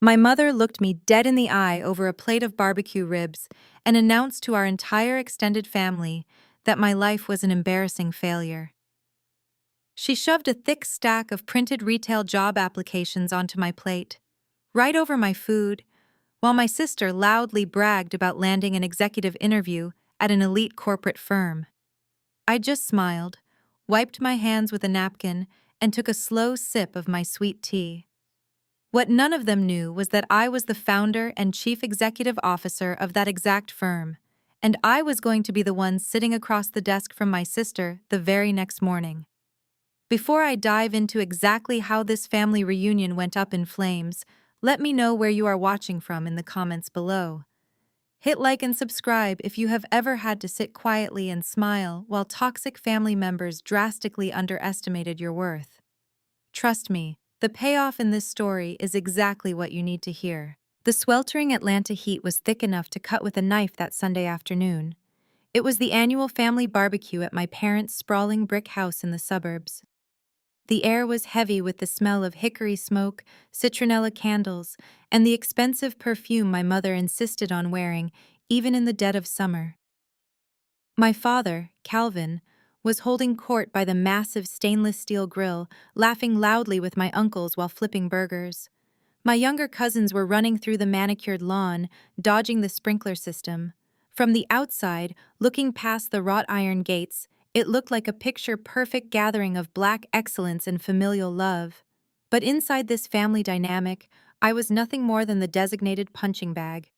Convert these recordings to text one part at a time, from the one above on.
My mother looked me dead in the eye over a plate of barbecue ribs and announced to our entire extended family that my life was an embarrassing failure. She shoved a thick stack of printed retail job applications onto my plate, right over my food, while my sister loudly bragged about landing an executive interview at an elite corporate firm. I just smiled, wiped my hands with a napkin, and took a slow sip of my sweet tea. What none of them knew was that I was the founder and chief executive officer of that exact firm, and I was going to be the one sitting across the desk from my sister the very next morning. Before I dive into exactly how this family reunion went up in flames, let me know where you are watching from in the comments below. Hit like and subscribe if you have ever had to sit quietly and smile while toxic family members drastically underestimated your worth. Trust me, the payoff in this story is exactly what you need to hear. The sweltering Atlanta heat was thick enough to cut with a knife that Sunday afternoon. It was the annual family barbecue at my parents' sprawling brick house in the suburbs. The air was heavy with the smell of hickory smoke, citronella candles, and the expensive perfume my mother insisted on wearing, even in the dead of summer. My father, Calvin, was holding court by the massive stainless steel grill, laughing loudly with my uncles while flipping burgers. My younger cousins were running through the manicured lawn, dodging the sprinkler system. From the outside, looking past the wrought iron gates, it looked like a picture-perfect gathering of Black excellence and familial love. But inside this family dynamic, I was nothing more than the designated punching bag.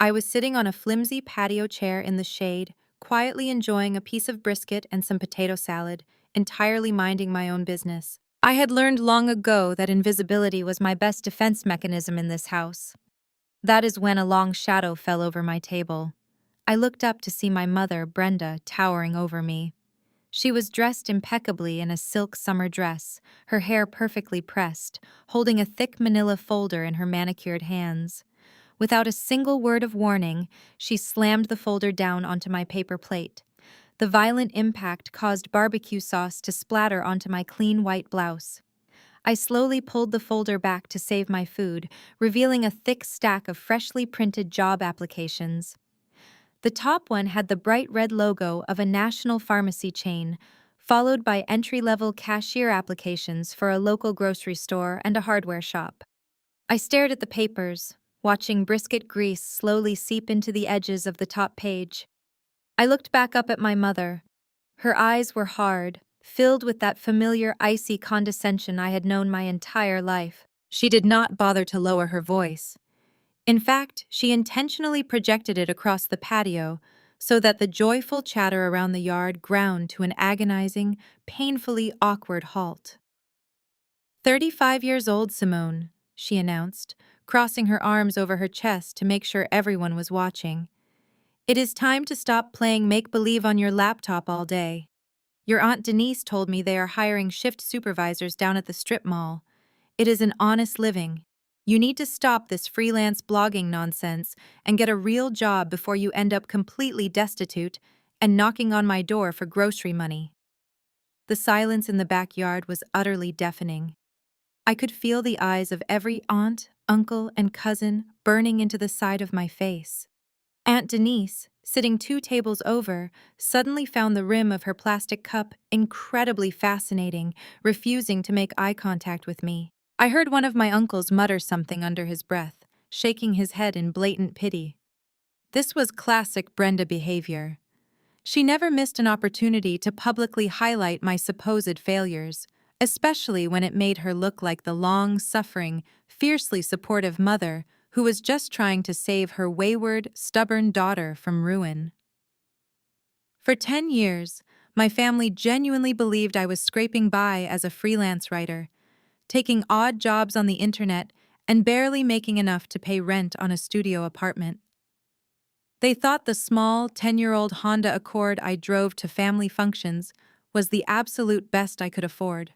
I was sitting on a flimsy patio chair in the shade, quietly enjoying a piece of brisket and some potato salad, entirely minding my own business. I had learned long ago that invisibility was my best defense mechanism in this house. That is when a long shadow fell over my table. I looked up to see my mother, Brenda, towering over me. She was dressed impeccably in a silk summer dress, her hair perfectly pressed, holding a thick manila folder in her manicured hands. Without a single word of warning, she slammed the folder down onto my paper plate. The violent impact caused barbecue sauce to splatter onto my clean white blouse. I slowly pulled the folder back to save my food, revealing a thick stack of freshly printed job applications. The top one had the bright red logo of a national pharmacy chain, followed by entry-level cashier applications for a local grocery store and a hardware shop. I stared at the papers, watching brisket grease slowly seep into the edges of the top page. I looked back up at my mother. Her eyes were hard, filled with that familiar icy condescension I had known my entire life. She did not bother to lower her voice. In fact, she intentionally projected it across the patio so that the joyful chatter around the yard ground to an agonizing, painfully awkward halt. 35 years old, Simone, she announced, crossing her arms over her chest to make sure everyone was watching. It is time to stop playing make-believe on your laptop all day. Your Aunt Denise told me they are hiring shift supervisors down at the strip mall. It is an honest living. You need to stop this freelance blogging nonsense and get a real job before you end up completely destitute and knocking on my door for grocery money. The silence in the backyard was utterly deafening. I could feel the eyes of every aunt, uncle, and cousin burning into the side of my face. Aunt Denise, sitting 2 tables over, suddenly found the rim of her plastic cup incredibly fascinating, refusing to make eye contact with me. I heard one of my uncles mutter something under his breath, shaking his head in blatant pity. This was classic Brenda behavior. She never missed an opportunity to publicly highlight my supposed failures, especially when it made her look like the long-suffering, fiercely supportive mother who was just trying to save her wayward, stubborn daughter from ruin. For 10 years, my family genuinely believed I was scraping by as a freelance writer, taking odd jobs on the internet and barely making enough to pay rent on a studio apartment. They thought the small, 10-year-old Honda Accord I drove to family functions was the absolute best I could afford.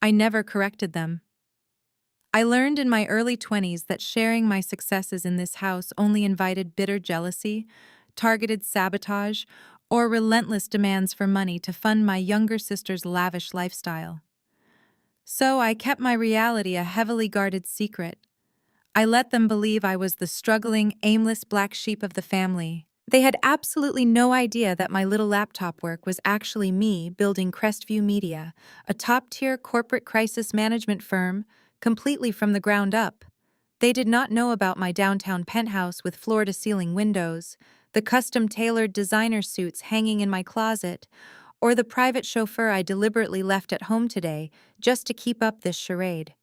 I never corrected them. I learned in my early 20s that sharing my successes in this house only invited bitter jealousy, targeted sabotage, or relentless demands for money to fund my younger sister's lavish lifestyle. So I kept my reality a heavily guarded secret. I let them believe I was the struggling, aimless black sheep of the family. They had absolutely no idea that my little laptop work was actually me building Crestview Media, a top-tier corporate crisis management firm, completely from the ground up. They did not know about my downtown penthouse with floor-to-ceiling windows, the custom-tailored designer suits hanging in my closet, or the private chauffeur I deliberately left at home today just to keep up this charade.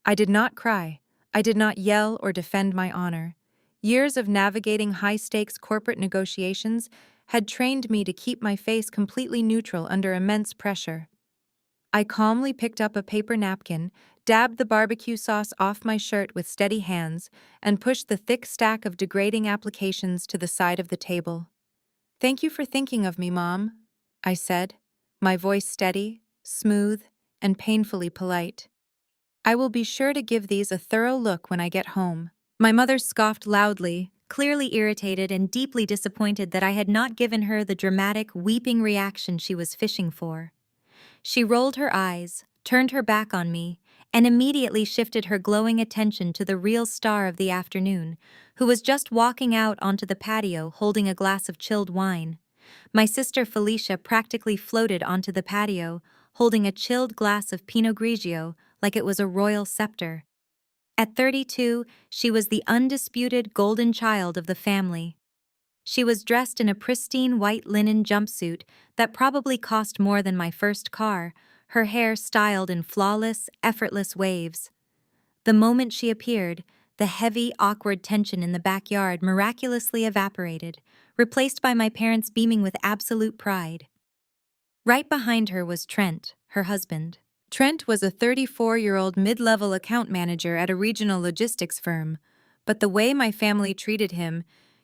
I did not cry. I did not yell or defend my honor. Years of navigating high-stakes corporate negotiations had trained me to keep my face completely neutral under immense pressure. I calmly picked up a paper napkin, dabbed the barbecue sauce off my shirt with steady hands, and pushed the thick stack of degrading applications to the side of the table. "Thank you for thinking of me, Mom," I said, my voice steady, smooth, and painfully polite. "I will be sure to give these a thorough look when I get home." My mother scoffed loudly, clearly irritated and deeply disappointed that I had not given her the dramatic, weeping reaction she was fishing for. She rolled her eyes, turned her back on me, and immediately shifted her glowing attention to the real star of the afternoon, who was just walking out onto the patio holding a glass of chilled wine. My sister Felicia practically floated onto the patio, holding a chilled glass of Pinot Grigio like it was a royal scepter. At 32, she was the undisputed golden child of the family. She was dressed in a pristine white linen jumpsuit that probably cost more than my first car, her hair styled in flawless, effortless waves. The moment she appeared, the heavy, awkward tension in the backyard miraculously evaporated, replaced by my parents beaming with absolute pride. Right behind her was Trent, her husband. Trent was a 34-year-old mid-level account manager at a regional logistics firm, but the way my family treated him,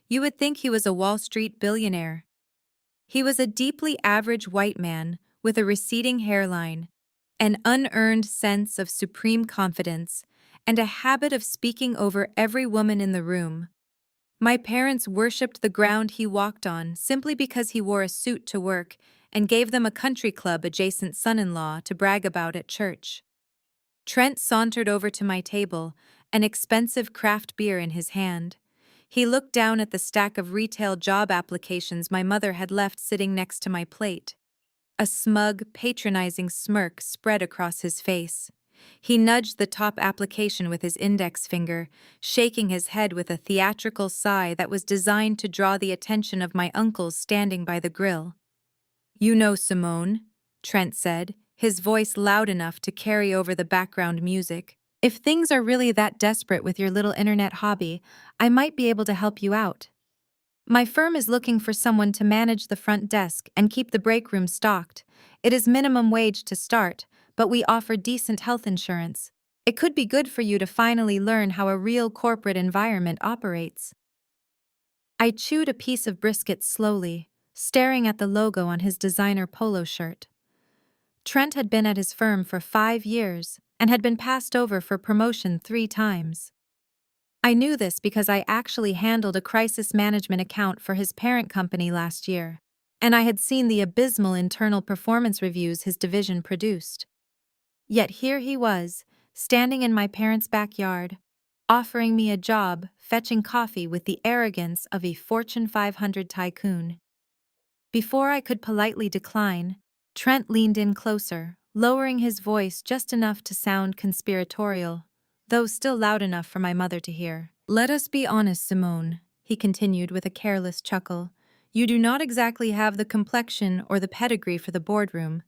you would think he was a Wall Street billionaire. He was a deeply average white man with a receding hairline, an unearned sense of supreme confidence, and a habit of speaking over every woman in the room. My parents worshipped the ground he walked on simply because he wore a suit to work and gave them a country club-adjacent son-in-law to brag about at church. Trent sauntered over to my table, an expensive craft beer in his hand. He looked down at the stack of retail job applications my mother had left sitting next to my plate. A smug, patronizing smirk spread across his face. He nudged the top application with his index finger, shaking his head with a theatrical sigh that was designed to draw the attention of my uncles standing by the grill. "You know, Simone," Trent said, his voice loud enough to carry over the background music. "If things are really that desperate with your little internet hobby, I might be able to help you out. My firm is looking for someone to manage the front desk and keep the break room stocked. It is minimum wage to start, but we offer decent health insurance. It could be good for you to finally learn how a real corporate environment operates." I chewed a piece of brisket slowly, staring at the logo on his designer polo shirt. Trent had been at his firm for 5 years and had been passed over for promotion 3 times. I knew this because I actually handled a crisis management account for his parent company last year, and I had seen the abysmal internal performance reviews his division produced. Yet here he was, standing in my parents' backyard, offering me a job fetching coffee with the arrogance of a Fortune 500 tycoon. Before I could politely decline, Trent leaned in closer, lowering his voice just enough to sound conspiratorial, though still loud enough for my mother to hear. "Let us be honest, Simone," he continued with a careless chuckle. "You do not exactly have the complexion or the pedigree for the boardroom,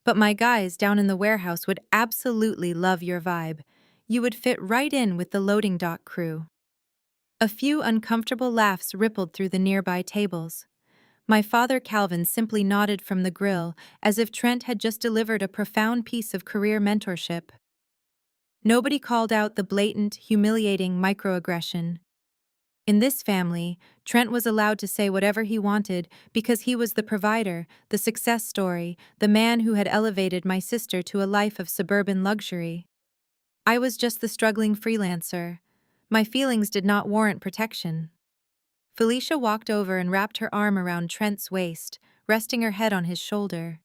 but my guys down in the warehouse would absolutely love your vibe. You would fit right in with the loading dock crew." A few uncomfortable laughs rippled through the nearby tables. My father Calvin simply nodded from the grill, as if Trent had just delivered a profound piece of career mentorship. Nobody called out the blatant, humiliating microaggression. In this family, Trent was allowed to say whatever he wanted because he was the provider, the success story, the man who had elevated my sister to a life of suburban luxury. I was just the struggling freelancer. My feelings did not warrant protection. Felicia walked over and wrapped her arm around Trent's waist, resting her head on his shoulder.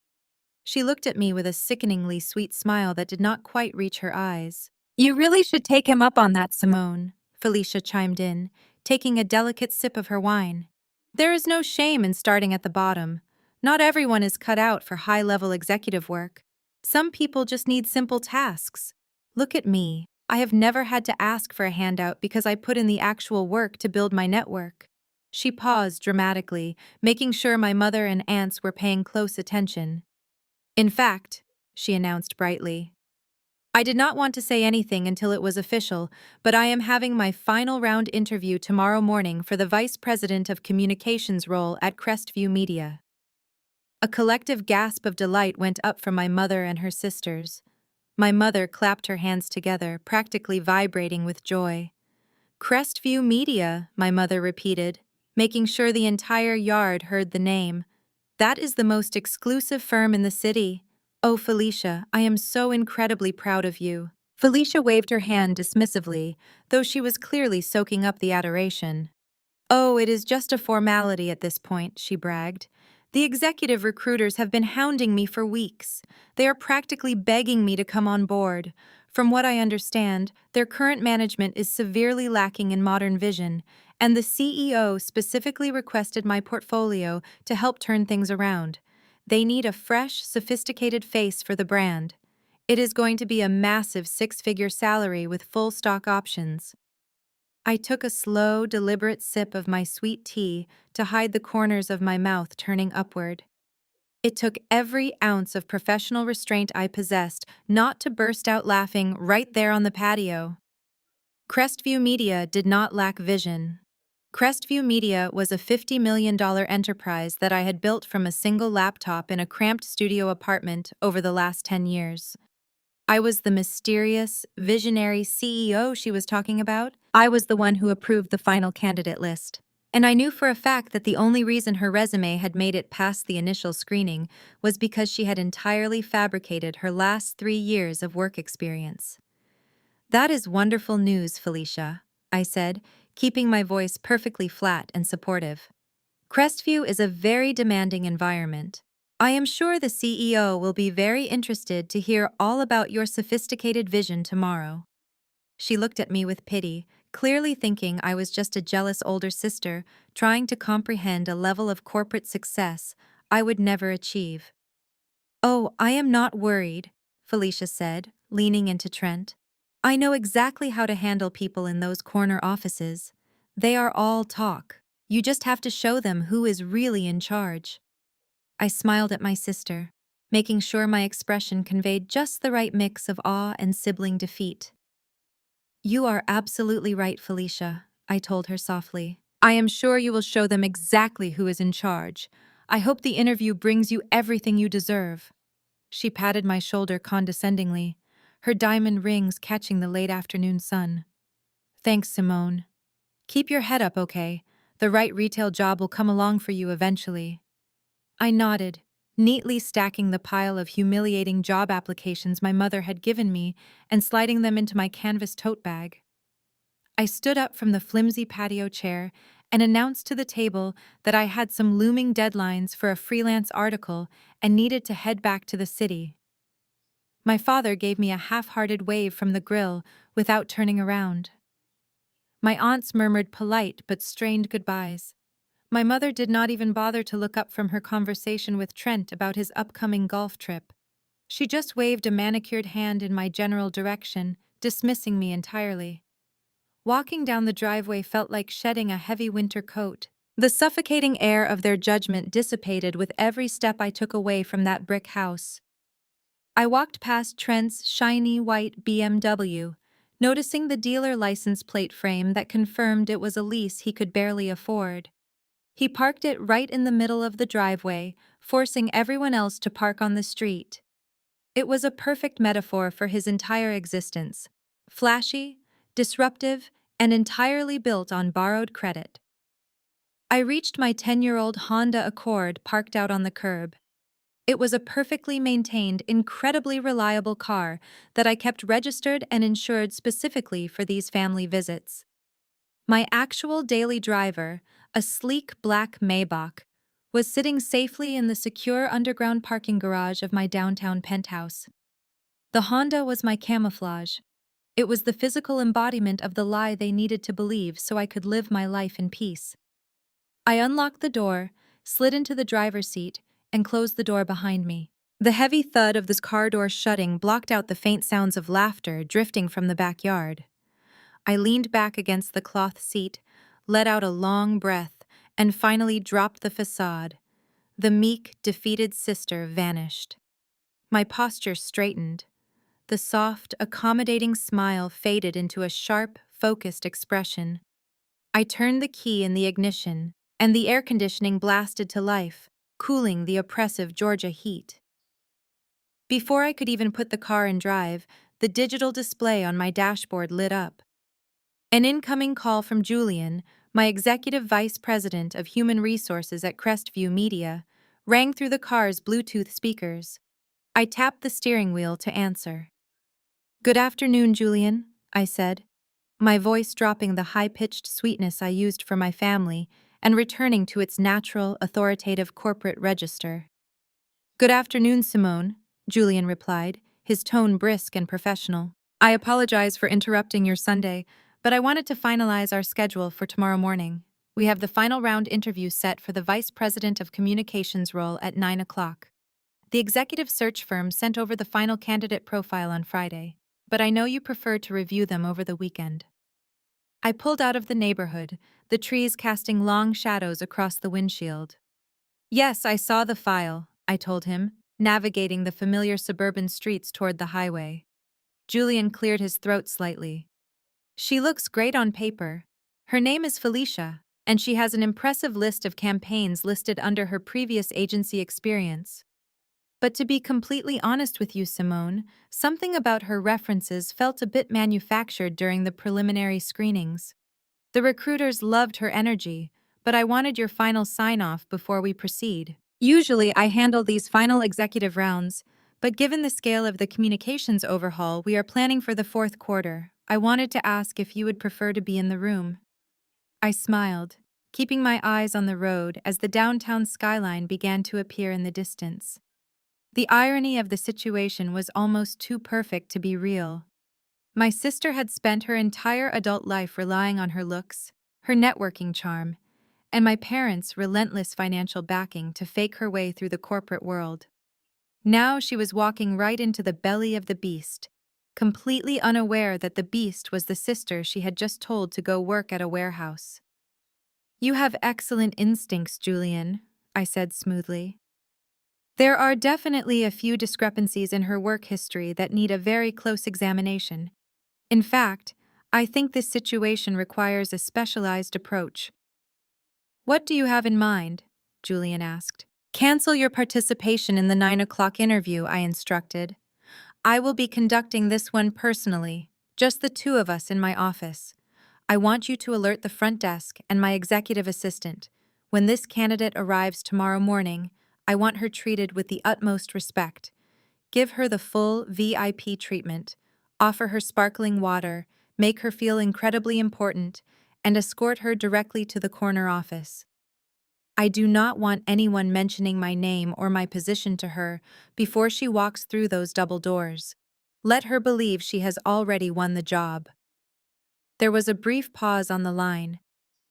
She looked at me with a sickeningly sweet smile that did not quite reach her eyes. "You really should take him up on that, Simone," Felicia chimed in, taking a delicate sip of her wine. There is no shame in starting at the bottom. Not everyone is cut out for high-level executive work. Some people just need simple tasks. Look at me. I have never had to ask for a handout because I put in the actual work to build my network. She paused dramatically, making sure my mother and aunts were paying close attention. In fact, she announced brightly, I did not want to say anything until it was official, but I am having my final round interview tomorrow morning for the Vice President of Communications role at Crestview Media. A collective gasp of delight went up from my mother and her sisters. My mother clapped her hands together, practically vibrating with joy. Crestview Media, my mother repeated, making sure the entire yard heard the name. That is the most exclusive firm in the city. Oh, Felicia, I am so incredibly proud of you. Felicia waved her hand dismissively, though she was clearly soaking up the adoration. Oh, it is just a formality at this point, she bragged. The executive recruiters have been hounding me for weeks. They are practically begging me to come on board. From what I understand, their current management is severely lacking in modern vision, and the CEO specifically requested my portfolio to help turn things around. They need a fresh, sophisticated face for the brand. It is going to be a massive six-figure salary with full stock options. I took a slow, deliberate sip of my sweet tea to hide the corners of my mouth turning upward. It took every ounce of professional restraint I possessed not to burst out laughing right there on the patio. Crestview Media did not lack vision. Crestview Media was a $50 million enterprise that I had built from a single laptop in a cramped studio apartment over the last 10 years. I was the mysterious, visionary CEO she was talking about. I was the one who approved the final candidate list. And I knew for a fact that the only reason her resume had made it past the initial screening was because she had entirely fabricated her last 3 years of work experience. That is wonderful news, Felicia, I said, keeping my voice perfectly flat and supportive. Crestview is a very demanding environment. I am sure the CEO will be very interested to hear all about your sophisticated vision tomorrow. She looked at me with pity, clearly thinking I was just a jealous older sister trying to comprehend a level of corporate success I would never achieve. Oh, I am not worried, Felicia said, leaning into Trent. I know exactly how to handle people in those corner offices. They are all talk. You just have to show them who is really in charge. I smiled at my sister, making sure my expression conveyed just the right mix of awe and sibling defeat. You are absolutely right, Felicia, I told her softly. I am sure you will show them exactly who is in charge. I hope the interview brings you everything you deserve. She patted my shoulder condescendingly, her diamond rings catching the late afternoon sun. Thanks, Simone. Keep your head up, okay? The right retail job will come along for you eventually. I nodded, neatly stacking the pile of humiliating job applications my mother had given me and sliding them into my canvas tote bag. I stood up from the flimsy patio chair and announced to the table that I had some looming deadlines for a freelance article and needed to head back to the city. My father gave me a half-hearted wave from the grill without turning around. My aunts murmured polite but strained goodbyes. My mother did not even bother to look up from her conversation with Trent about his upcoming golf trip. She just waved a manicured hand in my general direction, dismissing me entirely. Walking down the driveway felt like shedding a heavy winter coat. The suffocating air of their judgment dissipated with every step I took away from that brick house. I walked past Trent's shiny white BMW, noticing the dealer license plate frame that confirmed it was a lease he could barely afford. He parked it right in the middle of the driveway, forcing everyone else to park on the street. It was a perfect metaphor for his entire existence. Flashy, disruptive, and entirely built on borrowed credit. I reached my 10-year-old Honda Accord parked out on the curb. It was a perfectly maintained, incredibly reliable car that I kept registered and insured specifically for these family visits. My actual daily driver, a sleek black Maybach, was sitting safely in the secure underground parking garage of my downtown penthouse. The Honda was my camouflage. It was the physical embodiment of the lie they needed to believe so I could live my life in peace. I unlocked the door, slid into the driver's seat, and closed the door behind me. The heavy thud of this car door shutting blocked out the faint sounds of laughter drifting from the backyard. I leaned back against the cloth seat, let out a long breath, and finally dropped the facade. The meek, defeated sister vanished. My posture straightened. The soft, accommodating smile faded into a sharp, focused expression. I turned the key in the ignition, and the air conditioning blasted to life, cooling the oppressive Georgia heat. Before I could even put the car in drive, the digital display on my dashboard lit up. An incoming call from Julian, my executive vice president of human resources at Crestview Media, rang through the car's Bluetooth speakers. I tapped the steering wheel to answer. "Good afternoon, Julian," I said, my voice dropping the high-pitched sweetness I used for my family and returning to its natural, authoritative corporate register. "Good afternoon, Simone," Julian replied, his tone brisk and professional. "I apologize for interrupting your Sunday, but I wanted to finalize our schedule for tomorrow morning. We have the final round interview set for the Vice President of Communications role at 9 o'clock. The executive search firm sent over the final candidate profile on Friday, but I know you prefer to review them over the weekend." I pulled out of the neighborhood, the trees casting long shadows across the windshield. "Yes, I saw the file," I told him, navigating the familiar suburban streets toward the highway. Julian cleared his throat slightly. "She looks great on paper. Her name is Felicia, and she has an impressive list of campaigns listed under her previous agency experience. But to be completely honest with you, Simone, something about her references felt a bit manufactured during the preliminary screenings. The recruiters loved her energy, but I wanted your final sign-off before we proceed. Usually, I handle these final executive rounds, but given the scale of the communications overhaul we are planning for the fourth quarter, I wanted to ask if you would prefer to be in the room." I smiled, keeping my eyes on the road as the downtown skyline began to appear in the distance. The irony of the situation was almost too perfect to be real. My sister had spent her entire adult life relying on her looks, her networking charm, and my parents' relentless financial backing to fake her way through the corporate world. Now she was walking right into the belly of the beast, completely unaware that the beast was the sister she had just told to go work at a warehouse. "You have excellent instincts, Julian," I said smoothly. "There are definitely a few discrepancies in her work history that need a very close examination. In fact, I think this situation requires a specialized approach." "What do you have in mind?" Julian asked. "Cancel your participation in the 9 o'clock interview," I instructed. "I will be conducting this one personally, just the two of us in my office. I want you to alert the front desk and my executive assistant. When this candidate arrives tomorrow morning, I want her treated with the utmost respect. Give her the full VIP treatment, offer her sparkling water, make her feel incredibly important, and escort her directly to the corner office. I do not want anyone mentioning my name or my position to her before she walks through those double doors. Let her believe she has already won the job." There was a brief pause on the line.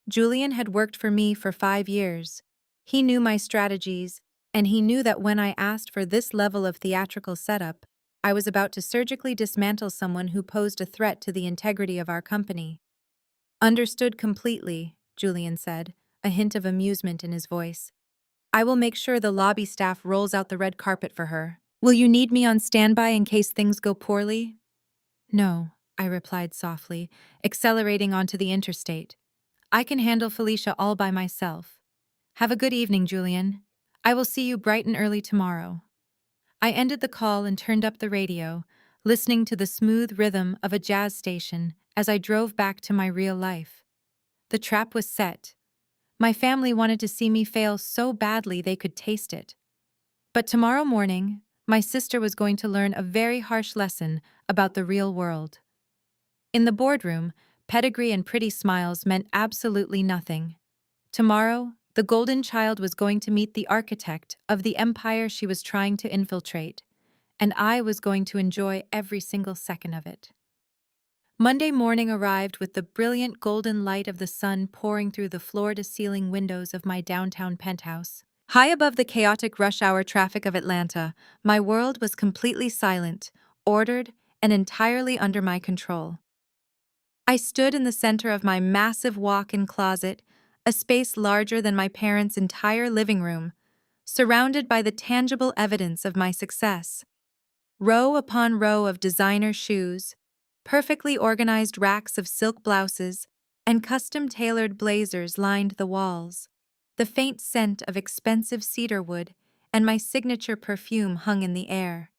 Julian had worked for me for 5 years. He knew my strategies, and he knew that when I asked for this level of theatrical setup, I was about to surgically dismantle someone who posed a threat to the integrity of our company. "Understood completely," Julian said, a hint of amusement in his voice. "I will make sure the lobby staff rolls out the red carpet for her. Will you need me on standby in case things go poorly?" "No," I replied softly, accelerating onto the interstate. "I can handle Felicia all by myself. Have a good evening, Julian. I will see you bright and early tomorrow." I ended the call and turned up the radio, listening to the smooth rhythm of a jazz station as I drove back to my real life. The trap was set. My family wanted to see me fail so badly they could taste it. But tomorrow morning, my sister was going to learn a very harsh lesson about the real world. In the boardroom, pedigree and pretty smiles meant absolutely nothing. Tomorrow, the golden child was going to meet the architect of the empire she was trying to infiltrate, and I was going to enjoy every single second of it. Monday morning arrived with the brilliant golden light of the sun pouring through the floor-to-ceiling windows of my downtown penthouse. High above the chaotic rush hour traffic of Atlanta, my world was completely silent, ordered, and entirely under my control. I stood in the center of my massive walk-in closet, a space larger than my parents' entire living room, surrounded by the tangible evidence of my success. Row upon row of designer shoes, perfectly organized racks of silk blouses, and custom-tailored blazers lined the walls. The faint scent of expensive cedar wood and my signature perfume hung in the air.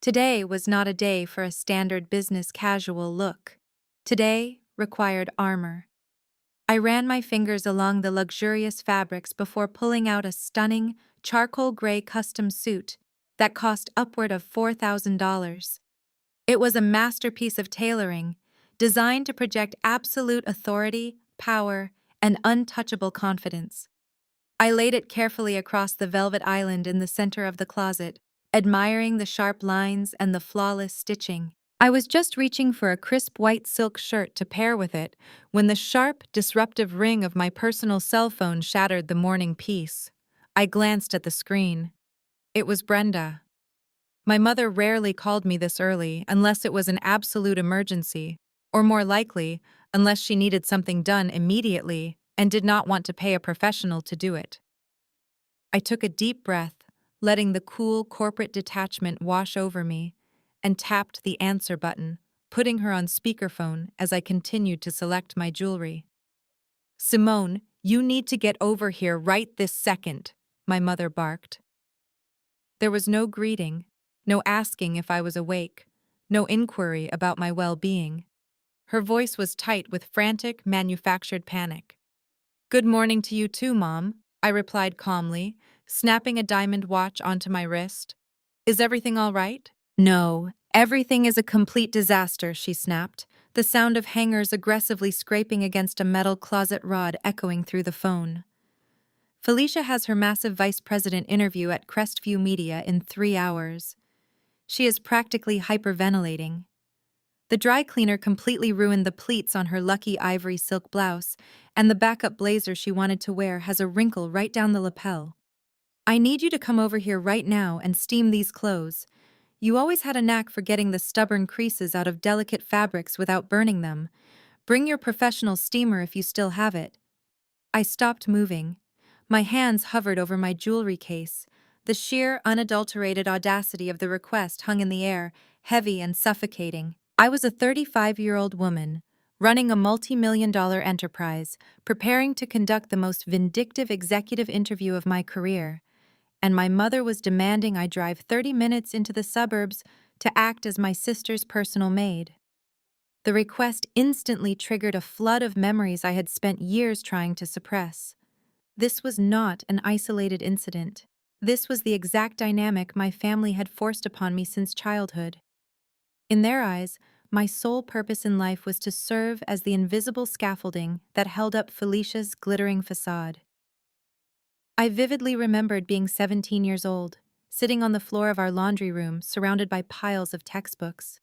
Today was not a day for a standard business casual look. Today required armor. I ran my fingers along the luxurious fabrics before pulling out a stunning, charcoal gray custom suit that cost upward of $4,000. It was a masterpiece of tailoring, designed to project absolute authority, power, and untouchable confidence. I laid it carefully across the velvet island in the center of the closet, admiring the sharp lines and the flawless stitching. I was just reaching for a crisp white silk shirt to pair with it when the sharp, disruptive ring of my personal cell phone shattered the morning peace. I glanced at the screen. It was Brenda. My mother rarely called me this early unless it was an absolute emergency, or more likely, unless she needed something done immediately and did not want to pay a professional to do it. I took a deep breath, letting the cool corporate detachment wash over me, and tapped the answer button, putting her on speakerphone as I continued to select my jewelry. "Simone, you need to get over here right this second," my mother barked. There was no greeting, no asking if I was awake, no inquiry about my well-being. Her voice was tight with frantic, manufactured panic. "Good morning to you too, Mom," I replied calmly, snapping a diamond watch onto my wrist. "Is everything all right?" "No, everything is a complete disaster," she snapped, the sound of hangers aggressively scraping against a metal closet rod echoing through the phone. "Felicia has her massive vice president interview at Crestview Media in 3 hours. She is practically hyperventilating. The dry cleaner completely ruined the pleats on her lucky ivory silk blouse, and the backup blazer she wanted to wear has a wrinkle right down the lapel. I need you to come over here right now and steam these clothes. You always had a knack for getting the stubborn creases out of delicate fabrics without burning them. Bring your professional steamer if you still have it." I stopped moving. My hands hovered over my jewelry case. The sheer, unadulterated audacity of the request hung in the air, heavy and suffocating. I was a 35-year-old woman, running a multi-million-dollar enterprise, preparing to conduct the most vindictive executive interview of my career, and my mother was demanding I drive 30 minutes into the suburbs to act as my sister's personal maid. The request instantly triggered a flood of memories I had spent years trying to suppress. This was not an isolated incident. This was the exact dynamic my family had forced upon me since childhood. In their eyes, my sole purpose in life was to serve as the invisible scaffolding that held up Felicia's glittering facade. I vividly remembered being 17 years old, sitting on the floor of our laundry room surrounded by piles of textbooks.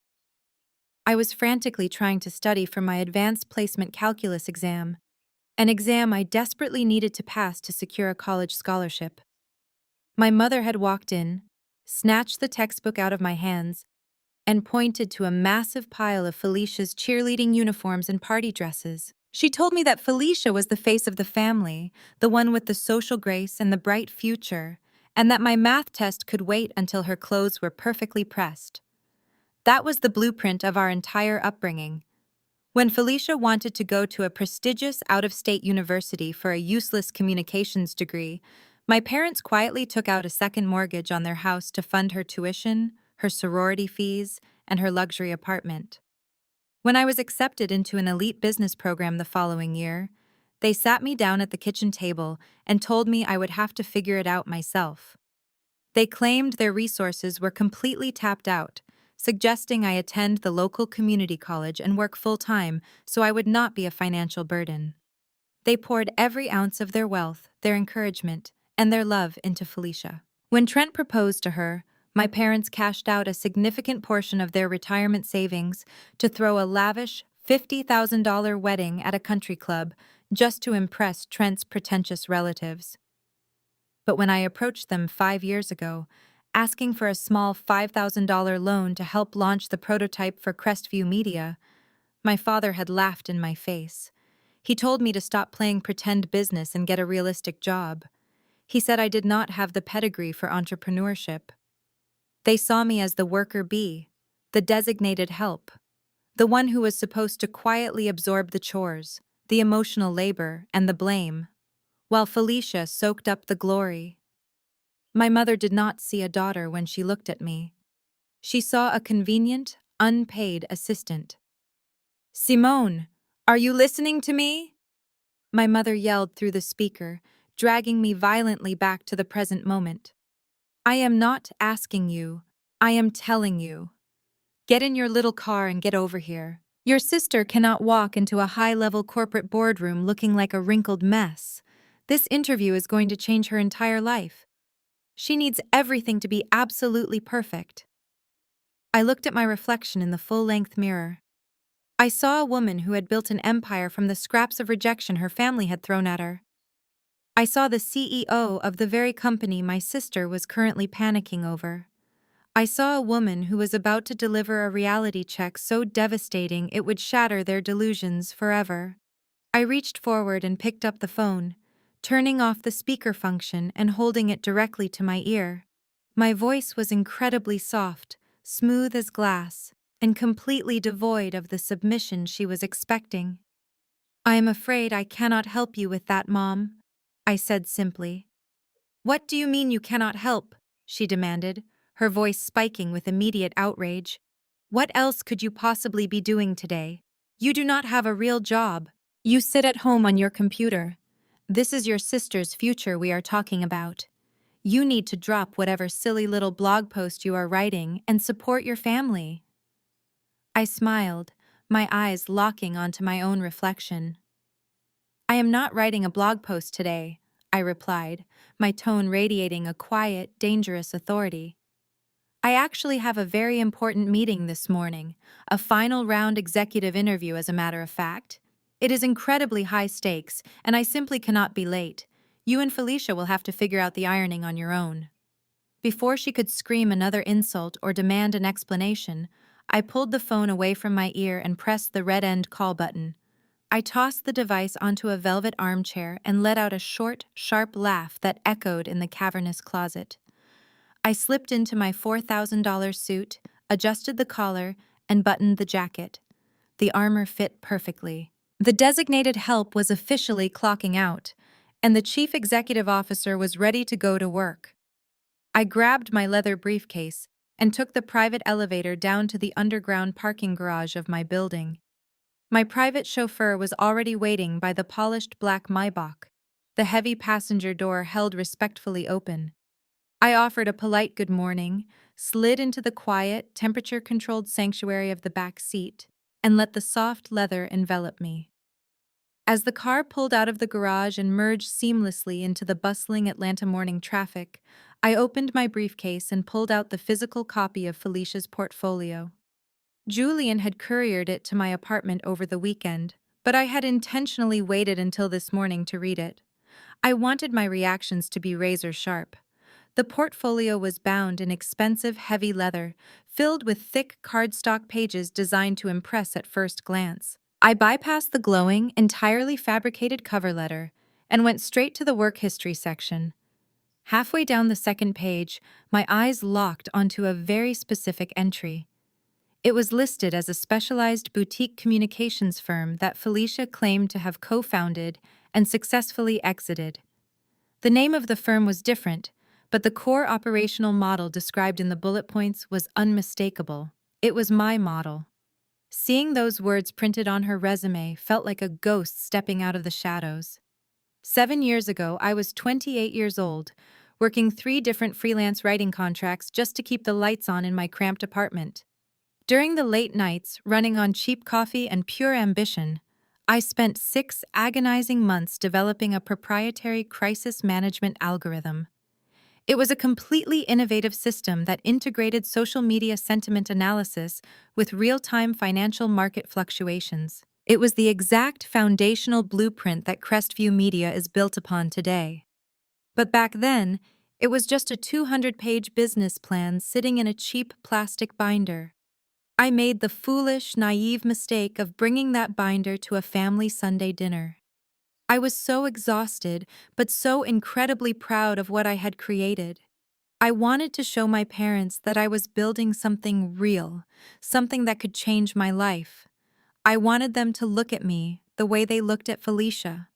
I was frantically trying to study for my advanced placement calculus exam, an exam I desperately needed to pass to secure a college scholarship. My mother had walked in, snatched the textbook out of my hands, and pointed to a massive pile of Felicia's cheerleading uniforms and party dresses. She told me that Felicia was the face of the family, the one with the social grace and the bright future, and that my math test could wait until her clothes were perfectly pressed. That was the blueprint of our entire upbringing. When Felicia wanted to go to a prestigious out-of-state university for a useless communications degree, my parents quietly took out a second mortgage on their house to fund her tuition, her sorority fees, and her luxury apartment. When I was accepted into an elite business program the following year, they sat me down at the kitchen table and told me I would have to figure it out myself. They claimed their resources were completely tapped out, suggesting I attend the local community college and work full-time so I would not be a financial burden. They poured every ounce of their wealth, their encouragement, and their love into Felicia. When Trent proposed to her, My parents cashed out a significant portion of their retirement savings to throw a lavish $50,000 wedding at a country club just to impress Trent's pretentious relatives. But when I approached them 5 years ago, asking for a small $5,000 loan to help launch the prototype for Crestview Media, my father had laughed in my face. He told me to stop playing pretend business and get a realistic job. He said I did not have the pedigree for entrepreneurship. They saw me as the worker bee, the designated help, the one who was supposed to quietly absorb the chores, the emotional labor, and the blame, while Felicia soaked up the glory. My mother did not see a daughter when she looked at me. She saw a convenient, unpaid assistant. "Simone, are you listening to me?" My mother yelled through the speaker, dragging me violently back to the present moment. "I am not asking you, I am telling you. Get in your little car and get over here. Your sister cannot walk into a high-level corporate boardroom looking like a wrinkled mess. This interview is going to change her entire life. She needs everything to be absolutely perfect." I looked at my reflection in the full-length mirror. I saw a woman who had built an empire from the scraps of rejection her family had thrown at her. I saw the CEO of the very company my sister was currently panicking over. I saw a woman who was about to deliver a reality check so devastating it would shatter their delusions forever. I reached forward and picked up the phone, turning off the speaker function and holding it directly to my ear. My voice was incredibly soft, smooth as glass, and completely devoid of the submission she was expecting. "I am afraid I cannot help you with that, Mom," I said simply. "What do you mean you cannot help?" she demanded, her voice spiking with immediate outrage. "What else could you possibly be doing today? You do not have a real job. You sit at home on your computer. This is your sister's future we are talking about. You need to drop whatever silly little blog post you are writing and support your family." I smiled, my eyes locking onto my own reflection. "I am not writing a blog post today," I replied, my tone radiating a quiet, dangerous authority. "I actually have a very important meeting this morning, a final round executive interview as a matter of fact. It is incredibly high stakes, and I simply cannot be late. You and Felicia will have to figure out the ironing on your own." Before she could scream another insult or demand an explanation, I pulled the phone away from my ear and pressed the red end call button. I tossed the device onto a velvet armchair and let out a short, sharp laugh that echoed in the cavernous closet. I slipped into my $4,000 suit, adjusted the collar, and buttoned the jacket. The armor fit perfectly. The designated help was officially clocking out, and the chief executive officer was ready to go to work. I grabbed my leather briefcase and took the private elevator down to the underground parking garage of my building. My private chauffeur was already waiting by the polished black Maybach, the heavy passenger door held respectfully open. I offered a polite good morning, slid into the quiet, temperature-controlled sanctuary of the back seat, and let the soft leather envelop me. As the car pulled out of the garage and merged seamlessly into the bustling Atlanta morning traffic, I opened my briefcase and pulled out the physical copy of Felicia's portfolio. Julian had couriered it to my apartment over the weekend, but I had intentionally waited until this morning to read it. I wanted my reactions to be razor sharp. The portfolio was bound in expensive, heavy leather, filled with thick cardstock pages designed to impress at first glance. I bypassed the glowing, entirely fabricated cover letter and went straight to the work history section. Halfway down the second page, my eyes locked onto a very specific entry. It was listed as a specialized boutique communications firm that Felicia claimed to have co-founded and successfully exited. The name of the firm was different, but the core operational model described in the bullet points was unmistakable. It was my model. Seeing those words printed on her resume felt like a ghost stepping out of the shadows. 7 years ago, I was 28 years old, working 3 different freelance writing contracts just to keep the lights on in my cramped apartment. During the late nights, running on cheap coffee and pure ambition, I spent 6 agonizing months developing a proprietary crisis management algorithm. It was a completely innovative system that integrated social media sentiment analysis with real-time financial market fluctuations. It was the exact foundational blueprint that Crestview Media is built upon today. But back then, it was just a 200-page business plan sitting in a cheap plastic binder. I made the foolish, naive mistake of bringing that binder to a family Sunday dinner. I was so exhausted, but so incredibly proud of what I had created. I wanted to show my parents that I was building something real, something that could change my life. I wanted them to look at me the way they looked at Felicia.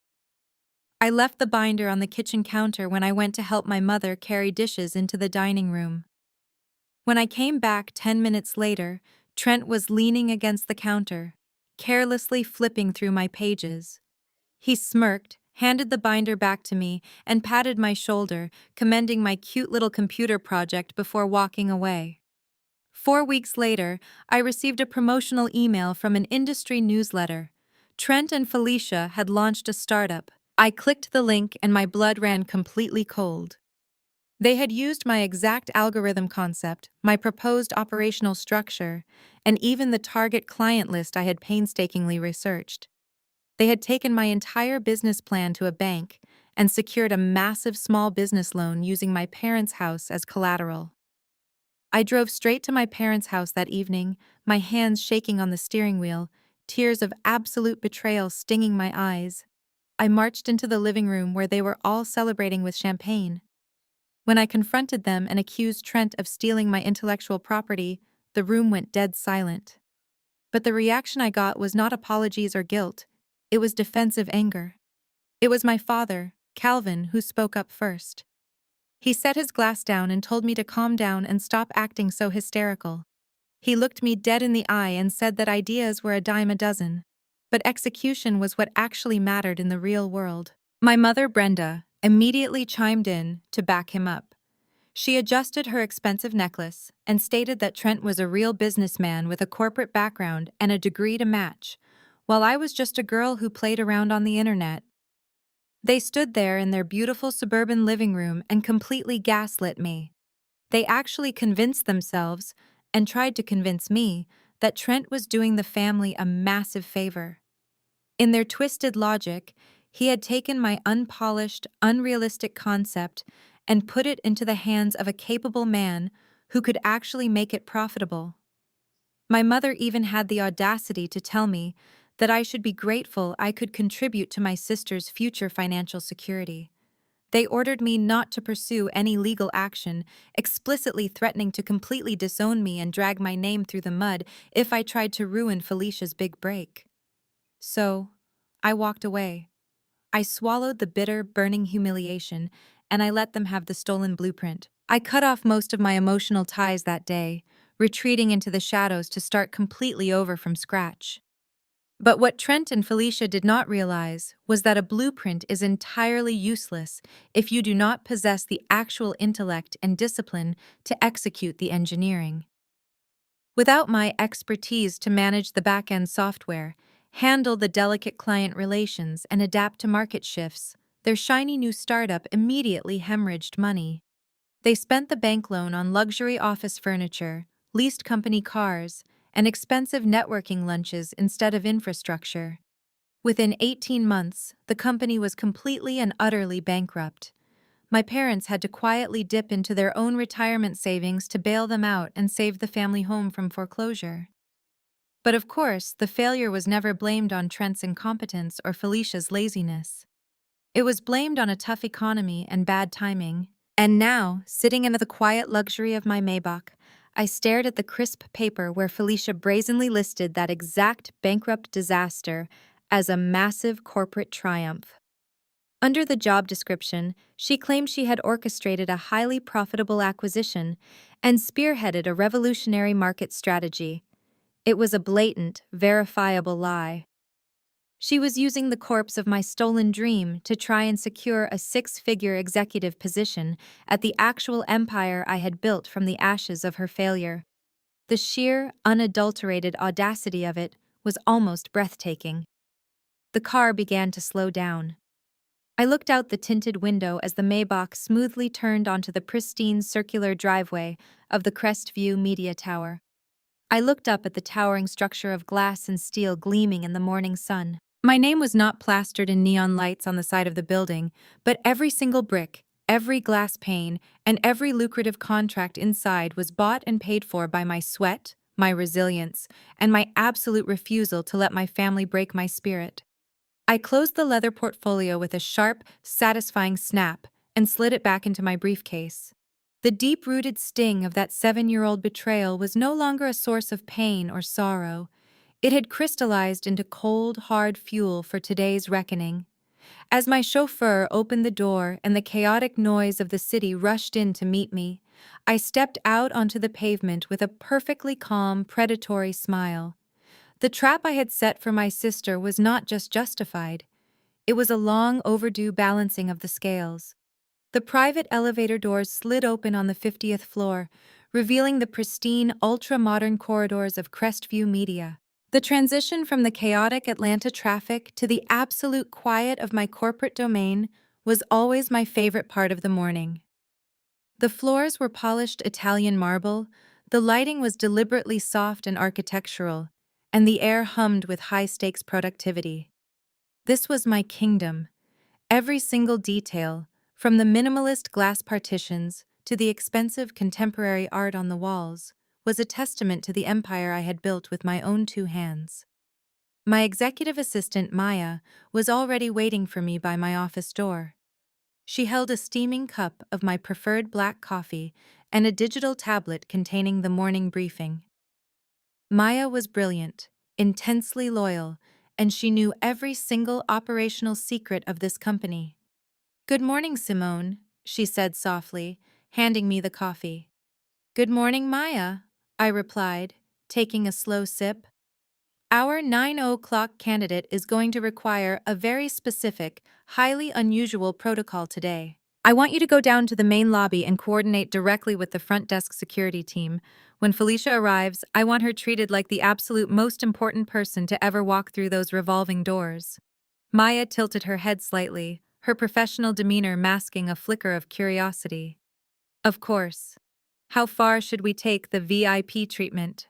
I left the binder on the kitchen counter when I went to help my mother carry dishes into the dining room. When I came back 10 minutes later, Trent was leaning against the counter, carelessly flipping through my pages. He smirked, handed the binder back to me, and patted my shoulder, commending my cute little computer project before walking away. 4 weeks later, I received a promotional email from an industry newsletter. Trent and Felicia had launched a startup. I clicked the link and my blood ran completely cold. They had used my exact algorithm concept, my proposed operational structure, and even the target client list I had painstakingly researched. They had taken my entire business plan to a bank and secured a massive small business loan using my parents' house as collateral. I drove straight to my parents' house that evening, my hands shaking on the steering wheel, tears of absolute betrayal stinging my eyes. I marched into the living room where they were all celebrating with champagne. When I confronted them and accused Trent of stealing my intellectual property, the room went dead silent. But the reaction I got was not apologies or guilt, it was defensive anger. It was my father, Calvin, who spoke up first. He set his glass down and told me to calm down and stop acting so hysterical. He looked me dead in the eye and said that ideas were a dime a dozen, but execution was what actually mattered in the real world. My mother, Brenda, immediately chimed in to back him up. She adjusted her expensive necklace and stated that Trent was a real businessman with a corporate background and a degree to match, while I was just a girl who played around on the internet. They stood there in their beautiful suburban living room and completely gaslit me. They actually convinced themselves, and tried to convince me, that Trent was doing the family a massive favor. In their twisted logic, he had taken my unpolished, unrealistic concept and put it into the hands of a capable man who could actually make it profitable. My mother even had the audacity to tell me that I should be grateful I could contribute to my sister's future financial security. They ordered me not to pursue any legal action, explicitly threatening to completely disown me and drag my name through the mud if I tried to ruin Felicia's big break. So, I walked away. I swallowed the bitter, burning humiliation, and I let them have the stolen blueprint. I cut off most of my emotional ties that day, retreating into the shadows to start completely over from scratch. But what Trent and Felicia did not realize was that a blueprint is entirely useless if you do not possess the actual intellect and discipline to execute the engineering. Without my expertise to manage the back-end software, handle the delicate client relations, and adapt to market shifts, their shiny new startup immediately hemorrhaged money. They spent the bank loan on luxury office furniture, leased company cars, and expensive networking lunches instead of infrastructure. Within 18 months, the company was completely and utterly bankrupt. My parents had to quietly dip into their own retirement savings to bail them out and save the family home from foreclosure. But of course, the failure was never blamed on Trent's incompetence or Felicia's laziness. It was blamed on a tough economy and bad timing. And now, sitting in the quiet luxury of my Maybach, I stared at the crisp paper where Felicia brazenly listed that exact bankrupt disaster as a massive corporate triumph. Under the job description, she claimed she had orchestrated a highly profitable acquisition and spearheaded a revolutionary market strategy. It was a blatant, verifiable lie. She was using the corpse of my stolen dream to try and secure a six-figure executive position at the actual empire I had built from the ashes of her failure. The sheer, unadulterated audacity of it was almost breathtaking. The car began to slow down. I looked out the tinted window as the Maybach smoothly turned onto the pristine circular driveway of the Crestview Media Tower. I looked up at the towering structure of glass and steel gleaming in the morning sun. My name was not plastered in neon lights on the side of the building, but every single brick, every glass pane, and every lucrative contract inside was bought and paid for by my sweat, my resilience, and my absolute refusal to let my family break my spirit. I closed the leather portfolio with a sharp, satisfying snap and slid it back into my briefcase. The deep-rooted sting of that 7-year-old betrayal was no longer a source of pain or sorrow. It had crystallized into cold, hard fuel for today's reckoning. As my chauffeur opened the door and the chaotic noise of the city rushed in to meet me, I stepped out onto the pavement with a perfectly calm, predatory smile. The trap I had set for my sister was not just justified. It was a long overdue balancing of the scales. The private elevator doors slid open on the 50th floor, revealing the pristine, ultra-modern corridors of Crestview Media. The transition from the chaotic Atlanta traffic to the absolute quiet of my corporate domain was always my favorite part of the morning. The floors were polished Italian marble, the lighting was deliberately soft and architectural, and the air hummed with high-stakes productivity. This was my kingdom. Every single detail, from the minimalist glass partitions to the expensive contemporary art on the walls, was a testament to the empire I had built with my own 2 hands. My executive assistant, Maya, was already waiting for me by my office door. She held a steaming cup of my preferred black coffee and a digital tablet containing the morning briefing. Maya was brilliant, intensely loyal, and she knew every single operational secret of this company. "Good morning, Simone," she said softly, handing me the coffee. "Good morning, Maya," I replied, taking a slow sip. "Our 9 o'clock candidate is going to require a very specific, highly unusual protocol today. I want you to go down to the main lobby and coordinate directly with the front desk security team. When Felicia arrives, I want her treated like the absolute most important person to ever walk through those revolving doors." Maya tilted her head slightly, her professional demeanor masking a flicker of curiosity. "Of course. How far should we take the VIP treatment?"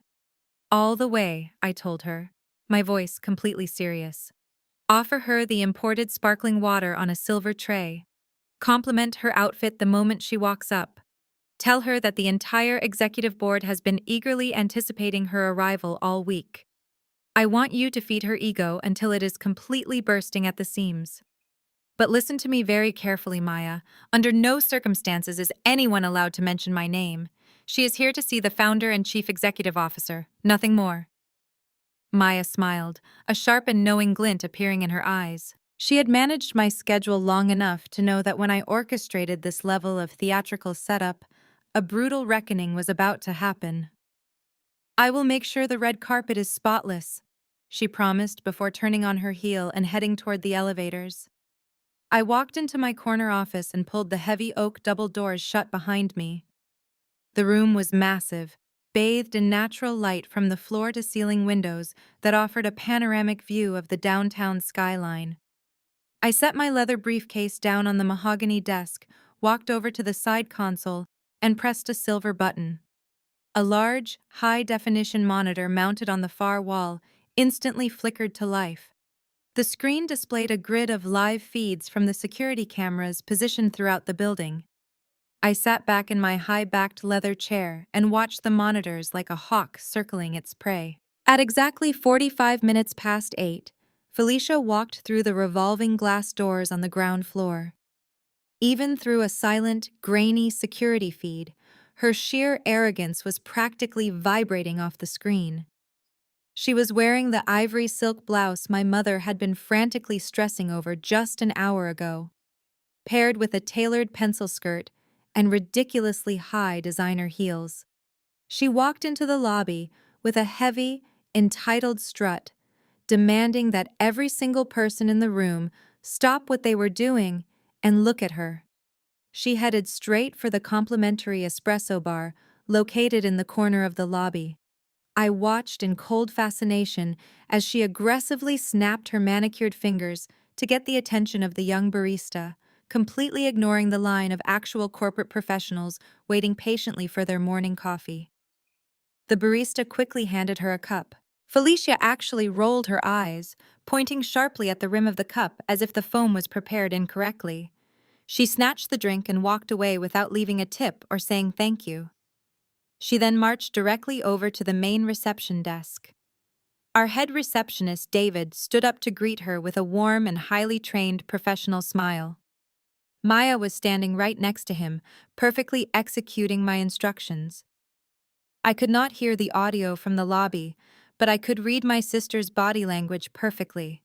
"All the way," I told her, my voice completely serious. "Offer her the imported sparkling water on a silver tray. Compliment her outfit the moment she walks up. Tell her that the entire executive board has been eagerly anticipating her arrival all week. I want you to feed her ego until it is completely bursting at the seams. But listen to me very carefully, Maya. Under no circumstances is anyone allowed to mention my name. She is here to see the founder and chief executive officer, nothing more." Maya smiled, a sharp and knowing glint appearing in her eyes. She had managed my schedule long enough to know that when I orchestrated this level of theatrical setup, a brutal reckoning was about to happen. "I will make sure the red carpet is spotless," she promised before turning on her heel and heading toward the elevators. I walked into my corner office and pulled the heavy oak double doors shut behind me. The room was massive, bathed in natural light from the floor-to-ceiling windows that offered a panoramic view of the downtown skyline. I set my leather briefcase down on the mahogany desk, walked over to the side console, and pressed a silver button. A large, high-definition monitor mounted on the far wall instantly flickered to life. The screen displayed a grid of live feeds from the security cameras positioned throughout the building. I sat back in my high-backed leather chair and watched the monitors like a hawk circling its prey. At exactly 45 minutes past 8, Felicia walked through the revolving glass doors on the ground floor. Even through a silent, grainy security feed, her sheer arrogance was practically vibrating off the screen. She was wearing the ivory silk blouse my mother had been frantically stressing over just an hour ago, paired with a tailored pencil skirt and ridiculously high designer heels. She walked into the lobby with a heavy, entitled strut, demanding that every single person in the room stop what they were doing and look at her. She headed straight for the complimentary espresso bar located in the corner of the lobby. I watched in cold fascination as she aggressively snapped her manicured fingers to get the attention of the young barista, completely ignoring the line of actual corporate professionals waiting patiently for their morning coffee. The barista quickly handed her a cup. Felicia actually rolled her eyes, pointing sharply at the rim of the cup as if the foam was prepared incorrectly. She snatched the drink and walked away without leaving a tip or saying thank you. She then marched directly over to the main reception desk. Our head receptionist, David, stood up to greet her with a warm and highly trained professional smile. Maya was standing right next to him, perfectly executing my instructions. I could not hear the audio from the lobby, but I could read my sister's body language perfectly.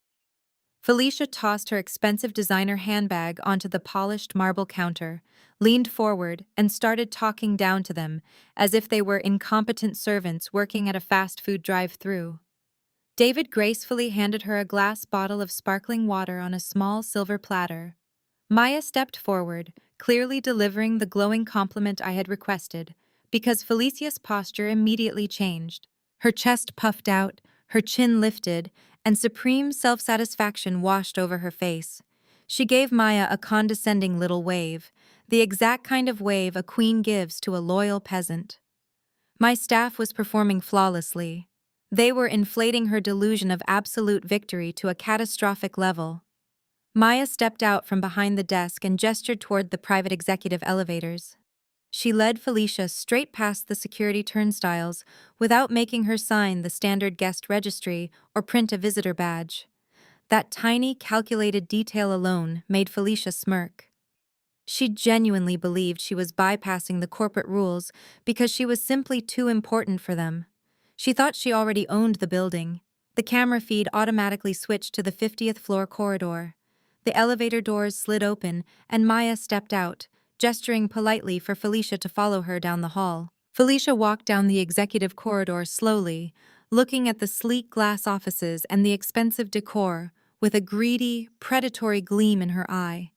Felicia tossed her expensive designer handbag onto the polished marble counter, leaned forward, and started talking down to them, as if they were incompetent servants working at a fast food drive-thru. David gracefully handed her a glass bottle of sparkling water on a small silver platter. Maya stepped forward, clearly delivering the glowing compliment I had requested, because Felicia's posture immediately changed. Her chest puffed out, her chin lifted, and supreme self-satisfaction washed over her face. She gave Maya a condescending little wave, the exact kind of wave a queen gives to a loyal peasant. My staff was performing flawlessly. They were inflating her delusion of absolute victory to a catastrophic level. Maya stepped out from behind the desk and gestured toward the private executive elevators. She led Felicia straight past the security turnstiles without making her sign the standard guest registry or print a visitor badge. That tiny, calculated detail alone made Felicia smirk. She genuinely believed she was bypassing the corporate rules because she was simply too important for them. She thought she already owned the building. The camera feed automatically switched to the 50th floor corridor. The elevator doors slid open, and Maya stepped out, gesturing politely for Felicia to follow her down the hall. Felicia walked down the executive corridor slowly, looking at the sleek glass offices and the expensive decor, with a greedy, predatory gleam in her eye.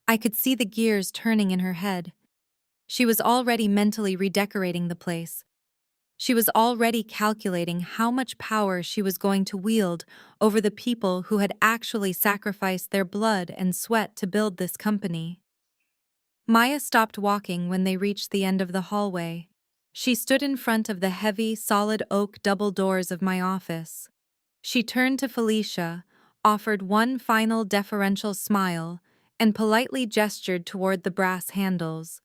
I could see the gears turning in her head. She was already mentally redecorating the place. She was already calculating how much power she was going to wield over the people who had actually sacrificed their blood and sweat to build this company. Maya stopped walking when they reached the end of the hallway. She stood in front of the heavy, solid oak double doors of my office. She turned to Felicia, offered one final deferential smile, and politely gestured toward the brass handles.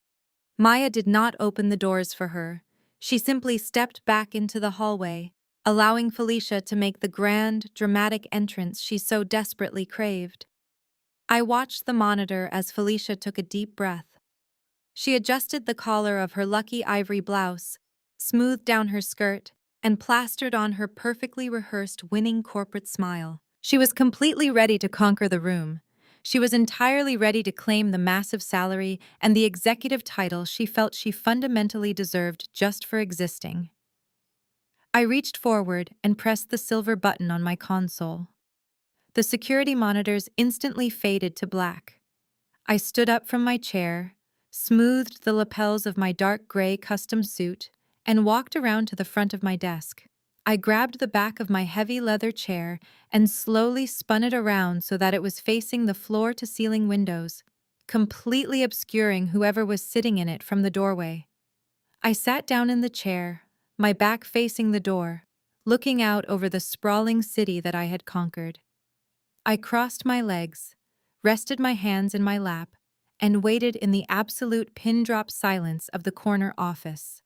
Maya did not open the doors for her. She simply stepped back into the hallway, allowing Felicia to make the grand, dramatic entrance she so desperately craved. I watched the monitor as Felicia took a deep breath. She adjusted the collar of her lucky ivory blouse, smoothed down her skirt, and plastered on her perfectly rehearsed winning corporate smile. She was completely ready to conquer the room. She was entirely ready to claim the massive salary and the executive title she felt she fundamentally deserved just for existing. I reached forward and pressed the silver button on my console. The security monitors instantly faded to black. I stood up from my chair, smoothed the lapels of my dark gray custom suit, and walked around to the front of my desk. I grabbed the back of my heavy leather chair and slowly spun it around so that it was facing the floor-to-ceiling windows, completely obscuring whoever was sitting in it from the doorway. I sat down in the chair, my back facing the door, looking out over the sprawling city that I had conquered. I crossed my legs, rested my hands in my lap, and waited in the absolute pin-drop silence of the corner office.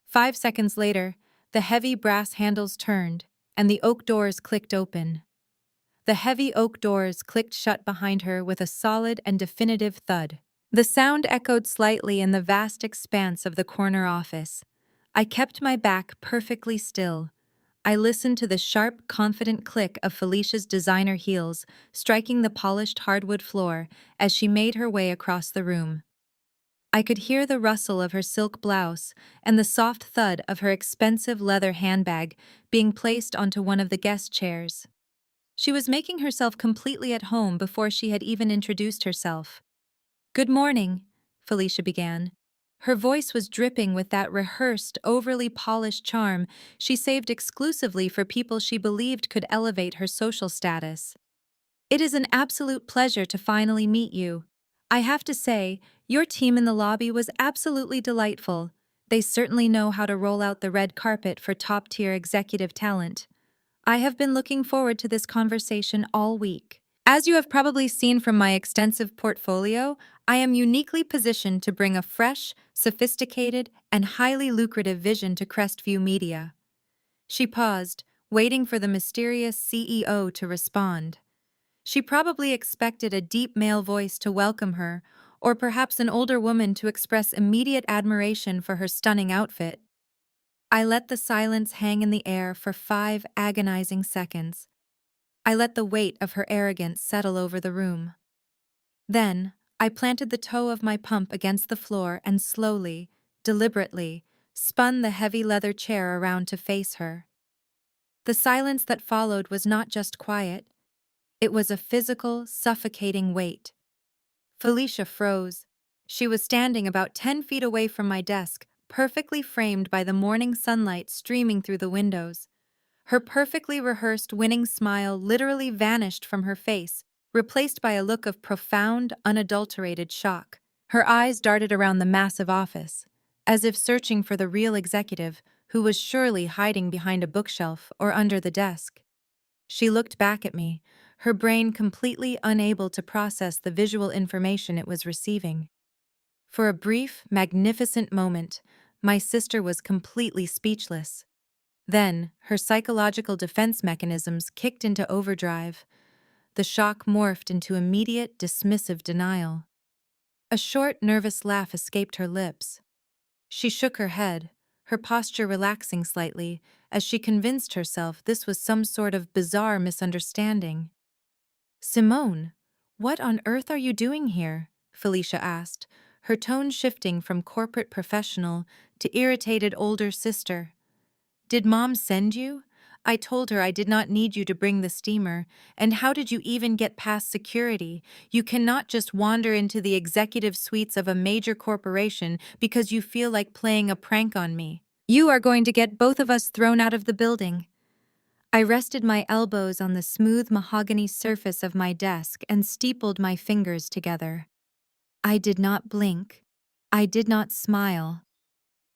5 seconds later, the heavy brass handles turned, and the oak doors clicked open. The heavy oak doors clicked shut behind her with a solid and definitive thud. The sound echoed slightly in the vast expanse of the corner office. I kept my back perfectly still. I listened to the sharp, confident click of Felicia's designer heels striking the polished hardwood floor as she made her way across the room. I could hear the rustle of her silk blouse and the soft thud of her expensive leather handbag being placed onto one of the guest chairs. She was making herself completely at home before she had even introduced herself. "Good morning," Felicia began. Her voice was dripping with that rehearsed, overly polished charm she saved exclusively for people she believed could elevate her social status. It is an absolute pleasure to finally meet you. I have to say, your team in the lobby was absolutely delightful. They certainly know how to roll out the red carpet for top-tier executive talent. I have been looking forward to this conversation all week. As you have probably seen from my extensive portfolio, I am uniquely positioned to bring a fresh, sophisticated, and highly lucrative vision to Crestview Media. She paused, waiting for the mysterious CEO to respond. She probably expected a deep male voice to welcome her, or perhaps an older woman to express immediate admiration for her stunning outfit. I let the silence hang in the air for 5 agonizing seconds. I let the weight of her arrogance settle over the room. Then, I planted the toe of my pump against the floor and slowly, deliberately, spun the heavy leather chair around to face her. The silence that followed was not just quiet, it was a physical, suffocating weight. Felicia froze. She was standing about 10 feet away from my desk, perfectly framed by the morning sunlight streaming through the windows. Her perfectly rehearsed winning smile literally vanished from her face, replaced by a look of profound, unadulterated shock. Her eyes darted around the massive office, as if searching for the real executive, who was surely hiding behind a bookshelf or under the desk. She looked back at me, her brain completely unable to process the visual information it was receiving. For a brief, magnificent moment, my sister was completely speechless. Then, her psychological defense mechanisms kicked into overdrive. The shock morphed into immediate, dismissive denial. A short, nervous laugh escaped her lips. She shook her head, her posture relaxing slightly, as she convinced herself this was some sort of bizarre misunderstanding. "Simone, what on earth are you doing here?" Felicia asked, her tone shifting from corporate professional to irritated older sister. "Did Mom send you? I told her I did not need you to bring the steamer, and how did you even get past security? You cannot just wander into the executive suites of a major corporation because you feel like playing a prank on me. You are going to get both of us thrown out of the building." I rested my elbows on the smooth mahogany surface of my desk and steepled my fingers together. I did not blink. I did not smile.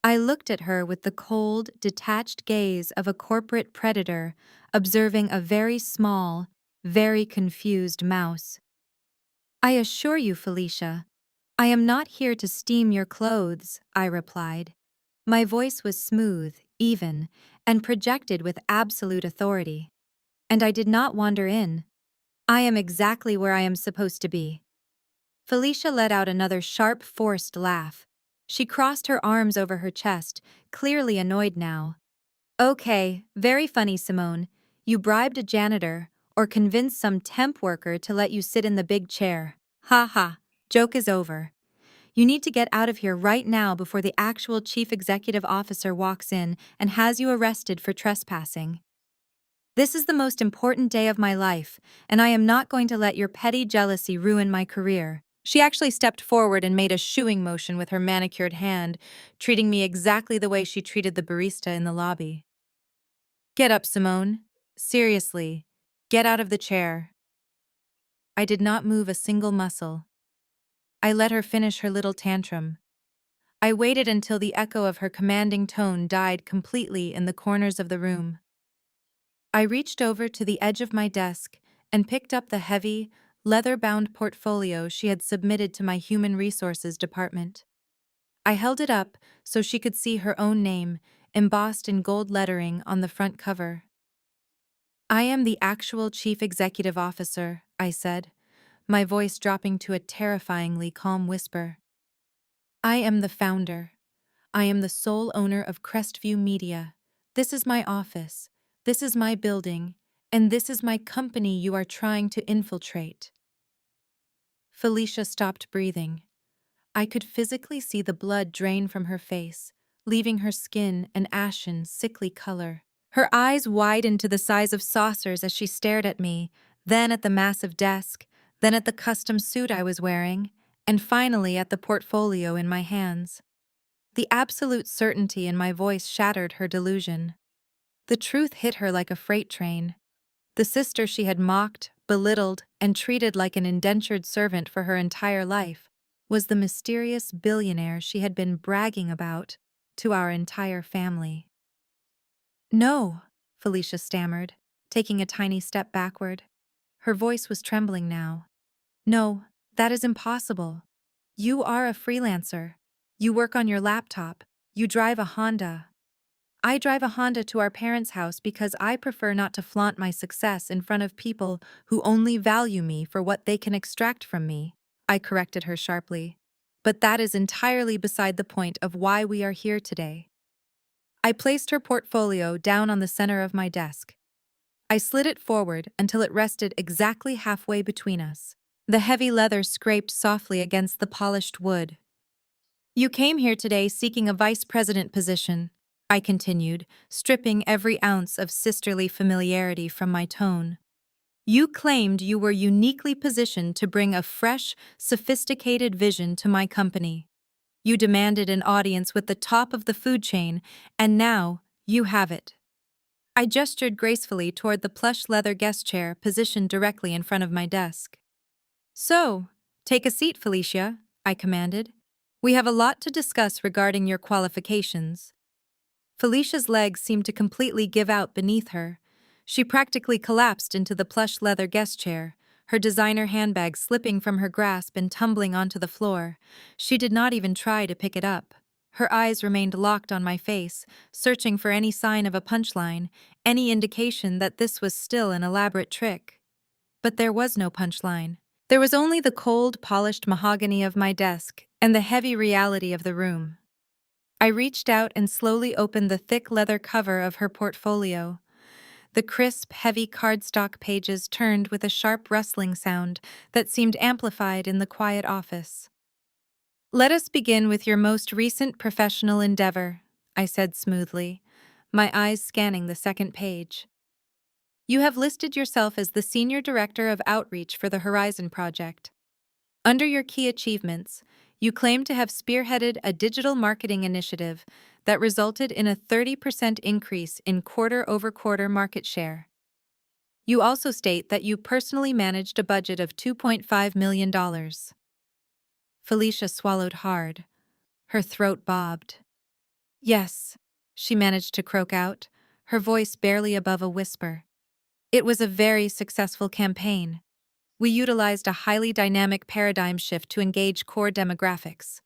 I looked at her with the cold, detached gaze of a corporate predator observing a very small, very confused mouse. "I assure you, Felicia, I am not here to steam your clothes," I replied. My voice was smooth, even, and projected with absolute authority. "And I did not wander in. I am exactly where I am supposed to be." Felicia let out another sharp, forced laugh. She crossed her arms over her chest, clearly annoyed now. "Okay, very funny, Simone. You bribed a janitor, or convinced some temp worker to let you sit in the big chair. Ha ha, joke is over. You need to get out of here right now before the actual chief executive officer walks in and has you arrested for trespassing. This is the most important day of my life, and I am not going to let your petty jealousy ruin my career." She actually stepped forward and made a shooing motion with her manicured hand, treating me exactly the way she treated the barista in the lobby. "Get up, Simone. Seriously, get out of the chair." I did not move a single muscle. I let her finish her little tantrum. I waited until the echo of her commanding tone died completely in the corners of the room. I reached over to the edge of my desk and picked up the heavy, leather-bound portfolio she had submitted to my human resources department. I held it up so she could see her own name, embossed in gold lettering on the front cover. "I am the actual chief executive officer," I said, my voice dropping to a terrifyingly calm whisper. "I am the founder. I am the sole owner of Crestview Media. This is my office. This is my building. And this is my company you are trying to infiltrate." Felicia stopped breathing. I could physically see the blood drain from her face, leaving her skin an ashen, sickly color. Her eyes widened to the size of saucers as she stared at me, then at the massive desk, then at the custom suit I was wearing, and finally at the portfolio in my hands. The absolute certainty in my voice shattered her delusion. The truth hit her like a freight train. The sister she had mocked, belittled, and treated like an indentured servant for her entire life, was the mysterious billionaire she had been bragging about to our entire family. "No," Felicia stammered, taking a tiny step backward. Her voice was trembling now. "No, that is impossible. You are a freelancer. You work on your laptop. You drive a Honda. I drive a Honda to our parents' house because I prefer not to flaunt my success in front of people who only value me for what they can extract from me," I corrected her sharply. "But that is entirely beside the point of why we are here today." I placed her portfolio down on the center of my desk. I slid it forward until it rested exactly halfway between us. The heavy leather scraped softly against the polished wood. "You came here today seeking a vice president position," I continued, stripping every ounce of sisterly familiarity from my tone. "You claimed you were uniquely positioned to bring a fresh, sophisticated vision to my company. You demanded an audience with the top of the food chain, and now you have it." I gestured gracefully toward the plush leather guest chair positioned directly in front of my desk. "So, take a seat, Felicia," I commanded. "We have a lot to discuss regarding your qualifications." Felicia's legs seemed to completely give out beneath her. She practically collapsed into the plush leather guest chair, her designer handbag slipping from her grasp and tumbling onto the floor. She did not even try to pick it up. Her eyes remained locked on my face, searching for any sign of a punchline, any indication that this was still an elaborate trick. But there was no punchline. There was only the cold, polished mahogany of my desk and the heavy reality of the room. I reached out and slowly opened the thick leather cover of her portfolio. The crisp, heavy cardstock pages turned with a sharp rustling sound that seemed amplified in the quiet office. "Let us begin with your most recent professional endeavor," I said smoothly, my eyes scanning the second page. "You have listed yourself as the Senior Director of Outreach for the Horizon Project. Under your key achievements, you claim to have spearheaded a digital marketing initiative that resulted in a 30% increase in quarter-over-quarter market share. You also state that you personally managed a budget of $2.5 million. Felicia swallowed hard. Her throat bobbed. "Yes," she managed to croak out, her voice barely above a whisper. "It was a very successful campaign. We utilized a highly dynamic paradigm shift to engage core demographics."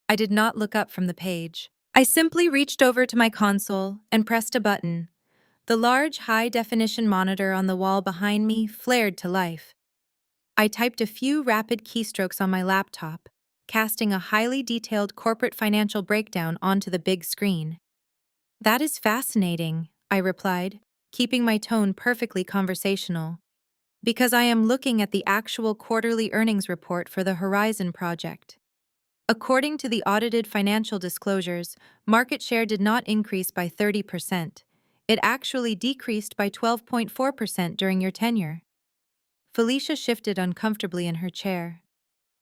I did not look up from the page. I simply reached over to my console and pressed a button. The large, high-definition monitor on the wall behind me flared to life. I typed a few rapid keystrokes on my laptop, casting a highly detailed corporate financial breakdown onto the big screen. "That is fascinating," I replied, keeping my tone perfectly conversational. "Because I am looking at the actual quarterly earnings report for the Horizon Project. According to the audited financial disclosures, market share did not increase by 30%. It actually decreased by 12.4% during your tenure." Felicia shifted uncomfortably in her chair.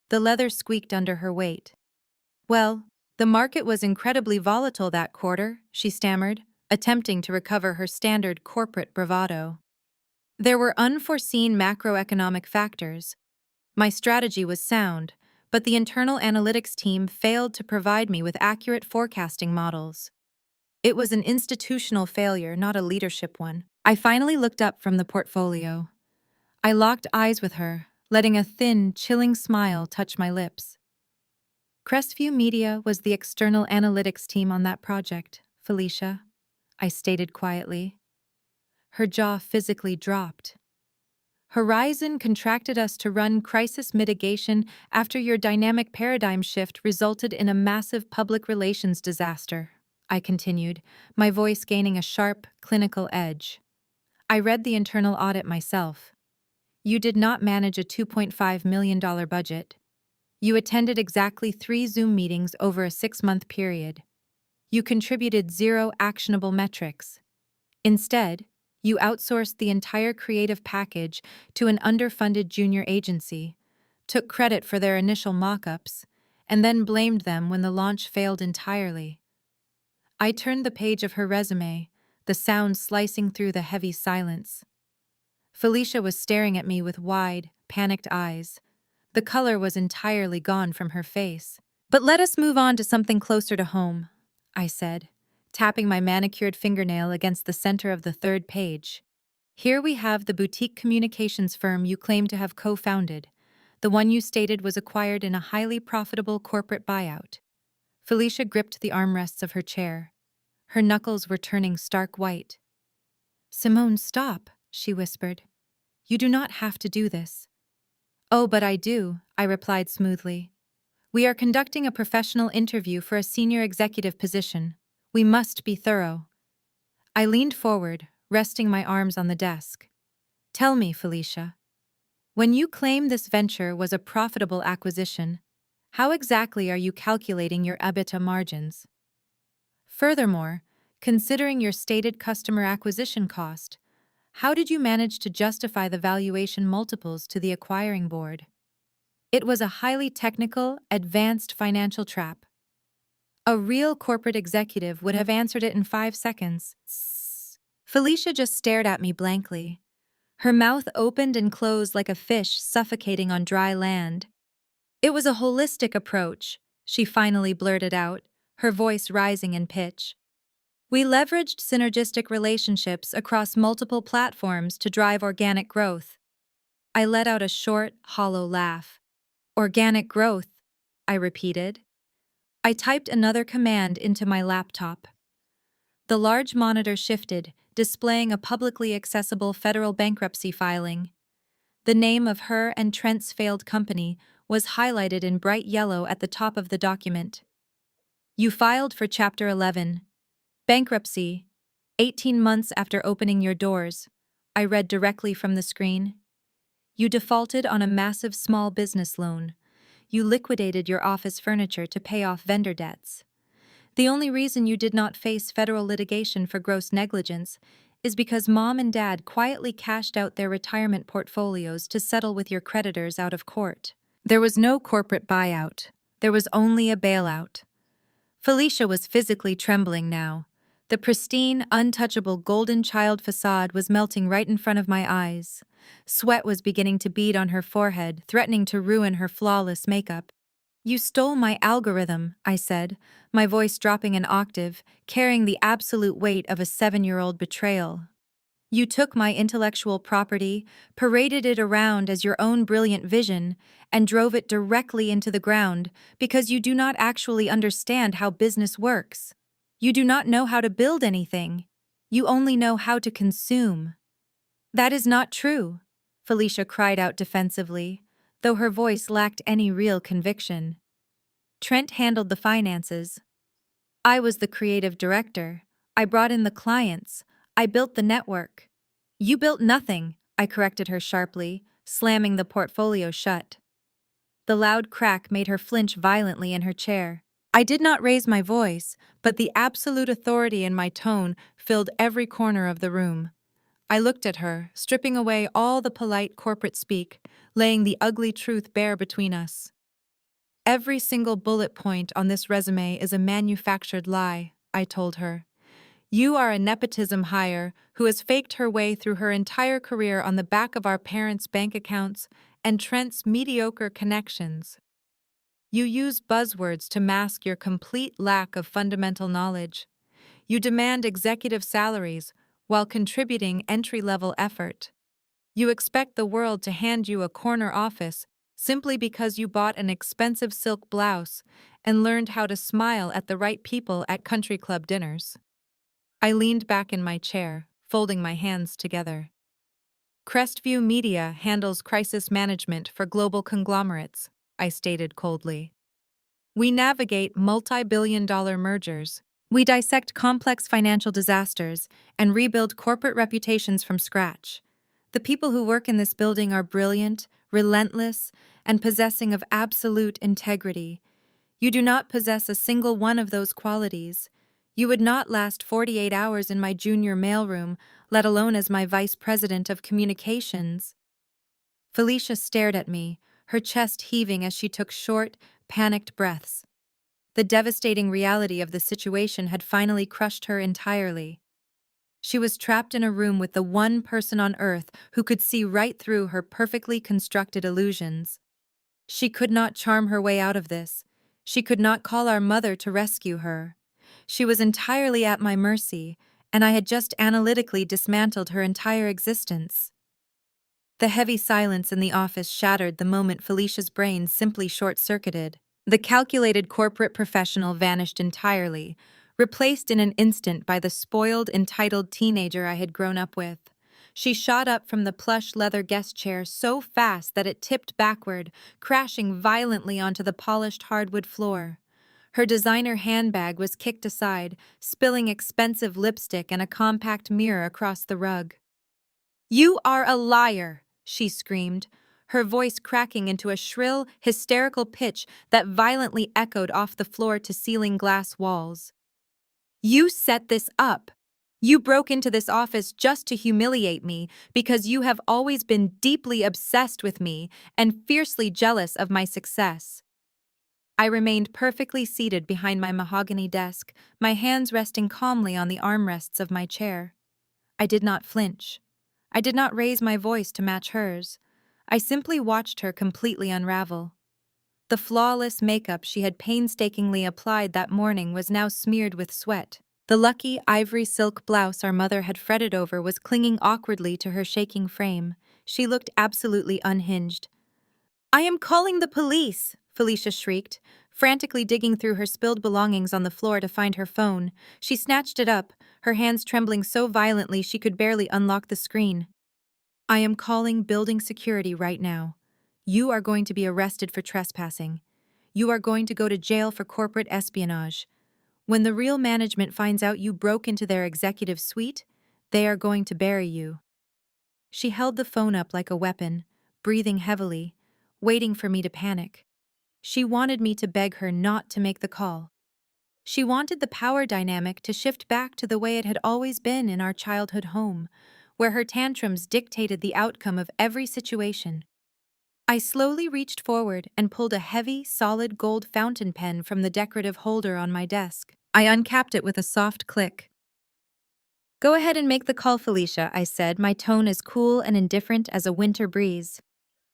The leather squeaked under her weight. "Well, the market was incredibly volatile that quarter," she stammered, attempting to recover her standard corporate bravado. "There were unforeseen macroeconomic factors. My strategy was sound, but the internal analytics team failed to provide me with accurate forecasting models. It was an institutional failure, not a leadership one." I finally looked up from the portfolio. I locked eyes with her, letting a thin, chilling smile touch my lips. "Crestview Media was the external analytics team on that project, Felicia," I stated quietly. Her jaw physically dropped. "Horizon contracted us to run crisis mitigation after your dynamic paradigm shift resulted in a massive public relations disaster," I continued, my voice gaining a sharp, clinical edge. "I read the internal audit myself. You did not manage a $2.5 million budget. You attended exactly 3 Zoom meetings over a 6-month period. You contributed 0 actionable metrics. Instead, you outsourced the entire creative package to an underfunded junior agency, took credit for their initial mock-ups, and then blamed them when the launch failed entirely." I turned the page of her resume, the sound slicing through the heavy silence. Felicia was staring at me with wide, panicked eyes. The color was entirely gone from her face. But let us move on to something closer to home, I said, tapping my manicured fingernail against the center of the third page. Here we have the boutique communications firm you claim to have co-founded, the one you stated was acquired in a highly profitable corporate buyout. Felicia gripped the armrests of her chair. Her knuckles were turning stark white. "Simone, stop," she whispered. "You do not have to do this." "Oh, but I do," I replied smoothly. "We are conducting a professional interview for a senior executive position. We must be thorough." I leaned forward, resting my arms on the desk. "Tell me, Felicia, when you claim this venture was a profitable acquisition, how exactly are you calculating your EBITDA margins? Furthermore, considering your stated customer acquisition cost, how did you manage to justify the valuation multiples to the acquiring board?" It was a highly technical, advanced financial trap. A real corporate executive would have answered it in 5 seconds. Felicia just stared at me blankly. Her mouth opened and closed like a fish suffocating on dry land. "It was a holistic approach," she finally blurted out, her voice rising in pitch. "We leveraged synergistic relationships across multiple platforms to drive organic growth." I let out a short, hollow laugh. "Organic growth," I repeated. I typed another command into my laptop. The large monitor shifted, displaying a publicly accessible federal bankruptcy filing. The name of her and Trent's failed company was highlighted in bright yellow at the top of the document. "You filed for Chapter 11. Bankruptcy, 18 months after opening your doors," I read directly from the screen. "You defaulted on a massive small business loan. You liquidated your office furniture to pay off vendor debts. The only reason you did not face federal litigation for gross negligence is because Mom and Dad quietly cashed out their retirement portfolios to settle with your creditors out of court. There was no corporate buyout. There was only a bailout." Felicia was physically trembling now. The pristine, untouchable golden child facade was melting right in front of my eyes. Sweat was beginning to bead on her forehead, threatening to ruin her flawless makeup. "You stole my algorithm," I said, my voice dropping an octave, carrying the absolute weight of a 7-year-old betrayal. "You took my intellectual property, paraded it around as your own brilliant vision, and drove it directly into the ground because you do not actually understand how business works. You do not know how to build anything. You only know how to consume." "That is not true," Felicia cried out defensively, though her voice lacked any real conviction. "Trent handled the finances. I was the creative director. I brought in the clients. I built the network." "You built nothing," I corrected her sharply, slamming the portfolio shut. The loud crack made her flinch violently in her chair. I did not raise my voice, but the absolute authority in my tone filled every corner of the room. I looked at her, stripping away all the polite corporate speak, laying the ugly truth bare between us. "Every single bullet point on this resume is a manufactured lie," I told her. "You are a nepotism hire who has faked her way through her entire career on the back of our parents' bank accounts and Trent's mediocre connections. You use buzzwords to mask your complete lack of fundamental knowledge. You demand executive salaries while contributing entry-level effort. You expect the world to hand you a corner office simply because you bought an expensive silk blouse and learned how to smile at the right people at country club dinners." I leaned back in my chair, folding my hands together. "Crestview Media handles crisis management for global conglomerates," I stated coldly. "We navigate multi-billion-dollar mergers. We dissect complex financial disasters and rebuild corporate reputations from scratch. The people who work in this building are brilliant, relentless, and possessing of absolute integrity. You do not possess a single one of those qualities. You would not last 48 hours in my junior mailroom, let alone as my vice president of communications." Felicia stared at me, her chest heaving as she took short, panicked breaths. The devastating reality of the situation had finally crushed her entirely. She was trapped in a room with the one person on earth who could see right through her perfectly constructed illusions. She could not charm her way out of this. She could not call our mother to rescue her. She was entirely at my mercy, and I had just analytically dismantled her entire existence. The heavy silence in the office shattered the moment Felicia's brain simply short-circuited. The calculated corporate professional vanished entirely, replaced in an instant by the spoiled, entitled teenager I had grown up with. She shot up from the plush leather guest chair so fast that it tipped backward, crashing violently onto the polished hardwood floor. Her designer handbag was kicked aside, spilling expensive lipstick and a compact mirror across the rug. "You are a liar!" she screamed, her voice cracking into a shrill, hysterical pitch that violently echoed off the floor-to-ceiling glass walls. "You set this up! You broke into this office just to humiliate me because you have always been deeply obsessed with me and fiercely jealous of my success." I remained perfectly seated behind my mahogany desk, my hands resting calmly on the armrests of my chair. I did not flinch. I did not raise my voice to match hers. I simply watched her completely unravel. The flawless makeup she had painstakingly applied that morning was now smeared with sweat. The lucky ivory silk blouse our mother had fretted over was clinging awkwardly to her shaking frame. She looked absolutely unhinged. "I am calling the police!" Felicia shrieked, frantically digging through her spilled belongings on the floor to find her phone. She snatched it up, her hands trembling so violently she could barely unlock the screen. "I am calling building security right now. You are going to be arrested for trespassing. You are going to go to jail for corporate espionage. When the real management finds out you broke into their executive suite, they are going to bury you." She held the phone up like a weapon, breathing heavily, waiting for me to panic. She wanted me to beg her not to make the call. She wanted the power dynamic to shift back to the way it had always been in our childhood home, where her tantrums dictated the outcome of every situation. I slowly reached forward and pulled a heavy, solid gold fountain pen from the decorative holder on my desk. I uncapped it with a soft click. "Go ahead and make the call, Felicia," I said, my tone as cool and indifferent as a winter breeze.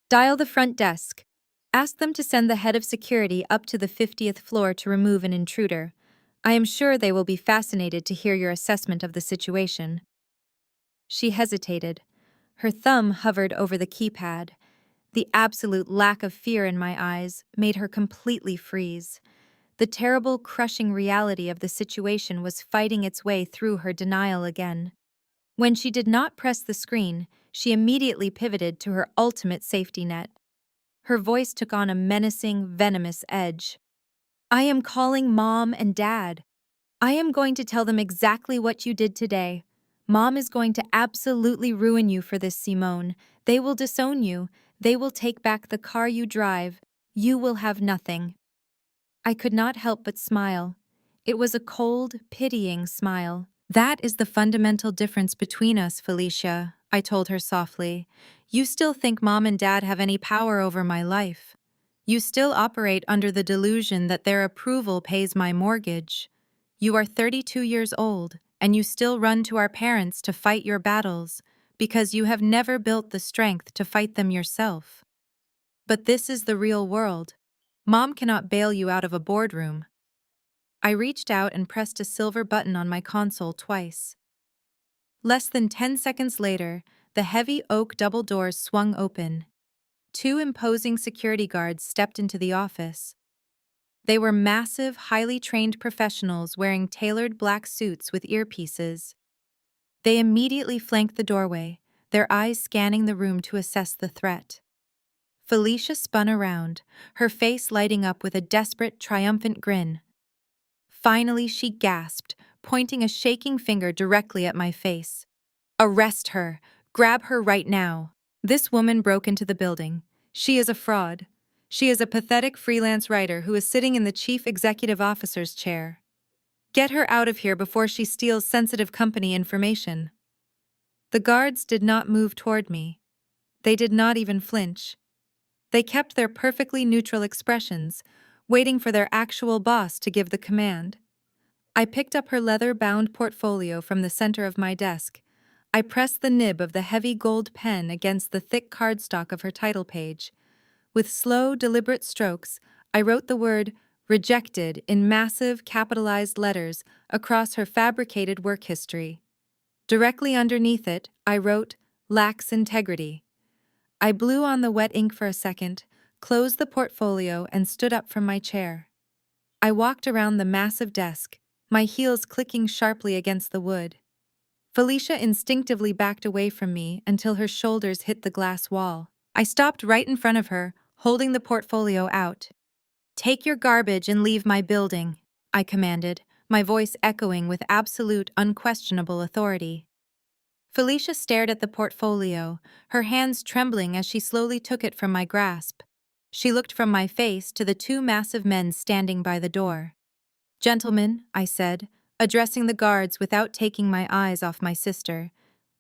"Dial the front desk. Ask them to send the head of security up to the 50th floor to remove an intruder. I am sure they will be fascinated to hear your assessment of the situation." She hesitated. Her thumb hovered over the keypad. The absolute lack of fear in my eyes made her completely freeze. The terrible, crushing reality of the situation was fighting its way through her denial again. When she did not press the screen, she immediately pivoted to her ultimate safety net. Her voice took on a menacing, venomous edge. "I am calling Mom and Dad. I am going to tell them exactly what you did today. Mom is going to absolutely ruin you for this, Simone. They will disown you. They will take back the car you drive. You will have nothing." I could not help but smile. It was a cold, pitying smile. "That is the fundamental difference between us, Felicia," I told her softly. "You still think Mom and Dad have any power over my life. You still operate under the delusion that their approval pays my mortgage. You are 32 years old, and you still run to our parents to fight your battles because you have never built the strength to fight them yourself. But this is the real world. Mom cannot bail you out of a boardroom." I reached out and pressed a silver button on my console twice. Less than 10 seconds later, the heavy oak double doors swung open. Two imposing security guards stepped into the office. They were massive, highly trained professionals wearing tailored black suits with earpieces. They immediately flanked the doorway, their eyes scanning the room to assess the threat. Felicia spun around, her face lighting up with a desperate, triumphant grin. Finally, she gasped, pointing a shaking finger directly at my face. "Arrest her! Grab her right now!" This woman broke into the building. She is a fraud. She is a pathetic freelance writer who is sitting in the chief executive officer's chair. Get her out of here before she steals sensitive company information. The guards did not move toward me. They did not even flinch. They kept their perfectly neutral expressions, waiting for their actual boss to give the command. I picked up her leather-bound portfolio from the center of my desk. I pressed the nib of the heavy gold pen against the thick cardstock of her title page. With slow, deliberate strokes, I wrote the word "rejected" in massive, capitalized letters across her fabricated work history. Directly underneath it, I wrote "lacks integrity." I blew on the wet ink for a second, closed the portfolio, and stood up from my chair. I walked around the massive desk, my heels clicking sharply against the wood. Felicia instinctively backed away from me until her shoulders hit the glass wall. I stopped right in front of her, holding the portfolio out. "Take your garbage and leave my building," I commanded, my voice echoing with absolute, unquestionable authority. Felicia stared at the portfolio, her hands trembling as she slowly took it from my grasp. She looked from my face to the two massive men standing by the door. "Gentlemen," I said, addressing the guards without taking my eyes off my sister,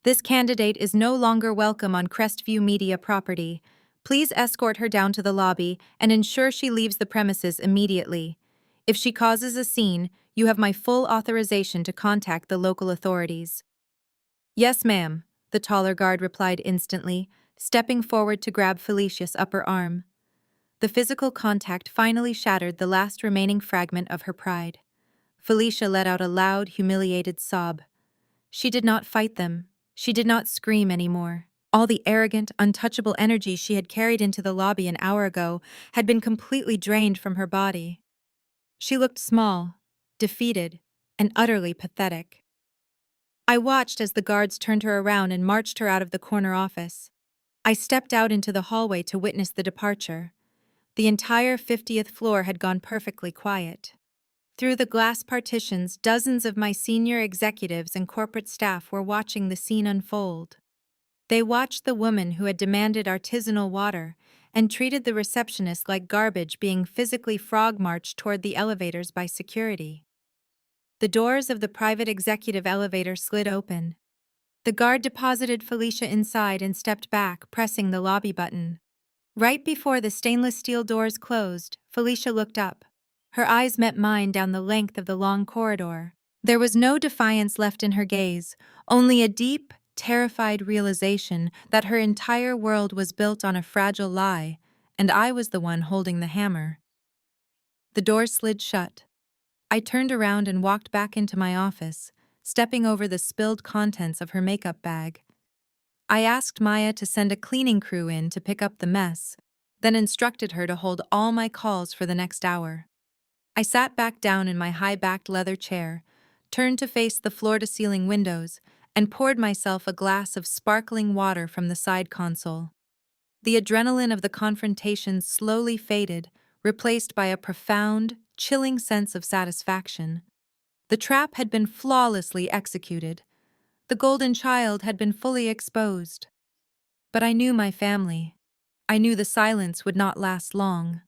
"this candidate is no longer welcome on Crestview Media property. Please escort her down to the lobby and ensure she leaves the premises immediately. If she causes a scene, you have my full authorization to contact the local authorities." "Yes, ma'am," the taller guard replied instantly, stepping forward to grab Felicia's upper arm. The physical contact finally shattered the last remaining fragment of her pride. Felicia let out a loud, humiliated sob. She did not fight them. She did not scream anymore. All the arrogant, untouchable energy she had carried into the lobby an hour ago had been completely drained from her body. She looked small, defeated, and utterly pathetic. I watched as the guards turned her around and marched her out of the corner office. I stepped out into the hallway to witness the departure. The entire 50th floor had gone perfectly quiet. Through the glass partitions, dozens of my senior executives and corporate staff were watching the scene unfold. They watched the woman who had demanded artisanal water and treated the receptionist like garbage being physically frog-marched toward the elevators by security. The doors of the private executive elevator slid open. The guard deposited Felicia inside and stepped back, pressing the lobby button. Right before the stainless steel doors closed, Felicia looked up. Her eyes met mine down the length of the long corridor. There was no defiance left in her gaze, only a deep, terrified realization that her entire world was built on a fragile lie, and I was the one holding the hammer. The door slid shut. I turned around and walked back into my office, stepping over the spilled contents of her makeup bag. I asked Maya to send a cleaning crew in to pick up the mess, then instructed her to hold all my calls for the next hour. I sat back down in my high-backed leather chair, turned to face the floor-to-ceiling windows, and poured myself a glass of sparkling water from the side console. The adrenaline of the confrontation slowly faded, replaced by a profound, chilling sense of satisfaction. The trap had been flawlessly executed. The golden child had been fully exposed. But I knew my family. I knew the silence would not last long.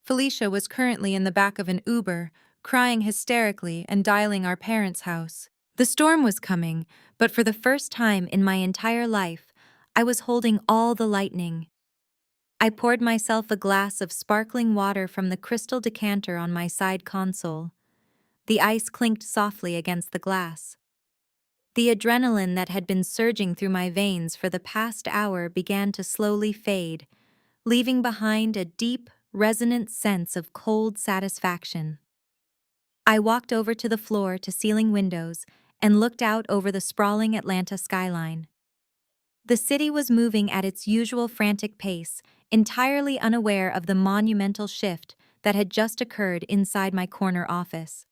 Felicia was currently in the back of an Uber, crying hysterically and dialing our parents' house. The storm was coming, but for the first time in my entire life, I was holding all the lightning. I poured myself a glass of sparkling water from the crystal decanter on my side console. The ice clinked softly against the glass. The adrenaline that had been surging through my veins for the past hour began to slowly fade, leaving behind a deep, resonant sense of cold satisfaction. I walked over to the floor-to-ceiling windows and looked out over the sprawling Atlanta skyline. The city was moving at its usual frantic pace, entirely unaware of the monumental shift that had just occurred inside my corner office.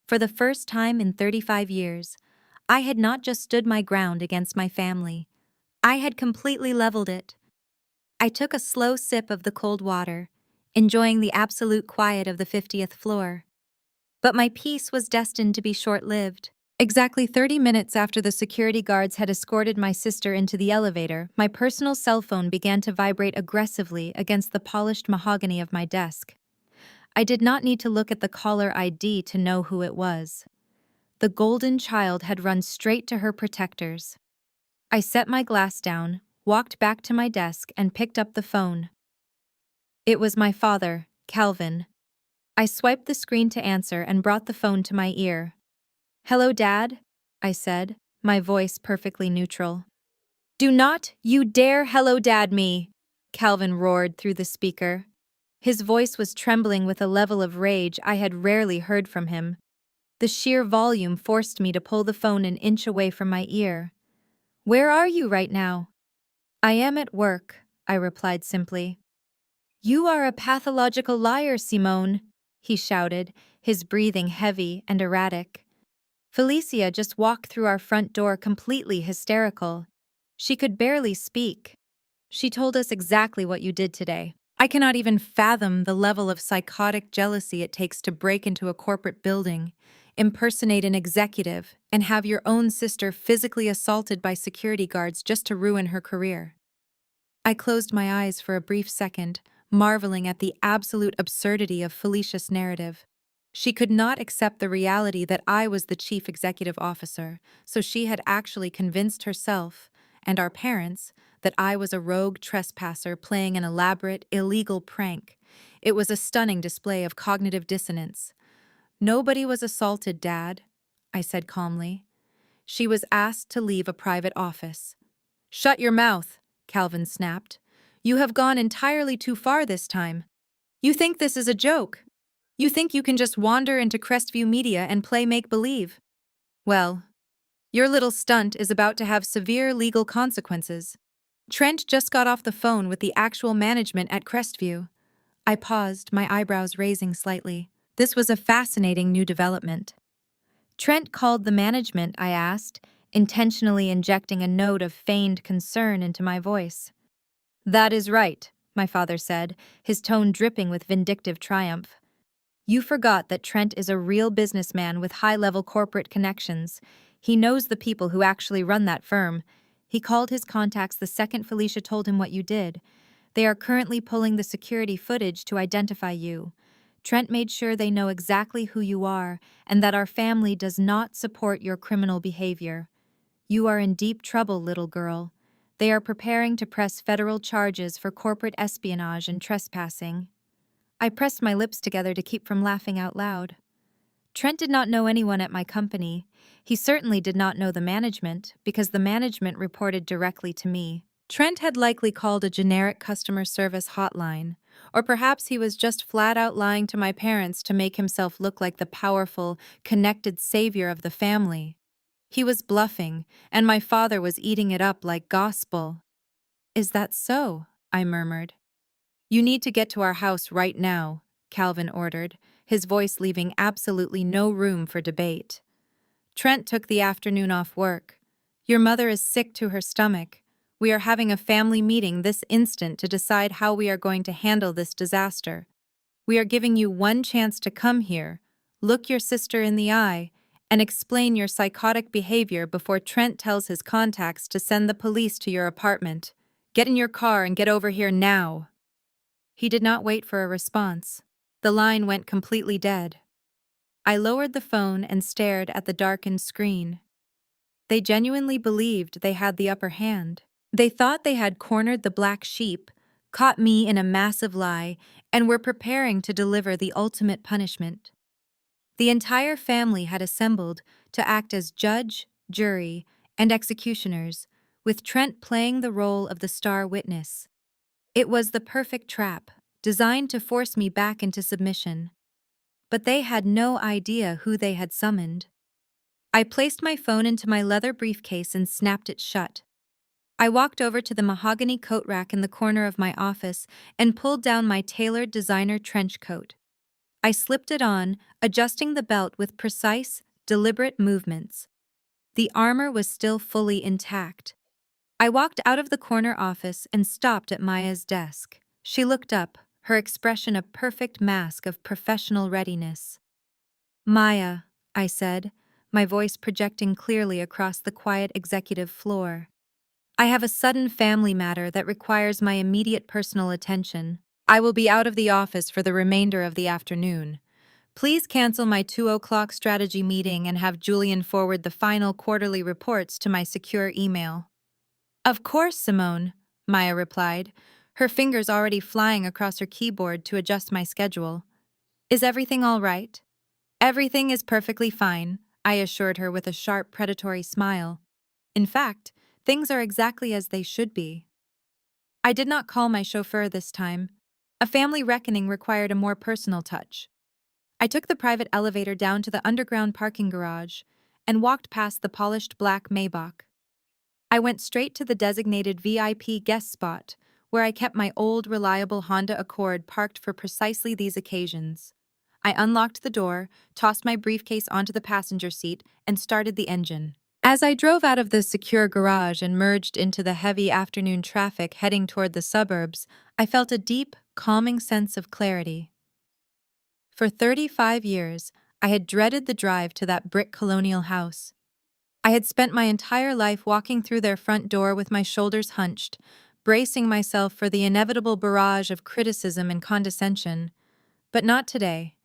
For the first time in 35 years, I had not just stood my ground against my family. I had completely leveled it. I took a slow sip of the cold water, enjoying the absolute quiet of the 50th floor. But my peace was destined to be short-lived. Exactly 30 minutes after the security guards had escorted my sister into the elevator, my personal cell phone began to vibrate aggressively against the polished mahogany of my desk. I did not need to look at the caller ID to know who it was. The golden child had run straight to her protectors. I set my glass down, walked back to my desk, and picked up the phone. It was my father, Calvin. I swiped the screen to answer and brought the phone to my ear. "Hello, Dad?" I said, my voice perfectly neutral. "Do not you dare hello dad me!" Calvin roared through the speaker. His voice was trembling with a level of rage I had rarely heard from him. The sheer volume forced me to pull the phone an inch away from my ear. "Where are you right now?" "I am at work," I replied simply. "You are a pathological liar, Simone," he shouted, his breathing heavy and erratic. Felicia just walked through our front door completely hysterical. She could barely speak. "She told us exactly what you did today. I cannot even fathom the level of psychotic jealousy it takes to break into a corporate building, impersonate an executive, and have your own sister physically assaulted by security guards just to ruin her career." I closed my eyes for a brief second, marveling at the absolute absurdity of Felicia's narrative. She could not accept the reality that I was the chief executive officer, so she had actually convinced herself and our parents that I was a rogue trespasser playing an elaborate, illegal prank. It was a stunning display of cognitive dissonance. "Nobody was assaulted, Dad," I said calmly. "She was asked to leave a private office." "Shut your mouth," Calvin snapped. "You have gone entirely too far this time. You think this is a joke? You think you can just wander into Crestview Media and play make-believe? Well, your little stunt is about to have severe legal consequences. Trent just got off the phone with the actual management at Crestview." I paused, my eyebrows raising slightly. This was a fascinating new development. "Trent called the management?" I asked, intentionally injecting a note of feigned concern into my voice. "That is right," my father said, his tone dripping with vindictive triumph. "You forgot that Trent is a real businessman with high-level corporate connections. He knows the people who actually run that firm. He called his contacts the second Felicia told him what you did. They are currently pulling the security footage to identify you. Trent made sure they know exactly who you are and that our family does not support your criminal behavior. You are in deep trouble, little girl. They are preparing to press federal charges for corporate espionage and trespassing." I pressed my lips together to keep from laughing out loud. Trent did not know anyone at my company. He certainly did not know the management, because the management reported directly to me. Trent had likely called a generic customer service hotline, or perhaps he was just flat out lying to my parents to make himself look like the powerful, connected savior of the family. He was bluffing, and my father was eating it up like gospel. "Is that so?" I murmured. "You need to get to our house right now," Calvin ordered, his voice leaving absolutely no room for debate. "Trent took the afternoon off work. Your mother is sick to her stomach. We are having a family meeting this instant to decide how we are going to handle this disaster. We are giving you one chance to come here, look your sister in the eye, and explain your psychotic behavior before Trent tells his contacts to send the police to your apartment. Get in your car and get over here now." He did not wait for a response. The line went completely dead. I lowered the phone and stared at the darkened screen. They genuinely believed they had the upper hand. They thought they had cornered the black sheep, caught me in a massive lie, and were preparing to deliver the ultimate punishment. The entire family had assembled to act as judge, jury, and executioners, with Trent playing the role of the star witness. It was the perfect trap, designed to force me back into submission. But they had no idea who they had summoned. I placed my phone into my leather briefcase and snapped it shut. I walked over to the mahogany coat rack in the corner of my office and pulled down my tailored designer trench coat. I slipped it on, adjusting the belt with precise, deliberate movements. The armor was still fully intact. I walked out of the corner office and stopped at Maya's desk. She looked up, her expression a perfect mask of professional readiness. "Maya," I said, my voice projecting clearly across the quiet executive floor. "I have a sudden family matter that requires my immediate personal attention. I will be out of the office for the remainder of the afternoon. Please cancel my 2 o'clock strategy meeting and have Julian forward the final quarterly reports to my secure email." "Of course, Simone," Maya replied, her fingers already flying across her keyboard to adjust my schedule. Is everything all right? Everything is perfectly fine, I assured her with a sharp, predatory smile. In fact, things are exactly as they should be. I did not call my chauffeur this time. A family reckoning required a more personal touch. I took the private elevator down to the underground parking garage and walked past the polished black Maybach. I went straight to the designated VIP guest spot, where I kept my old, reliable Honda Accord parked for precisely these occasions. I unlocked the door, tossed my briefcase onto the passenger seat, and started the engine. As I drove out of the secure garage and merged into the heavy afternoon traffic heading toward the suburbs, I felt a deep, calming sense of clarity. For 35 years, I had dreaded the drive to that brick colonial house. I had spent my entire life walking through their front door with my shoulders hunched, bracing myself for the inevitable barrage of criticism and condescension. But not today.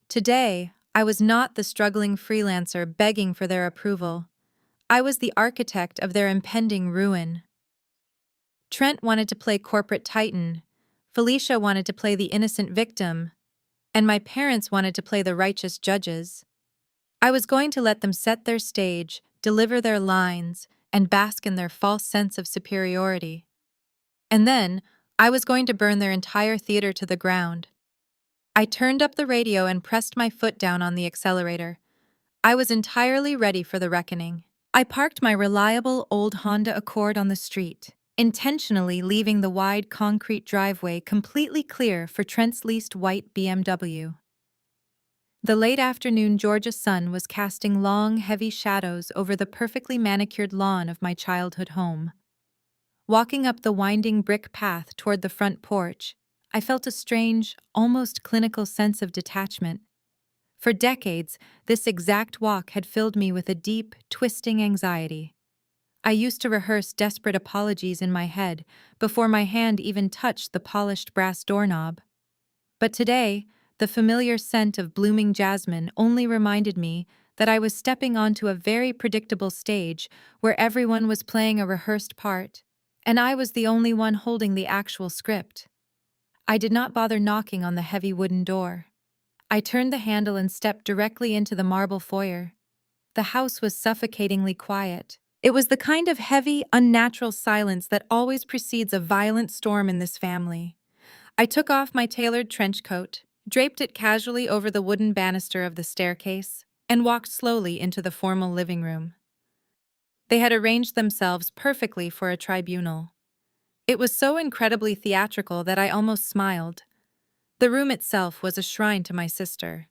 Today, I was not the struggling freelancer begging for their approval. I was the architect of their impending ruin. Trent wanted to play corporate titan, Felicia wanted to play the innocent victim, and my parents wanted to play the righteous judges. I was going to let them set their stage, deliver their lines, and bask in their false sense of superiority. And then, I was going to burn their entire theater to the ground. I turned up the radio and pressed my foot down on the accelerator. I was entirely ready for the reckoning. I parked my reliable old Honda Accord on the street, intentionally leaving the wide concrete driveway completely clear for Trent's leased white BMW. The late afternoon Georgia sun was casting long, heavy shadows over the perfectly manicured lawn of my childhood home. Walking up the winding brick path toward the front porch, I felt a strange, almost clinical sense of detachment. For decades, this exact walk had filled me with a deep, twisting anxiety. I used to rehearse desperate apologies in my head before my hand even touched the polished brass doorknob. But today, the familiar scent of blooming jasmine only reminded me that I was stepping onto a very predictable stage where everyone was playing a rehearsed part, and I was the only one holding the actual script. I did not bother knocking on the heavy wooden door. I turned the handle and stepped directly into the marble foyer. The house was suffocatingly quiet. It was the kind of heavy, unnatural silence that always precedes a violent storm in this family. I took off my tailored trench coat, draped it casually over the wooden banister of the staircase, and walked slowly into the formal living room. They had arranged themselves perfectly for a tribunal. It was so incredibly theatrical that I almost smiled. The room itself was a shrine to my sister.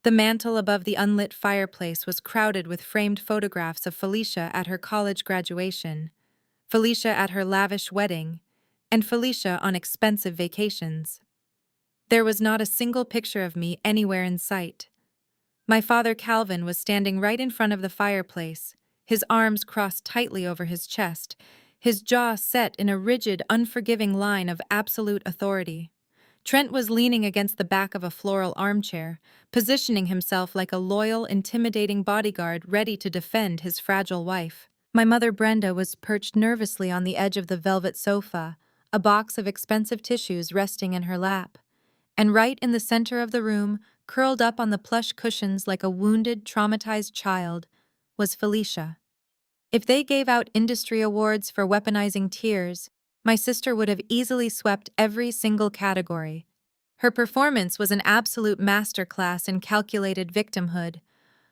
The mantel above the unlit fireplace was crowded with framed photographs of Felicia at her college graduation, Felicia at her lavish wedding, and Felicia on expensive vacations. There was not a single picture of me anywhere in sight. My father Calvin was standing right in front of the fireplace, his arms crossed tightly over his chest, his jaw set in a rigid, unforgiving line of absolute authority. Trent was leaning against the back of a floral armchair, positioning himself like a loyal, intimidating bodyguard ready to defend his fragile wife. My mother Brenda was perched nervously on the edge of the velvet sofa, a box of expensive tissues resting in her lap. And right in the center of the room, curled up on the plush cushions like a wounded, traumatized child, was Felicia. If they gave out industry awards for weaponizing tears, my sister would have easily swept every single category. Her performance was an absolute masterclass in calculated victimhood.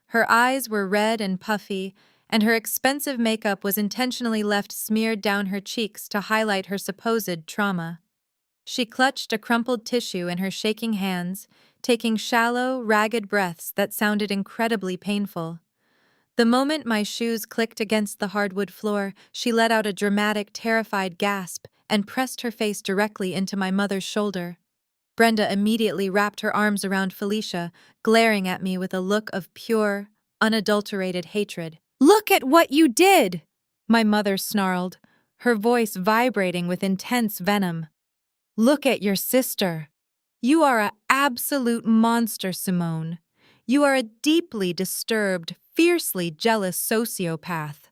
Her eyes were red and puffy, and her expensive makeup was intentionally left smeared down her cheeks to highlight her supposed trauma. She clutched a crumpled tissue in her shaking hands, taking shallow, ragged breaths that sounded incredibly painful. The moment my shoes clicked against the hardwood floor, she let out a dramatic, terrified gasp and pressed her face directly into my mother's shoulder. Brenda immediately wrapped her arms around Felicia, glaring at me with a look of pure, unadulterated hatred. "Look at what you did!" my mother snarled, her voice vibrating with intense venom. "Look at your sister. You are an absolute monster, Simone. You are a deeply disturbed, fiercely jealous sociopath."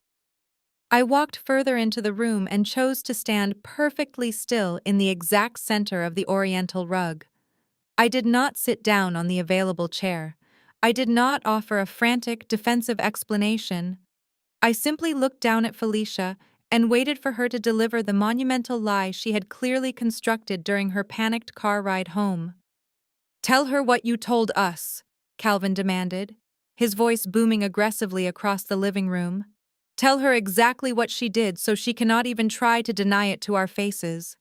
I walked further into the room and chose to stand perfectly still in the exact center of the oriental rug. I did not sit down on the available chair. I did not offer a frantic, defensive explanation. I simply looked down at Felicia and waited for her to deliver the monumental lie she had clearly constructed during her panicked car ride home. "Tell her what you told us," Calvin demanded, his voice booming aggressively across the living room. "Tell her exactly what she did so she cannot even try to deny it to our faces."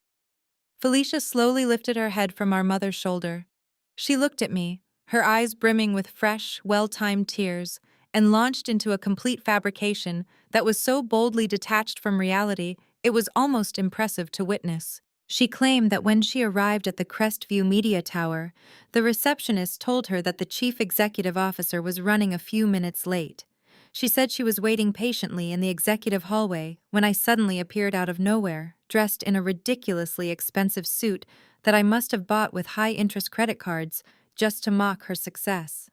Felicia slowly lifted her head from our mother's shoulder. She looked at me, her eyes brimming with fresh, well-timed tears, and launched into a complete fabrication that was so boldly detached from reality it was almost impressive to witness. She claimed that when she arrived at the Crestview Media Tower, the receptionist told her that the chief executive officer was running a few minutes late. She said she was waiting patiently in the executive hallway when I suddenly appeared out of nowhere, dressed in a ridiculously expensive suit that I must have bought with high-interest credit cards just to mock her success.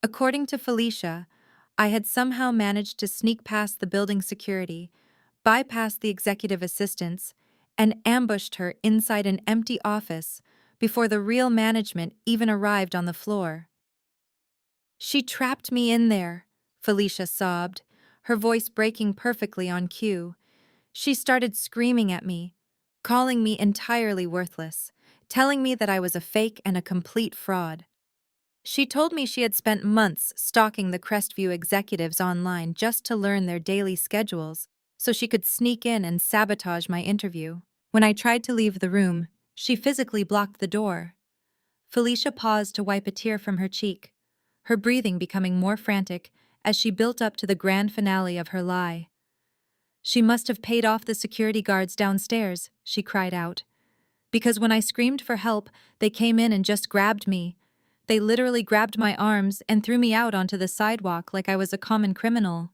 According to Felicia, I had somehow managed to sneak past the building security, bypassed the executive assistants, and ambushed her inside an empty office before the real management even arrived on the floor. "She trapped me in there," Felicia sobbed, her voice breaking perfectly on cue. "She started screaming at me, calling me entirely worthless, telling me that I was a fake and a complete fraud. She told me she had spent months stalking the Crestview executives online just to learn their daily schedules, so she could sneak in and sabotage my interview. When I tried to leave the room, she physically blocked the door." Felicia paused to wipe a tear from her cheek, her breathing becoming more frantic as she built up to the grand finale of her lie. "She must have paid off the security guards downstairs," she cried out. "Because when I screamed for help, they came in and just grabbed me. They literally grabbed my arms and threw me out onto the sidewalk like I was a common criminal.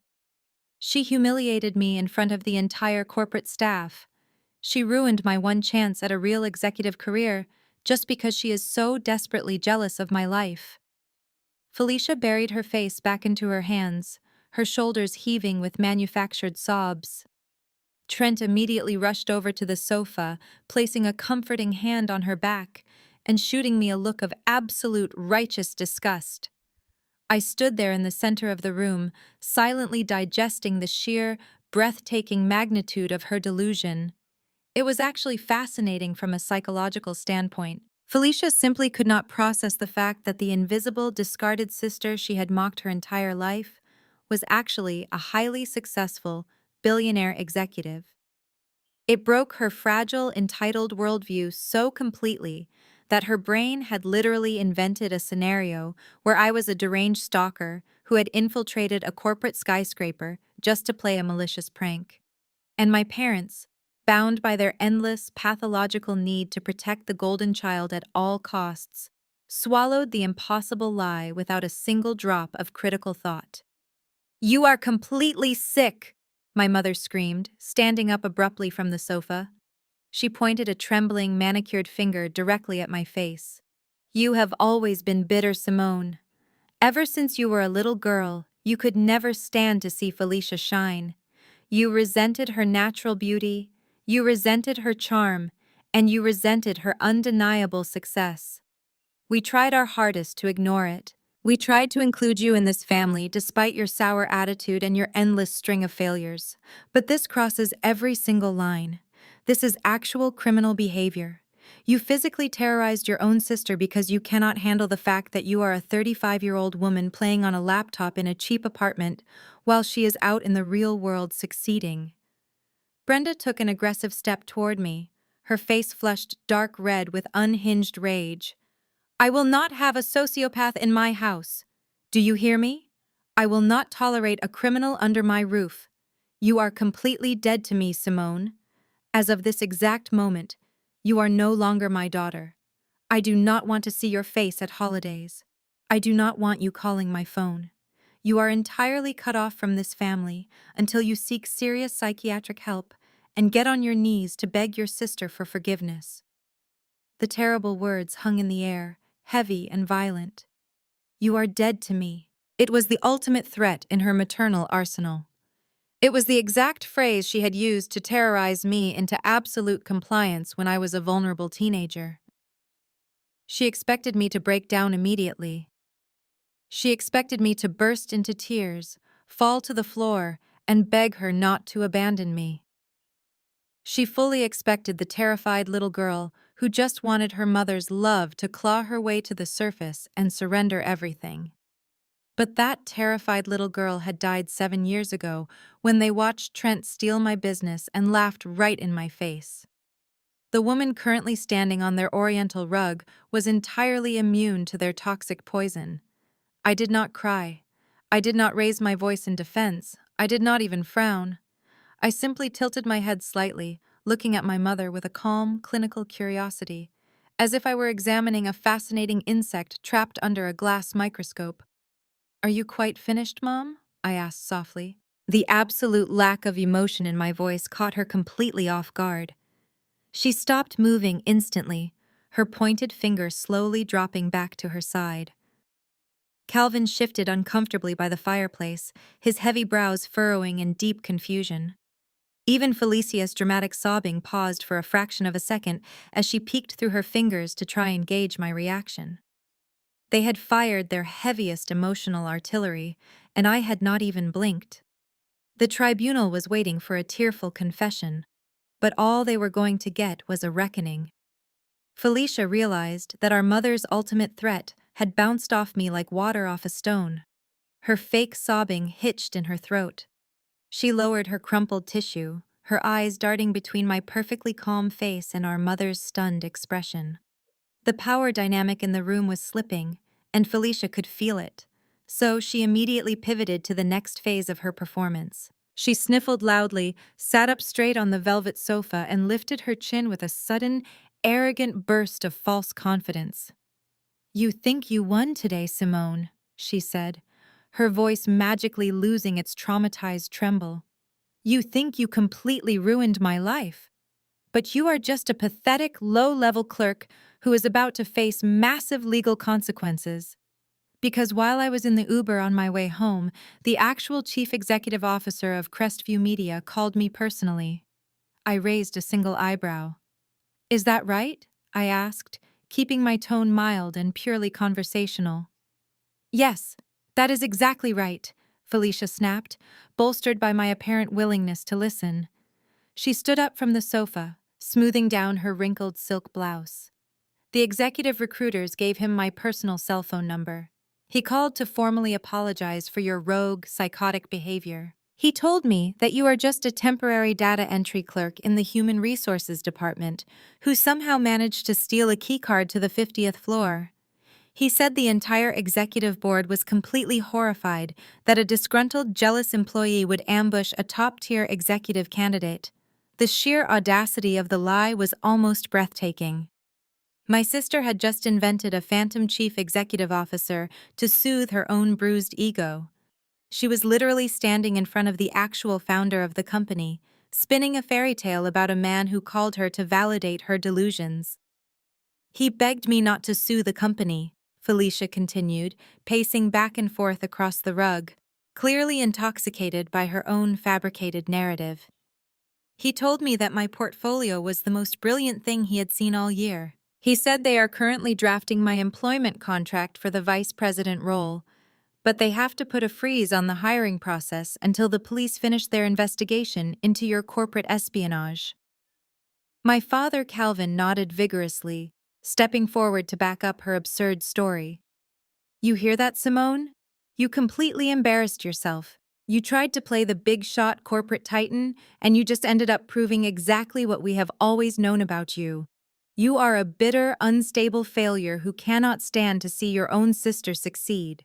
She humiliated me in front of the entire corporate staff. She ruined my one chance at a real executive career just because she is so desperately jealous of my life." Felicia buried her face back into her hands, her shoulders heaving with manufactured sobs. Trent immediately rushed over to the sofa, placing a comforting hand on her back and shooting me a look of absolute righteous disgust. I stood there in the center of the room, silently digesting the sheer, breathtaking magnitude of her delusion. It was actually fascinating from a psychological standpoint. Felicia simply could not process the fact that the invisible, discarded sister she had mocked her entire life was actually a highly successful, billionaire executive. It broke her fragile, entitled worldview so completely that her brain had literally invented a scenario where I was a deranged stalker who had infiltrated a corporate skyscraper just to play a malicious prank. And my parents, bound by their endless, pathological need to protect the golden child at all costs, swallowed the impossible lie without a single drop of critical thought. "You are completely sick!" my mother screamed, standing up abruptly from the sofa. She pointed a trembling, manicured finger directly at my face. "You have always been bitter, Simone. Ever since you were a little girl, you could never stand to see Felicia shine. You resented her natural beauty, you resented her charm, and you resented her undeniable success. We tried our hardest to ignore it. We tried to include you in this family despite your sour attitude and your endless string of failures. But this crosses every single line. This is actual criminal behavior. You physically terrorized your own sister because you cannot handle the fact that you are a 35-year-old woman playing on a laptop in a cheap apartment while she is out in the real world succeeding." Brenda took an aggressive step toward me, her face flushed dark red with unhinged rage. "I will not have a sociopath in my house. Do you hear me? I will not tolerate a criminal under my roof. You are completely dead to me, Simone. As of this exact moment, you are no longer my daughter. I do not want to see your face at holidays. I do not want you calling my phone. You are entirely cut off from this family until you seek serious psychiatric help and get on your knees to beg your sister for forgiveness." The terrible words hung in the air, heavy and violent. "You are dead to me." It was the ultimate threat in her maternal arsenal. It was the exact phrase she had used to terrorize me into absolute compliance when I was a vulnerable teenager. She expected me to break down immediately. She expected me to burst into tears, fall to the floor, and beg her not to abandon me. She fully expected the terrified little girl who just wanted her mother's love to claw her way to the surface and surrender everything. But that terrified little girl had died 7 years ago when they watched Trent steal my business and laughed right in my face. The woman currently standing on their oriental rug was entirely immune to their toxic poison. I did not cry. I did not raise my voice in defense. I did not even frown. I simply tilted my head slightly, looking at my mother with a calm, clinical curiosity, as if I were examining a fascinating insect trapped under a glass microscope. "Are you quite finished, Mom?" I asked softly. The absolute lack of emotion in my voice caught her completely off guard. She stopped moving instantly, her pointed finger slowly dropping back to her side. Calvin shifted uncomfortably by the fireplace, his heavy brows furrowing in deep confusion. Even Felicia's dramatic sobbing paused for a fraction of a second as she peeked through her fingers to try and gauge my reaction. They had fired their heaviest emotional artillery, and I had not even blinked. The tribunal was waiting for a tearful confession, but all they were going to get was a reckoning. Felicia realized that our mother's ultimate threat had bounced off me like water off a stone. Her fake sobbing hitched in her throat. She lowered her crumpled tissue, her eyes darting between my perfectly calm face and our mother's stunned expression. The power dynamic in the room was slipping, and Felicia could feel it, so she immediately pivoted to the next phase of her performance. She sniffled loudly, sat up straight on the velvet sofa, and lifted her chin with a sudden, arrogant burst of false confidence. "You think you won today, Simone," she said, her voice magically losing its traumatized tremble. "You think you completely ruined my life. But you are just a pathetic, low-level clerk who is about to face massive legal consequences. Because while I was in the Uber on my way home, the actual chief executive officer of Crestview Media called me personally." I raised a single eyebrow. "Is that right?" I asked, keeping my tone mild and purely conversational. "Yes, that is exactly right," Felicia snapped, bolstered by my apparent willingness to listen. She stood up from the sofa, smoothing down her wrinkled silk blouse. The executive recruiters gave him my personal cell phone number. He called to formally apologize for your rogue, psychotic behavior. He told me that you are just a temporary data entry clerk in the Human Resources Department who somehow managed to steal a keycard to the 50th floor. He said the entire executive board was completely horrified that a disgruntled, jealous employee would ambush a top-tier executive candidate. The sheer audacity of the lie was almost breathtaking. My sister had just invented a phantom chief executive officer to soothe her own bruised ego. She was literally standing in front of the actual founder of the company, spinning a fairy tale about a man who called her to validate her delusions. "He begged me not to sue the company," Felicia continued, pacing back and forth across the rug, clearly intoxicated by her own fabricated narrative. "He told me that my portfolio was the most brilliant thing he had seen all year. He said they are currently drafting my employment contract for the vice president role, but they have to put a freeze on the hiring process until the police finish their investigation into your corporate espionage." My father, Calvin, nodded vigorously, stepping forward to back up her absurd story. "You hear that, Simone? You completely embarrassed yourself. You tried to play the big-shot corporate titan, and you just ended up proving exactly what we have always known about you. You are a bitter, unstable failure who cannot stand to see your own sister succeed."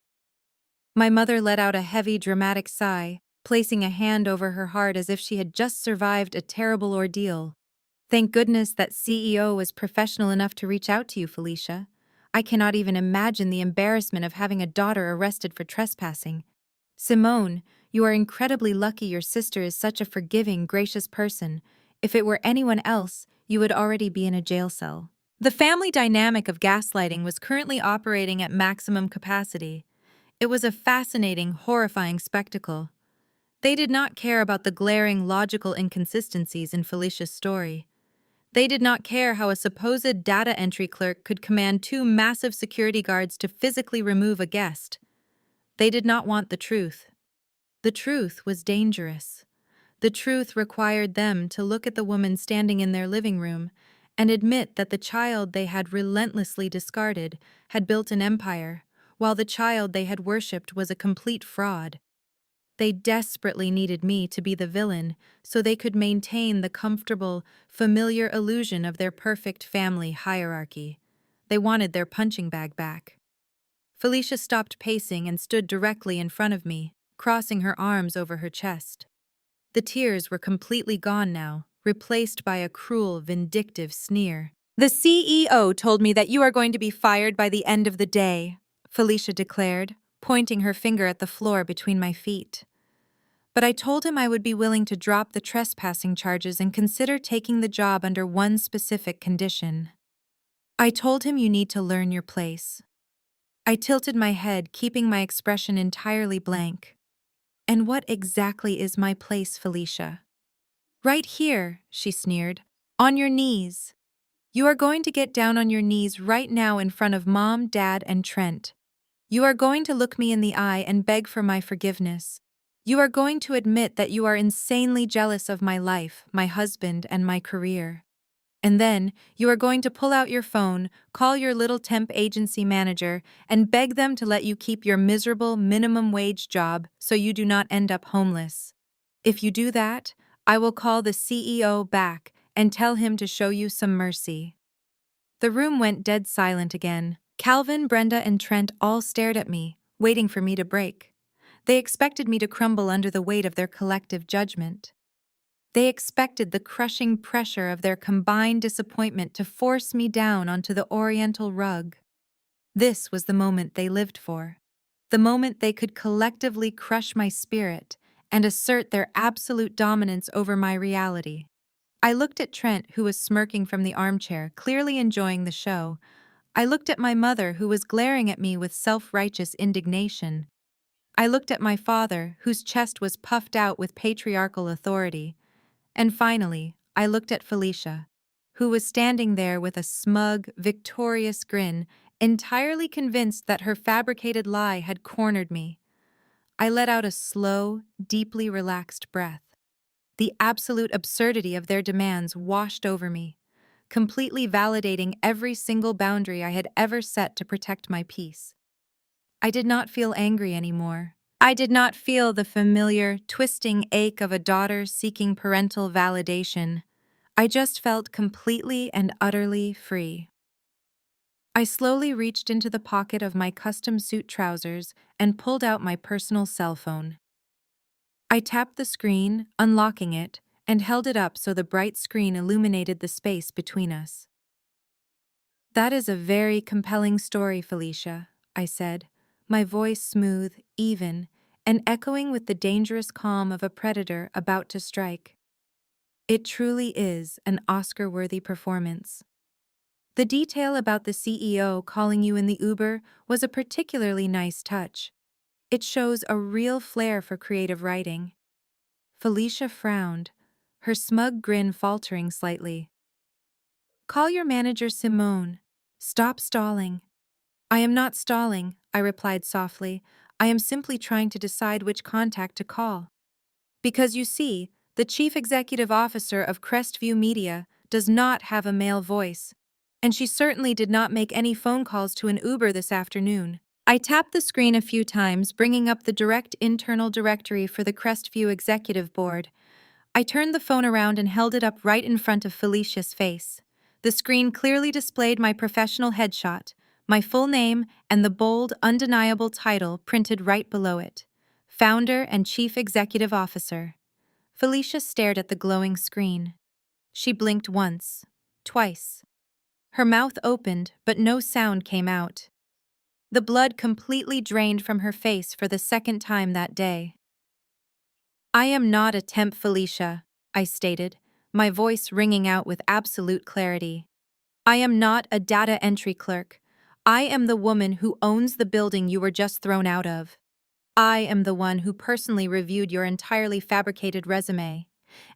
My mother let out a heavy, dramatic sigh, placing a hand over her heart as if she had just survived a terrible ordeal. "Thank goodness that CEO was professional enough to reach out to you, Felicia. I cannot even imagine the embarrassment of having a daughter arrested for trespassing. Simone, you are incredibly lucky your sister is such a forgiving, gracious person. If it were anyone else, you would already be in a jail cell." The family dynamic of gaslighting was currently operating at maximum capacity. It was a fascinating, horrifying spectacle. They did not care about the glaring logical inconsistencies in Felicia's story. They did not care how a supposed data entry clerk could command two massive security guards to physically remove a guest. They did not want the truth. The truth was dangerous. The truth required them to look at the woman standing in their living room and admit that the child they had relentlessly discarded had built an empire, while the child they had worshipped was a complete fraud. They desperately needed me to be the villain so they could maintain the comfortable, familiar illusion of their perfect family hierarchy. They wanted their punching bag back. Felicia stopped pacing and stood directly in front of me, crossing her arms over her chest. The tears were completely gone now, replaced by a cruel, vindictive sneer. "The CEO told me that you are going to be fired by the end of the day," Felicia declared, pointing her finger at the floor between my feet. But I told him I would be willing to drop the trespassing charges and consider taking the job under one specific condition. I told him you need to learn your place. I tilted my head, keeping my expression entirely blank. "And what exactly is my place, Felicia?" "Right here," she sneered. "On your knees. You are going to get down on your knees right now in front of Mom, Dad, and Trent. You are going to look me in the eye and beg for my forgiveness. You are going to admit that you are insanely jealous of my life, my husband, and my career. And then, you are going to pull out your phone, call your little temp agency manager, and beg them to let you keep your miserable minimum wage job so you do not end up homeless. If you do that, I will call the CEO back and tell him to show you some mercy." The room went dead silent again. Calvin, Brenda, and Trent all stared at me, waiting for me to break. They expected me to crumble under the weight of their collective judgment. They expected the crushing pressure of their combined disappointment to force me down onto the oriental rug. This was the moment they lived for. The moment they could collectively crush my spirit and assert their absolute dominance over my reality. I looked at Trent, who was smirking from the armchair, clearly enjoying the show. I looked at my mother, who was glaring at me with self-righteous indignation. I looked at my father, whose chest was puffed out with patriarchal authority. And finally, I looked at Felicia, who was standing there with a smug, victorious grin, entirely convinced that her fabricated lie had cornered me. I let out a slow, deeply relaxed breath. The absolute absurdity of their demands washed over me, completely validating every single boundary I had ever set to protect my peace. I did not feel angry anymore. I did not feel the familiar, twisting ache of a daughter seeking parental validation. I just felt completely and utterly free. I slowly reached into the pocket of my custom suit trousers and pulled out my personal cell phone. I tapped the screen, unlocking it, and held it up so the bright screen illuminated the space between us. "That is a very compelling story, Felicia," I said, my voice smooth, even, and echoing with the dangerous calm of a predator about to strike. "It truly is an Oscar-worthy performance. The detail about the CEO calling you in the Uber was a particularly nice touch. It shows a real flair for creative writing." Felicia frowned, her smug grin faltering slightly. "Call your manager, Simone. Stop stalling." "I am not stalling," I replied softly. "I am simply trying to decide which contact to call. Because you see, the chief executive officer of Crestview Media does not have a male voice, and she certainly did not make any phone calls to an Uber this afternoon." I tapped the screen a few times, bringing up the direct internal directory for the Crestview Executive Board. I turned the phone around and held it up right in front of Felicia's face. The screen clearly displayed my professional headshot, my full name, and the bold, undeniable title printed right below it: Founder and Chief Executive Officer. Felicia stared at the glowing screen. She blinked once, twice. Her mouth opened, but no sound came out. The blood completely drained from her face for the second time that day. "I am not a temp, Felicia," I stated, my voice ringing out with absolute clarity. "I am not a data entry clerk. I am the woman who owns the building you were just thrown out of. I am the one who personally reviewed your entirely fabricated resume.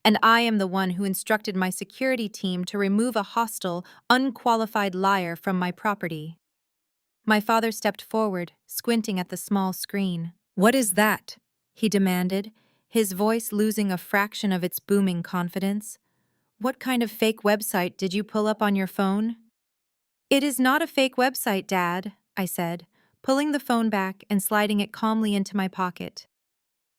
and I am the one who instructed my security team to remove a hostile, unqualified liar from my property. My father stepped forward, squinting at the small screen. "What is that?" he demanded, his voice losing a fraction of its booming confidence. "What kind of fake website did you pull up on your phone?" "It is not a fake website, Dad," I said, pulling the phone back and sliding it calmly into my pocket.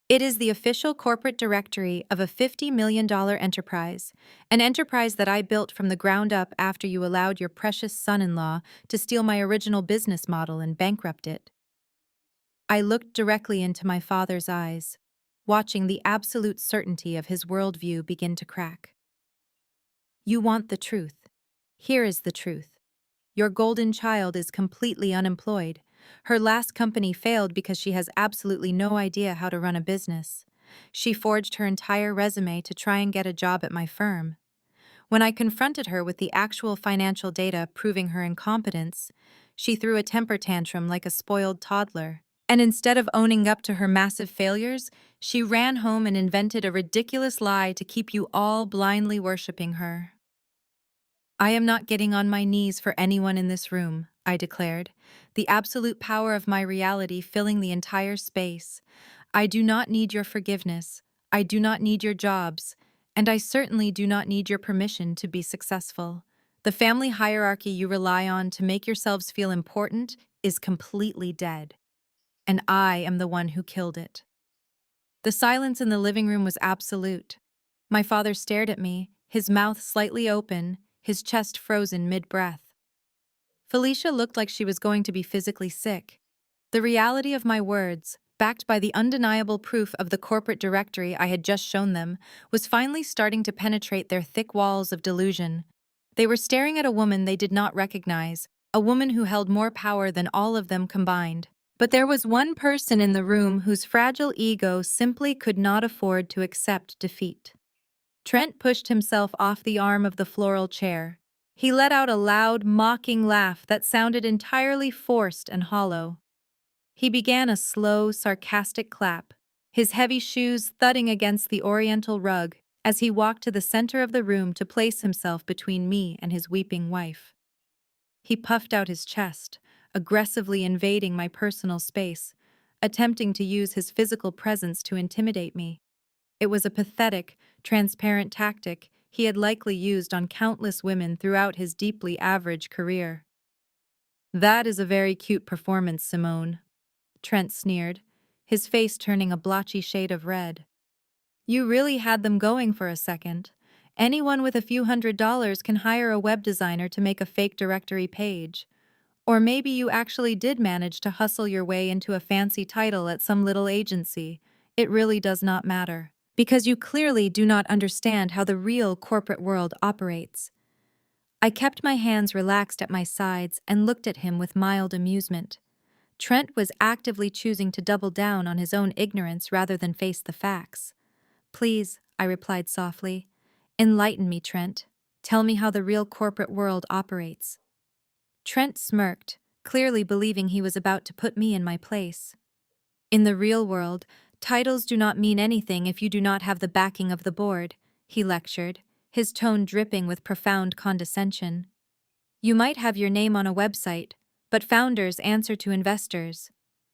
"It is the official corporate directory of a $50 million enterprise, an enterprise that I built from the ground up after you allowed your precious son-in-law to steal my original business model and bankrupt it." I looked directly into my father's eyes, watching the absolute certainty of his worldview begin to crack. "You want the truth. Here is the truth. Your golden child is completely unemployed. Her last company failed because she has absolutely no idea how to run a business. She forged her entire resume to try and get a job at my firm. When I confronted her with the actual financial data proving her incompetence, she threw a temper tantrum like a spoiled toddler. And instead of owning up to her massive failures, she ran home and invented a ridiculous lie to keep you all blindly worshiping her." "I am not getting on my knees for anyone in this room," I declared, the absolute power of my reality filling the entire space. "I do not need your forgiveness. I do not need your jobs. And I certainly do not need your permission to be successful. The family hierarchy you rely on to make yourselves feel important is completely dead. And I am the one who killed it." The silence in the living room was absolute. My father stared at me, his mouth slightly open, his chest frozen mid-breath. Felicia looked like she was going to be physically sick. The reality of my words, backed by the undeniable proof of the corporate directory I had just shown them, was finally starting to penetrate their thick walls of delusion. They were staring at a woman they did not recognize, a woman who held more power than all of them combined. But there was one person in the room whose fragile ego simply could not afford to accept defeat. Trent pushed himself off the arm of the floral chair. He let out a loud, mocking laugh that sounded entirely forced and hollow. He began a slow, sarcastic clap, his heavy shoes thudding against the oriental rug as he walked to the center of the room to place himself between me and his weeping wife. He puffed out his chest, aggressively invading my personal space, attempting to use his physical presence to intimidate me. It was a pathetic, transparent tactic he had likely used on countless women throughout his deeply average career. "That is a very cute performance, Simone," Trent sneered, his face turning a blotchy shade of red. "You really had them going for a second. Anyone with a few $100s can hire a web designer to make a fake directory page. Or maybe you actually did manage to hustle your way into a fancy title at some little agency. It really does not matter. Because you clearly do not understand how the real corporate world operates." I kept my hands relaxed at my sides and looked at him with mild amusement. Trent was actively choosing to double down on his own ignorance rather than face the facts. "Please," I replied softly, "enlighten me, Trent. Tell me how the real corporate world operates." Trent smirked, clearly believing he was about to put me in my place. "In the real world, titles do not mean anything if you do not have the backing of the board," he lectured, his tone dripping with profound condescension. "You might have your name on a website, but founders answer to investors.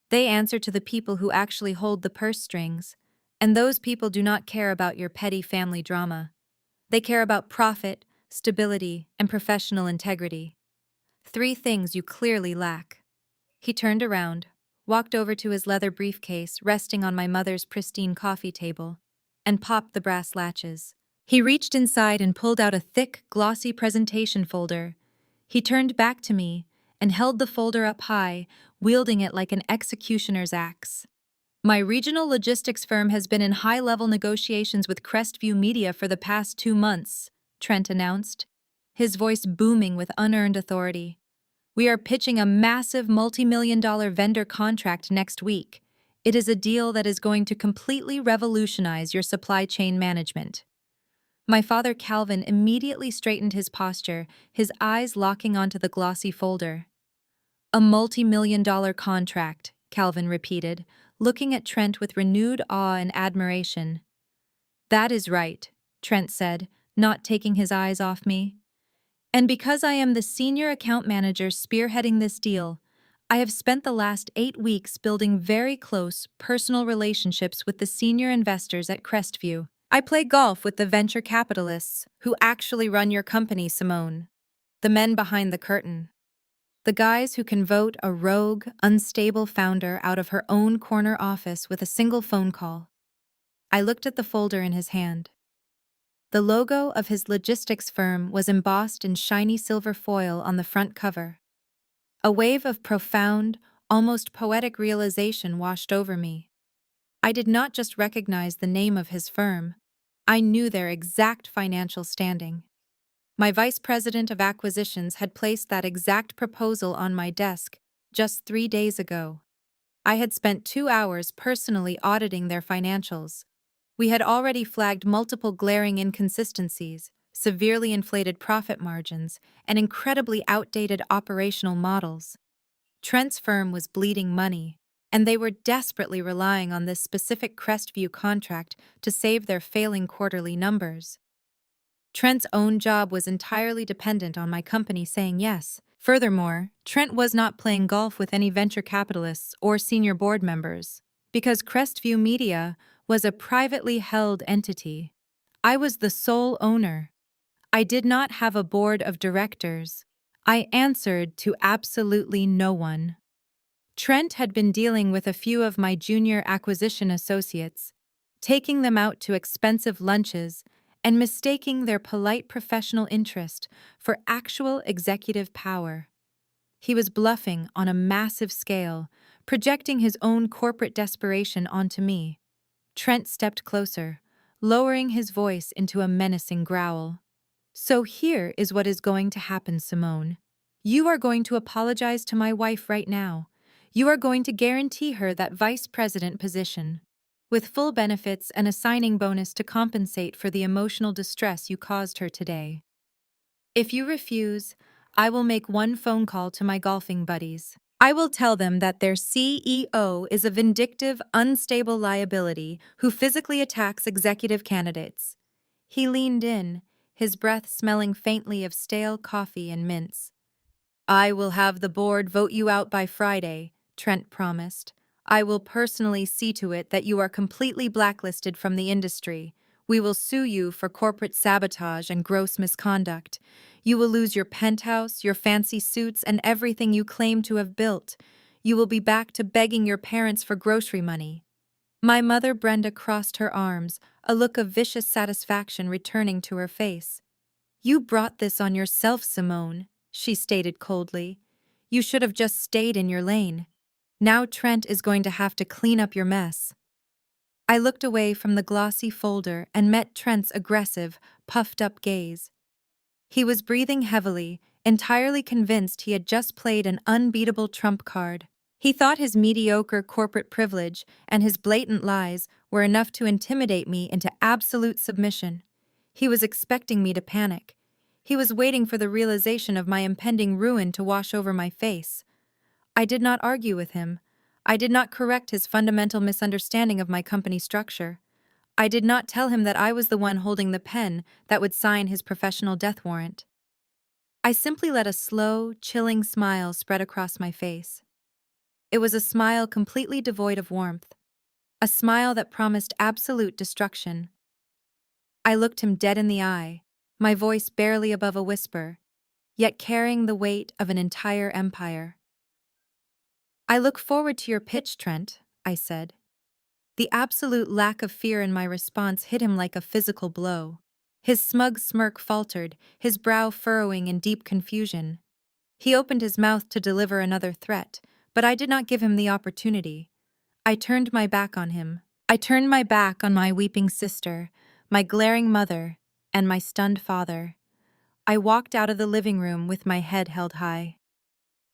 They answer to the people who actually hold the purse strings, and those people do not care about your petty family drama. They care about profit, stability, and professional integrity. 3 things you clearly lack." He turned around, walked over to his leather briefcase resting on my mother's pristine coffee table, and popped the brass latches. He reached inside and pulled out a thick, glossy presentation folder. He turned back to me and held the folder up high, wielding it like an executioner's axe. "My regional logistics firm has been in high-level negotiations with Crestview Media for the past 2 months, Trent announced, his voice booming with unearned authority. "We are pitching a massive multi-million-dollar vendor contract next week. It is a deal that is going to completely revolutionize your supply chain management." My father Calvin immediately straightened his posture, his eyes locking onto the glossy folder. "A multi-million-dollar contract," Calvin repeated, looking at Trent with renewed awe and admiration. "That is right," Trent said, not taking his eyes off me. And because I am the senior account manager spearheading this deal, I have spent the last 8 weeks building very close, personal relationships with the senior investors at Crestview. I play golf with the venture capitalists who actually run your company, Simone. The men behind the curtain. The guys who can vote a rogue, unstable founder out of her own corner office with a single phone call. I looked at the folder in his hand. The logo of his logistics firm was embossed in shiny silver foil on the front cover. A wave of profound, almost poetic realization washed over me. I did not just recognize the name of his firm. I knew their exact financial standing. My vice president of acquisitions had placed that exact proposal on my desk just 3 days ago. I had spent 2 hours personally auditing their financials. We had already flagged multiple glaring inconsistencies, severely inflated profit margins, and incredibly outdated operational models. Trent's firm was bleeding money, and they were desperately relying on this specific Crestview contract to save their failing quarterly numbers. Trent's own job was entirely dependent on my company saying yes. Furthermore, Trent was not playing golf with any venture capitalists or senior board members. Because Crestview Media was a privately held entity, I was the sole owner. I did not have a board of directors. I answered to absolutely no one. Trent had been dealing with a few of my junior acquisition associates, taking them out to expensive lunches and mistaking their polite professional interest for actual executive power. He was bluffing on a massive scale, projecting his own corporate desperation onto me. Trent stepped closer, lowering his voice into a menacing growl. So here is what is going to happen, Simone. You are going to apologize to my wife right now. You are going to guarantee her that vice president position, with full benefits and a signing bonus to compensate for the emotional distress you caused her today. If you refuse, I will make one phone call to my golfing buddies. I will tell them that their CEO is a vindictive, unstable liability who physically attacks executive candidates. He leaned in, his breath smelling faintly of stale coffee and mints. I will have the board vote you out by Friday, Trent promised. I will personally see to it that you are completely blacklisted from the industry. We will sue you for corporate sabotage and gross misconduct. You will lose your penthouse, your fancy suits, and everything you claim to have built. You will be back to begging your parents for grocery money. My mother Brenda crossed her arms, a look of vicious satisfaction returning to her face. You brought this on yourself, Simone, she stated coldly. You should have just stayed in your lane. Now Trent is going to have to clean up your mess. I looked away from the glossy folder and met Trent's aggressive, puffed-up gaze. He was breathing heavily, entirely convinced he had just played an unbeatable trump card. He thought his mediocre corporate privilege and his blatant lies were enough to intimidate me into absolute submission. He was expecting me to panic. He was waiting for the realization of my impending ruin to wash over my face. I did not argue with him. I did not correct his fundamental misunderstanding of my company structure. I did not tell him that I was the one holding the pen that would sign his professional death warrant. I simply let a slow, chilling smile spread across my face. It was a smile completely devoid of warmth, a smile that promised absolute destruction. I looked him dead in the eye, my voice barely above a whisper, yet carrying the weight of an entire empire. I look forward to your pitch, Trent, I said. The absolute lack of fear in my response hit him like a physical blow. His smug smirk faltered, his brow furrowing in deep confusion. He opened his mouth to deliver another threat, but I did not give him the opportunity. I turned my back on him. I turned my back on my weeping sister, my glaring mother, and my stunned father. I walked out of the living room with my head held high.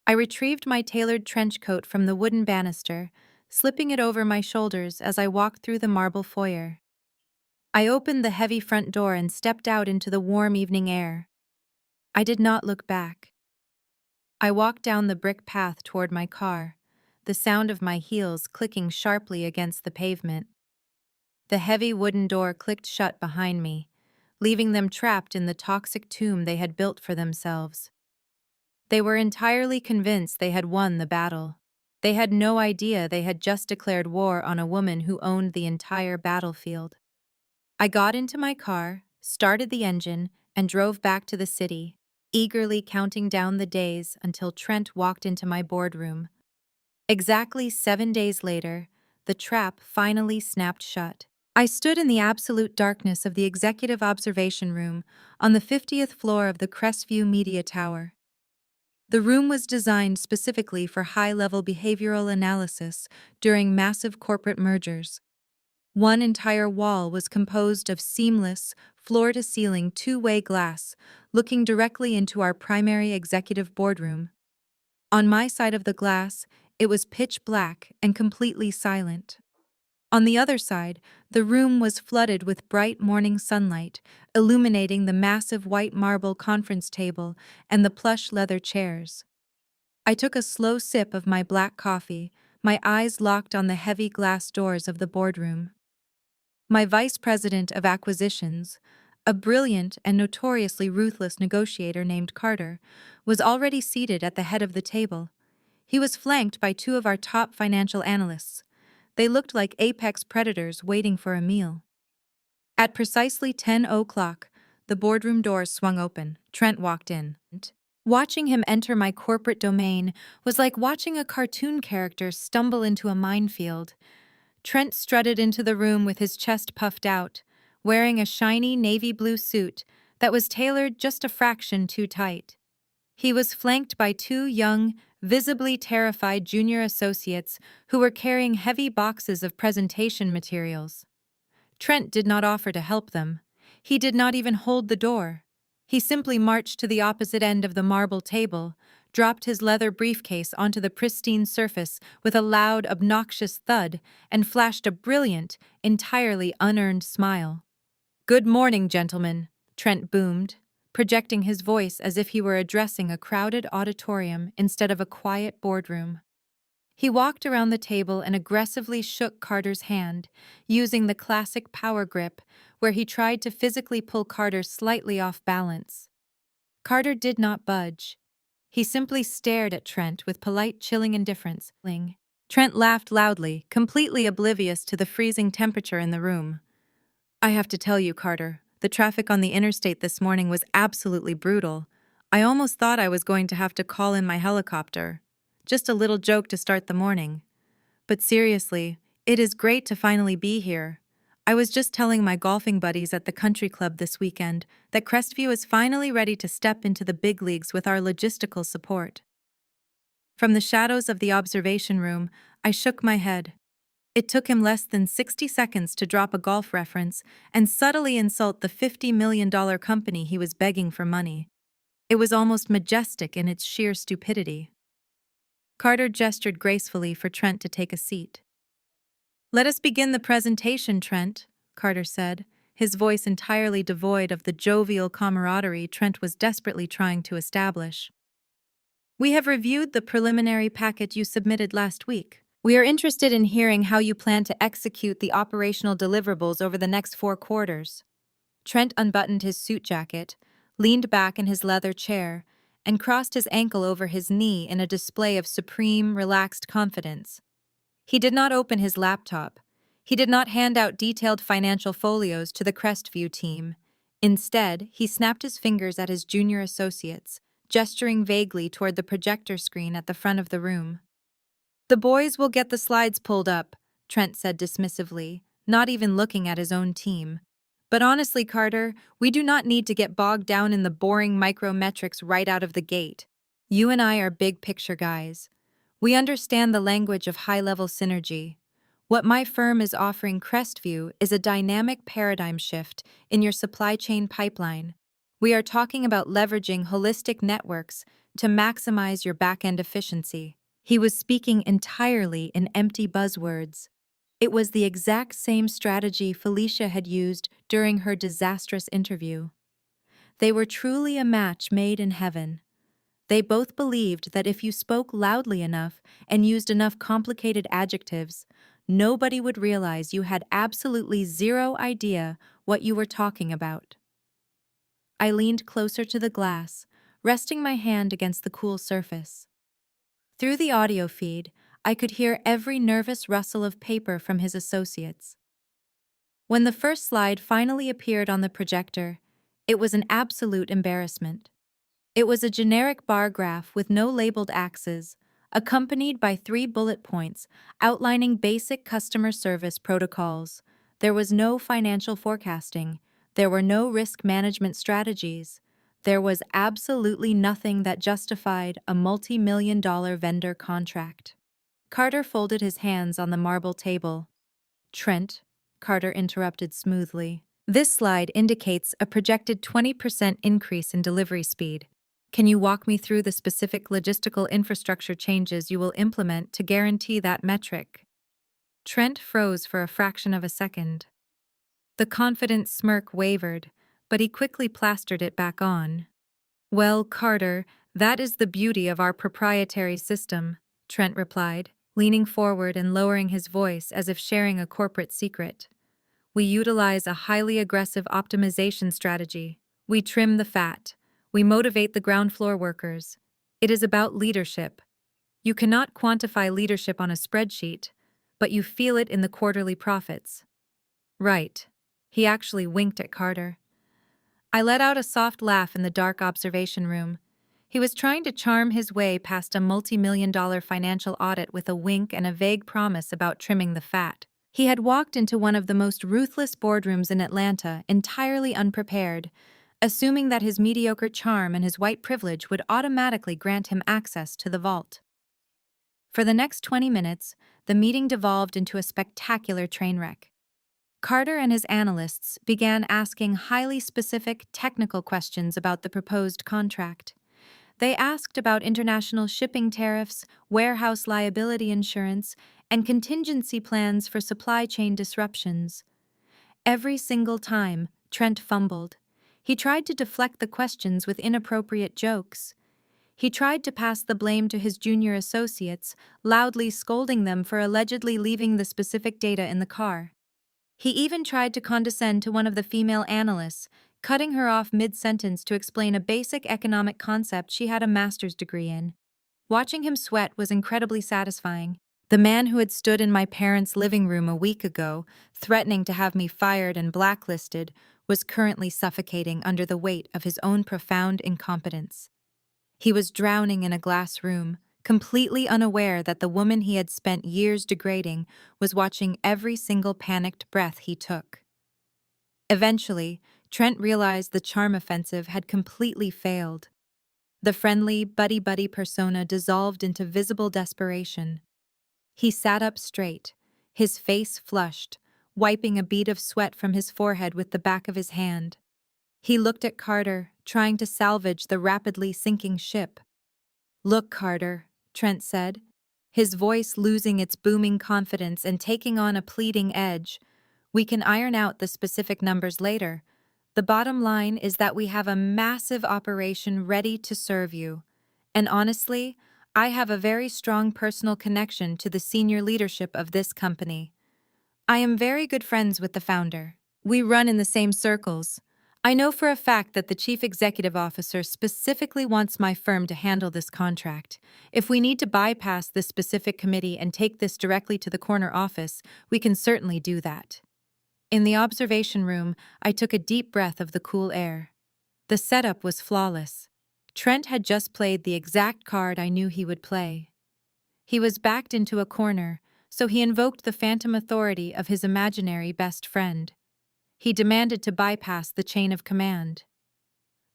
I retrieved my tailored trench coat from the wooden banister, slipping it over my shoulders as I walked through the marble foyer. I opened the heavy front door and stepped out into the warm evening air. I did not look back. I walked down the brick path toward my car, the sound of my heels clicking sharply against the pavement. The heavy wooden door clicked shut behind me, leaving them trapped in the toxic tomb they had built for themselves. They were entirely convinced they had won the battle. They had no idea they had just declared war on a woman who owned the entire battlefield. I got into my car, started the engine, and drove back to the city, eagerly counting down the days until Trent walked into my boardroom. Exactly 7 days later, the trap finally snapped shut. I stood in the absolute darkness of the executive observation room on the 50th floor of the Crestview Media Tower. The room was designed specifically for high-level behavioral analysis during massive corporate mergers. One entire wall was composed of seamless, floor-to-ceiling two-way glass, looking directly into our primary executive boardroom. On my side of the glass, it was pitch black and completely silent. On the other side, the room was flooded with bright morning sunlight, illuminating the massive white marble conference table and the plush leather chairs. I took a slow sip of my black coffee, my eyes locked on the heavy glass doors of the boardroom. My vice president of acquisitions, a brilliant and notoriously ruthless negotiator named Carter, was already seated at the head of the table. He was flanked by two of our top financial analysts. They looked like apex predators waiting for a meal. At precisely 10 o'clock, the boardroom doors swung open. Trent walked in. Watching him enter my corporate domain was like watching a cartoon character stumble into a minefield. Trent strutted into the room with his chest puffed out, wearing a shiny navy blue suit that was tailored just a fraction too tight. He was flanked by two young, visibly terrified junior associates who were carrying heavy boxes of presentation materials. Trent did not offer to help them. He did not even hold the door. He simply marched to the opposite end of the marble table, dropped his leather briefcase onto the pristine surface with a loud, obnoxious thud, and flashed a brilliant, entirely unearned smile. "Good morning, gentlemen," Trent boomed, projecting his voice as if he were addressing a crowded auditorium instead of a quiet boardroom. He walked around the table and aggressively shook Carter's hand, using the classic power grip, where he tried to physically pull Carter slightly off balance. Carter did not budge. He simply stared at Trent with polite, chilling indifference. Trent laughed loudly, completely oblivious to the freezing temperature in the room. "I have to tell you, Carter, the traffic on the interstate this morning was absolutely brutal. I almost thought I was going to have to call in my helicopter. Just a little joke to start the morning. But seriously, it is great to finally be here. I was just telling my golfing buddies at the country club this weekend that Crestview is finally ready to step into the big leagues with our logistical support." From the shadows of the observation room, I shook my head. It took him less than 60 seconds to drop a golf reference and subtly insult the $50 million company he was begging for money. It was almost majestic in its sheer stupidity. Carter gestured gracefully for Trent to take a seat. "Let us begin the presentation, Trent," Carter said, his voice entirely devoid of the jovial camaraderie Trent was desperately trying to establish. "We have reviewed the preliminary packet you submitted last week. We are interested in hearing how you plan to execute the operational deliverables over the next 4 quarters." Trent unbuttoned his suit jacket, leaned back in his leather chair, and crossed his ankle over his knee in a display of supreme, relaxed confidence. He did not open his laptop. He did not hand out detailed financial folios to the Crestview team. Instead, he snapped his fingers at his junior associates, gesturing vaguely toward the projector screen at the front of the room. "The boys will get the slides pulled up," Trent said dismissively, not even looking at his own team. "But honestly, Carter, we do not need to get bogged down in the boring micrometrics right out of the gate. You and I are big picture guys. We understand the language of high-level synergy. What my firm is offering Crestview is a dynamic paradigm shift in your supply chain pipeline. We are talking about leveraging holistic networks to maximize your back-end efficiency." He was speaking entirely in empty buzzwords. It was the exact same strategy Felicia had used during her disastrous interview. They were truly a match made in heaven. They both believed that if you spoke loudly enough and used enough complicated adjectives, nobody would realize you had absolutely zero idea what you were talking about. I leaned closer to the glass, resting my hand against the cool surface. Through the audio feed, I could hear every nervous rustle of paper from his associates. When the first slide finally appeared on the projector, it was an absolute embarrassment. It was a generic bar graph with no labeled axes, accompanied by 3 bullet points outlining basic customer service protocols. There was no financial forecasting. There were no risk management strategies. There was absolutely nothing that justified a multi-million-dollar vendor contract. Carter folded his hands on the marble table. "Trent," Carter interrupted smoothly, "this slide indicates a projected 20% increase in delivery speed. Can you walk me through the specific logistical infrastructure changes you will implement to guarantee that metric?" Trent froze for a fraction of a second. The confident smirk wavered, but he quickly plastered it back on. "Well, Carter, that is the beauty of our proprietary system," Trent replied, leaning forward and lowering his voice as if sharing a corporate secret. "We utilize a highly aggressive optimization strategy. We trim the fat. We motivate the ground floor workers. It is about leadership. You cannot quantify leadership on a spreadsheet, but you feel it in the quarterly profits." "Right." He actually winked at Carter. I let out a soft laugh in the dark observation room. He was trying to charm his way past a multi-million-dollar financial audit with a wink and a vague promise about trimming the fat. He had walked into one of the most ruthless boardrooms in Atlanta entirely unprepared, assuming that his mediocre charm and his white privilege would automatically grant him access to the vault. For the next 20 minutes, the meeting devolved into a spectacular train wreck. Carter and his analysts began asking highly specific technical questions about the proposed contract. They asked about international shipping tariffs, warehouse liability insurance, and contingency plans for supply chain disruptions. Every single time, Trent fumbled. He tried to deflect the questions with inappropriate jokes. He tried to pass the blame to his junior associates, loudly scolding them for allegedly leaving the specific data in the car. He even tried to condescend to one of the female analysts, cutting her off mid-sentence to explain a basic economic concept she had a master's degree in. Watching him sweat was incredibly satisfying. The man who had stood in my parents' living room a week ago, threatening to have me fired and blacklisted, was currently suffocating under the weight of his own profound incompetence. He was drowning in a glass room, completely unaware that the woman he had spent years degrading was watching every single panicked breath he took. Eventually, Trent realized the charm offensive had completely failed. The friendly, buddy-buddy persona dissolved into visible desperation. He sat up straight, his face flushed, wiping a bead of sweat from his forehead with the back of his hand. He looked at Carter, trying to salvage the rapidly sinking ship. "Look, Carter," Trent said, his voice losing its booming confidence and taking on a pleading edge. "We can iron out the specific numbers later. The bottom line is that we have a massive operation ready to serve you. And honestly, I have a very strong personal connection to the senior leadership of this company. I am very good friends with the founder. We run in the same circles. I know for a fact that the chief executive officer specifically wants my firm to handle this contract. If we need to bypass this specific committee and take this directly to the corner office, we can certainly do that." In the observation room, I took a deep breath of the cool air. The setup was flawless. Trent had just played the exact card I knew he would play. He was backed into a corner, so he invoked the phantom authority of his imaginary best friend. He demanded to bypass the chain of command.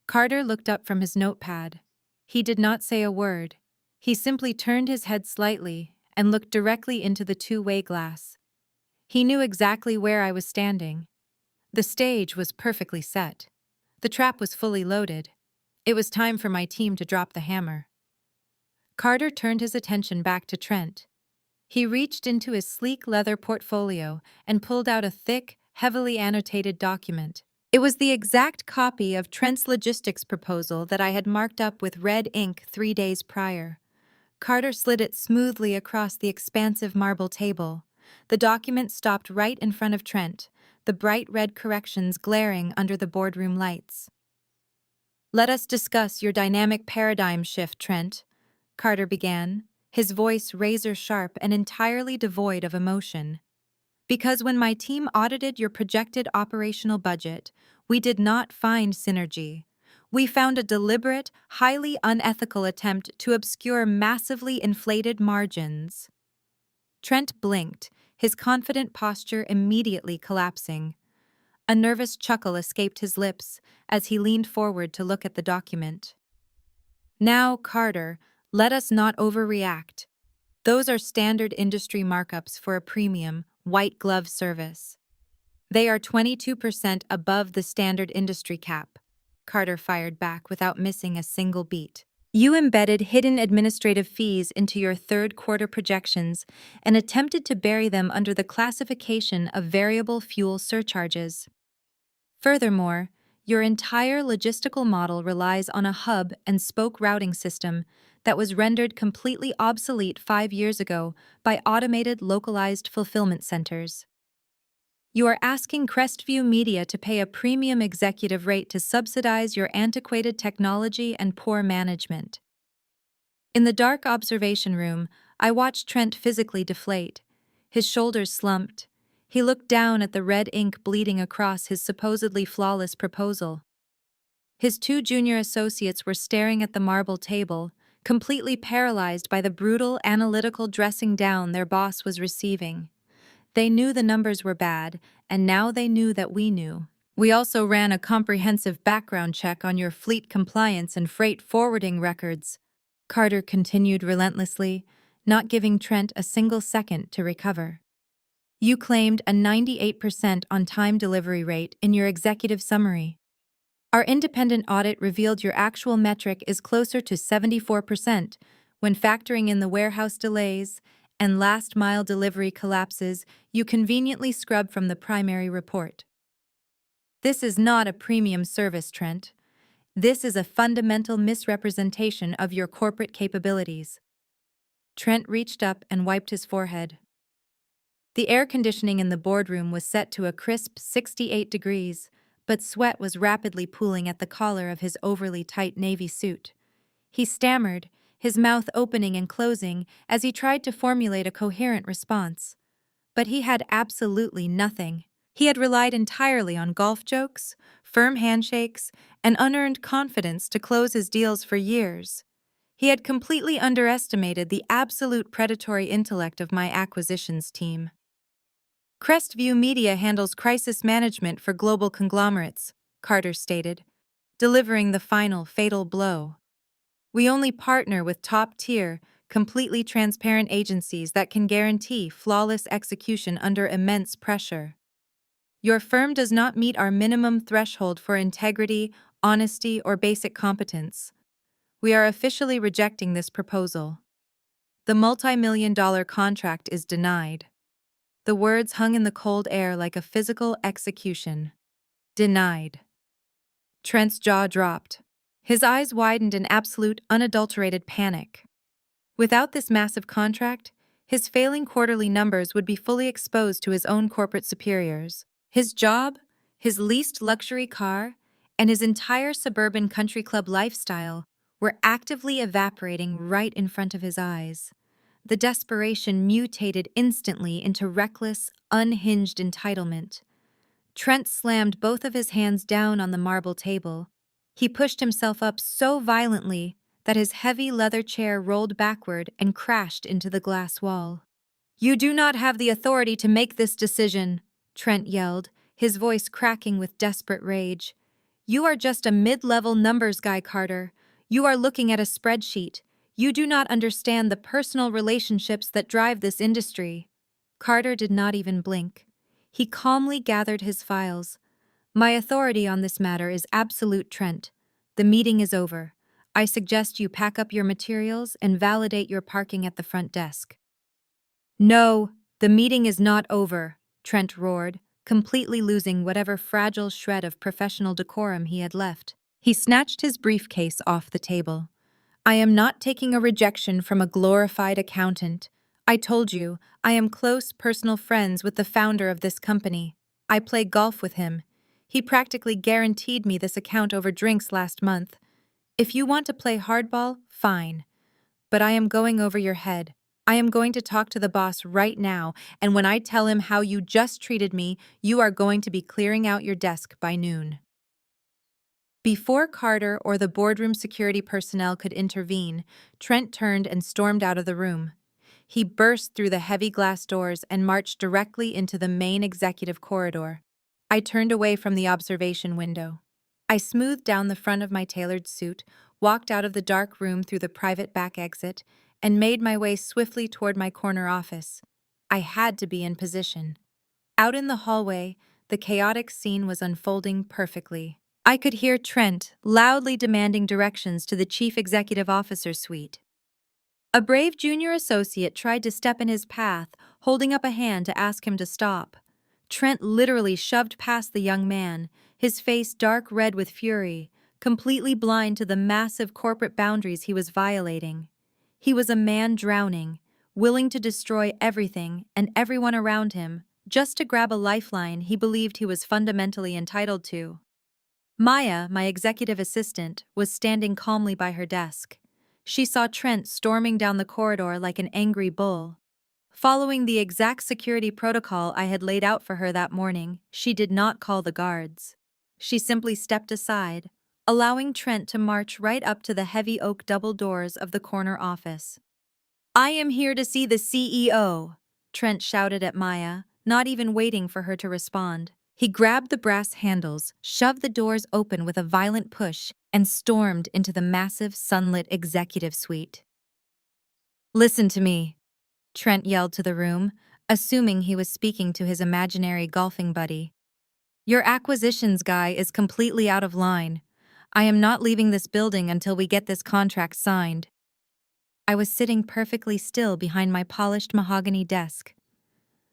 Carter looked up from his notepad. He did not say a word. He simply turned his head slightly and looked directly into the two-way glass. He knew exactly where I was standing. The stage was perfectly set. The trap was fully loaded. It was time for my team to drop the hammer. Carter turned his attention back to Trent. He reached into his sleek leather portfolio and pulled out a thick, heavily annotated document. It was the exact copy of Trent's logistics proposal that I had marked up with red ink 3 days prior. Carter slid it smoothly across the expansive marble table. The document stopped right in front of Trent, the bright red corrections glaring under the boardroom lights. Let us discuss your dynamic paradigm shift, Trent, Carter began, his voice razor-sharp and entirely devoid of emotion. Because when my team audited your projected operational budget, we did not find synergy. We found a deliberate, highly unethical attempt to obscure massively inflated margins. Trent blinked, his confident posture immediately collapsing. A nervous chuckle escaped his lips as he leaned forward to look at the document. Now, Carter, let us not overreact. Those are standard industry markups for a premium, white glove service. They are 22% above the standard industry cap. Carter fired back without missing a single beat. You embedded hidden administrative fees into your third quarter projections and attempted to bury them under the classification of variable fuel surcharges. Furthermore, your entire logistical model relies on a hub and spoke routing system that was rendered completely obsolete 5 years ago by automated localized fulfillment centers. You are asking Crestview Media to pay a premium executive rate to subsidize your antiquated technology and poor management. In the dark observation room, I watched Trent physically deflate. His shoulders slumped. He looked down at the red ink bleeding across his supposedly flawless proposal. His two junior associates were staring at the marble table, completely paralyzed by the brutal, analytical dressing down their boss was receiving. They knew the numbers were bad, and now they knew that we knew. We also ran a comprehensive background check on your fleet compliance and freight forwarding records, Carter continued relentlessly, not giving Trent a single second to recover. You claimed a 98% on-time delivery rate in your executive summary. Our independent audit revealed your actual metric is closer to 74% when factoring in the warehouse delays and last-mile delivery collapses you conveniently scrub from the primary report. This is not a premium service, Trent. This is a fundamental misrepresentation of your corporate capabilities. Trent reached up and wiped his forehead. The air conditioning in the boardroom was set to a crisp 68 degrees, but sweat was rapidly pooling at the collar of his overly tight navy suit. He stammered, his mouth opening and closing as he tried to formulate a coherent response. But he had absolutely nothing. He had relied entirely on golf jokes, firm handshakes, and unearned confidence to close his deals for years. He had completely underestimated the absolute predatory intellect of my acquisitions team. Crestview Media handles crisis management for global conglomerates, Carter stated, delivering the final fatal blow. We only partner with top-tier, completely transparent agencies that can guarantee flawless execution under immense pressure. Your firm does not meet our minimum threshold for integrity, honesty, or basic competence. We are officially rejecting this proposal. The multi-million-dollar contract is denied. The words hung in the cold air like a physical execution. Denied. Trent's jaw dropped. His eyes widened in absolute, unadulterated panic. Without this massive contract, his failing quarterly numbers would be fully exposed to his own corporate superiors. His job, his leased luxury car, and his entire suburban country club lifestyle were actively evaporating right in front of his eyes. The desperation mutated instantly into reckless, unhinged entitlement. Trent slammed both of his hands down on the marble table. He pushed himself up so violently that his heavy leather chair rolled backward and crashed into the glass wall. "You do not have the authority to make this decision," Trent yelled, his voice cracking with desperate rage. "You are just a mid-level numbers guy, Carter. You are looking at a spreadsheet. You do not understand the personal relationships that drive this industry." Carter did not even blink. He calmly gathered his files. "My authority on this matter is absolute, Trent. The meeting is over. I suggest you pack up your materials and validate your parking at the front desk." "No, the meeting is not over," Trent roared, completely losing whatever fragile shred of professional decorum he had left. He snatched his briefcase off the table. "I am not taking a rejection from a glorified accountant. I told you, I am close personal friends with the founder of this company. I play golf with him. He practically guaranteed me this account over drinks last month. If you want to play hardball, fine. But I am going over your head. I am going to talk to the boss right now, and when I tell him how you just treated me, you are going to be clearing out your desk by noon. Before Carter or the boardroom security personnel could intervene, Trent turned and stormed out of the room. He burst through the heavy glass doors and marched directly into the main executive corridor. I turned away from the observation window. I smoothed down the front of my tailored suit, walked out of the dark room through the private back exit, and made my way swiftly toward my corner office. I had to be in position. Out in the hallway, the chaotic scene was unfolding perfectly. I could hear Trent loudly demanding directions to the chief executive officer's suite. A brave junior associate tried to step in his path, holding up a hand to ask him to stop. Trent literally shoved past the young man, his face dark red with fury, completely blind to the massive corporate boundaries he was violating. He was a man drowning, willing to destroy everything and everyone around him, just to grab a lifeline he believed he was fundamentally entitled to. Maya, my executive assistant, was standing calmly by her desk. She saw Trent storming down the corridor like an angry bull. Following the exact security protocol I had laid out for her that morning, she did not call the guards. She simply stepped aside, allowing Trent to march right up to the heavy oak double doors of the corner office. "I am here to see the CEO," Trent shouted at Maya, not even waiting for her to respond. He grabbed the brass handles, shoved the doors open with a violent push, and stormed into the massive, sunlit executive suite. "Listen to me," Trent yelled to the room, assuming he was speaking to his imaginary golfing buddy. "Your acquisitions guy is completely out of line. I am not leaving this building until we get this contract signed." I was sitting perfectly still behind my polished mahogany desk.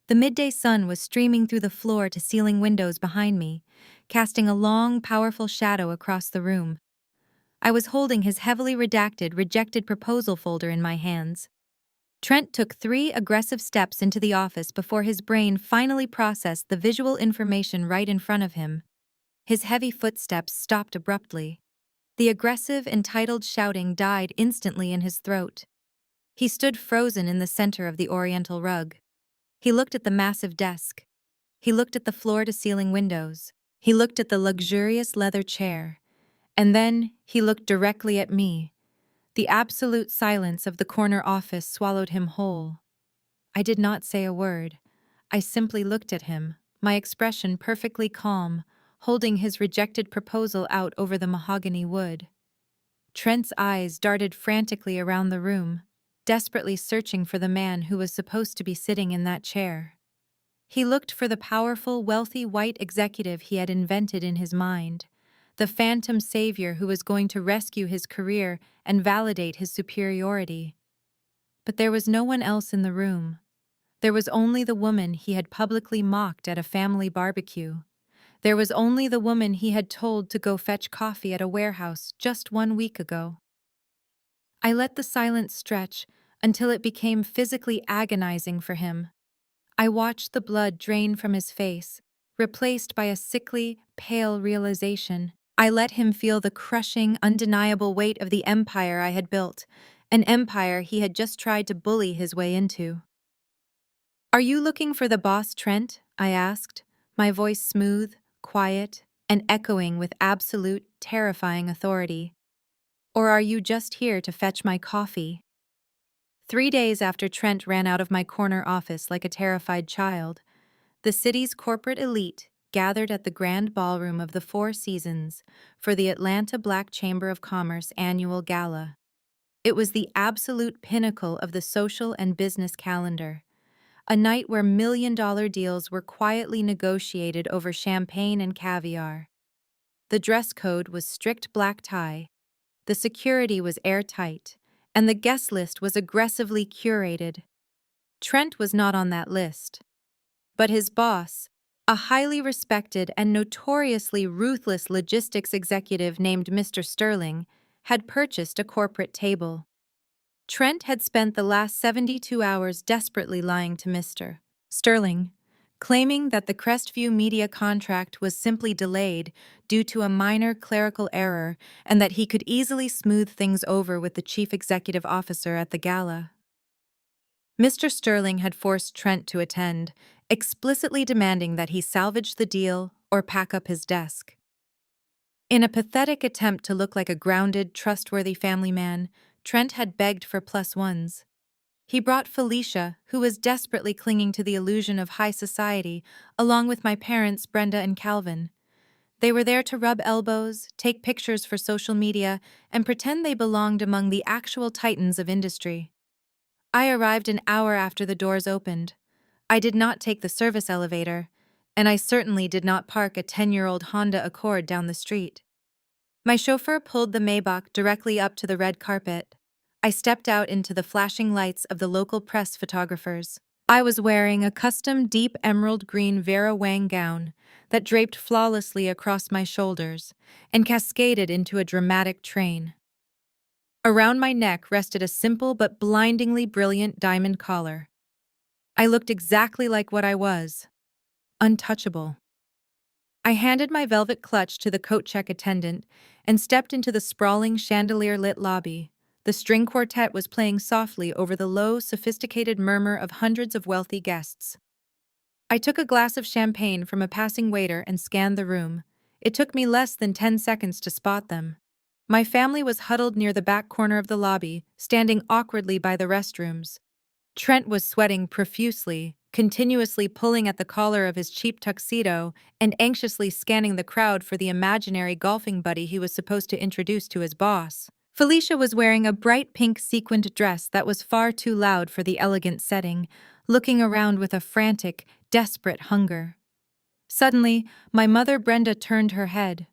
The midday sun was streaming through the floor-to-ceiling windows behind me, casting a long, powerful shadow across the room. I was holding his heavily redacted, rejected proposal folder in my hands. Trent took 3 aggressive steps into the office before his brain finally processed the visual information right in front of him. His heavy footsteps stopped abruptly. The aggressive, entitled shouting died instantly in his throat. He stood frozen in the center of the oriental rug. He looked at the massive desk. He looked at the floor-to-ceiling windows. He looked at the luxurious leather chair. And then he looked directly at me. The absolute silence of the corner office swallowed him whole. I did not say a word. I simply looked at him, my expression perfectly calm, holding his rejected proposal out over the mahogany wood. Trent's eyes darted frantically around the room, desperately searching for the man who was supposed to be sitting in that chair. He looked for the powerful, wealthy white executive he had invented in his mind, the phantom savior who was going to rescue his career and validate his superiority. But there was no one else in the room. There was only the woman he had publicly mocked at a family barbecue. There was only the woman he had told to go fetch coffee at a warehouse just 1 week ago. I let the silence stretch until it became physically agonizing for him. I watched the blood drain from his face, replaced by a sickly, pale realization. I let him feel the crushing, undeniable weight of the empire I had built, an empire he had just tried to bully his way into. "Are you looking for the boss, Trent?" I asked, my voice smooth, quiet, and echoing with absolute, terrifying authority. "Or are you just here to fetch my coffee?" 3 days after Trent ran out of my corner office like a terrified child, the city's corporate elite gathered at the grand ballroom of the Four Seasons for the Atlanta Black Chamber of Commerce annual gala. It was the absolute pinnacle of the social and business calendar, a night where million-dollar deals were quietly negotiated over champagne and caviar. The dress code was strict black tie, the security was airtight, and the guest list was aggressively curated. Trent was not on that list. But his boss, a highly respected and notoriously ruthless logistics executive named Mr. Sterling, had purchased a corporate table. Trent had spent the last 72 hours desperately lying to Mr. Sterling, claiming that the Crestview Media contract was simply delayed due to a minor clerical error and that he could easily smooth things over with the chief executive officer at the gala. Mr. Sterling had forced Trent to attend, explicitly demanding that he salvage the deal or pack up his desk. In a pathetic attempt to look like a grounded, trustworthy family man, Trent had begged for plus ones. He brought Felicia, who was desperately clinging to the illusion of high society, along with my parents, Brenda and Calvin. They were there to rub elbows, take pictures for social media, and pretend they belonged among the actual titans of industry. I arrived an hour after the doors opened. I did not take the service elevator, and I certainly did not park a 10-year-old Honda Accord down the street. My chauffeur pulled the Maybach directly up to the red carpet. I stepped out into the flashing lights of the local press photographers. I was wearing a custom deep emerald green Vera Wang gown that draped flawlessly across my shoulders and cascaded into a dramatic train. Around my neck rested a simple but blindingly brilliant diamond collar. I looked exactly like what I was, untouchable. I handed my velvet clutch to the coat check attendant and stepped into the sprawling chandelier-lit lobby. The string quartet was playing softly over the low, sophisticated murmur of hundreds of wealthy guests. I took a glass of champagne from a passing waiter and scanned the room. It took me less than 10 seconds to spot them. My family was huddled near the back corner of the lobby, standing awkwardly by the restrooms. Trent was sweating profusely, continuously pulling at the collar of his cheap tuxedo and anxiously scanning the crowd for the imaginary golfing buddy he was supposed to introduce to his boss. Felicia was wearing a bright pink sequined dress that was far too loud for the elegant setting, looking around with a frantic, desperate hunger. Suddenly, my mother Brenda turned her head.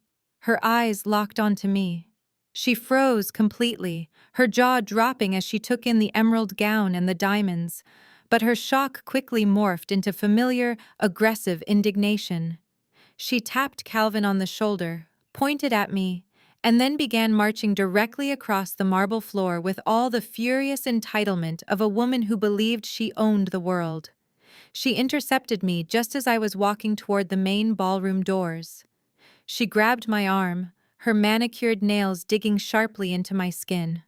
Her eyes locked onto me. She froze completely, her jaw dropping as she took in the emerald gown and the diamonds, but her shock quickly morphed into familiar, aggressive indignation. She tapped Calvin on the shoulder, pointed at me, and then began marching directly across the marble floor with all the furious entitlement of a woman who believed she owned the world. She intercepted me just as I was walking toward the main ballroom doors. She grabbed my arm, her manicured nails digging sharply into my skin.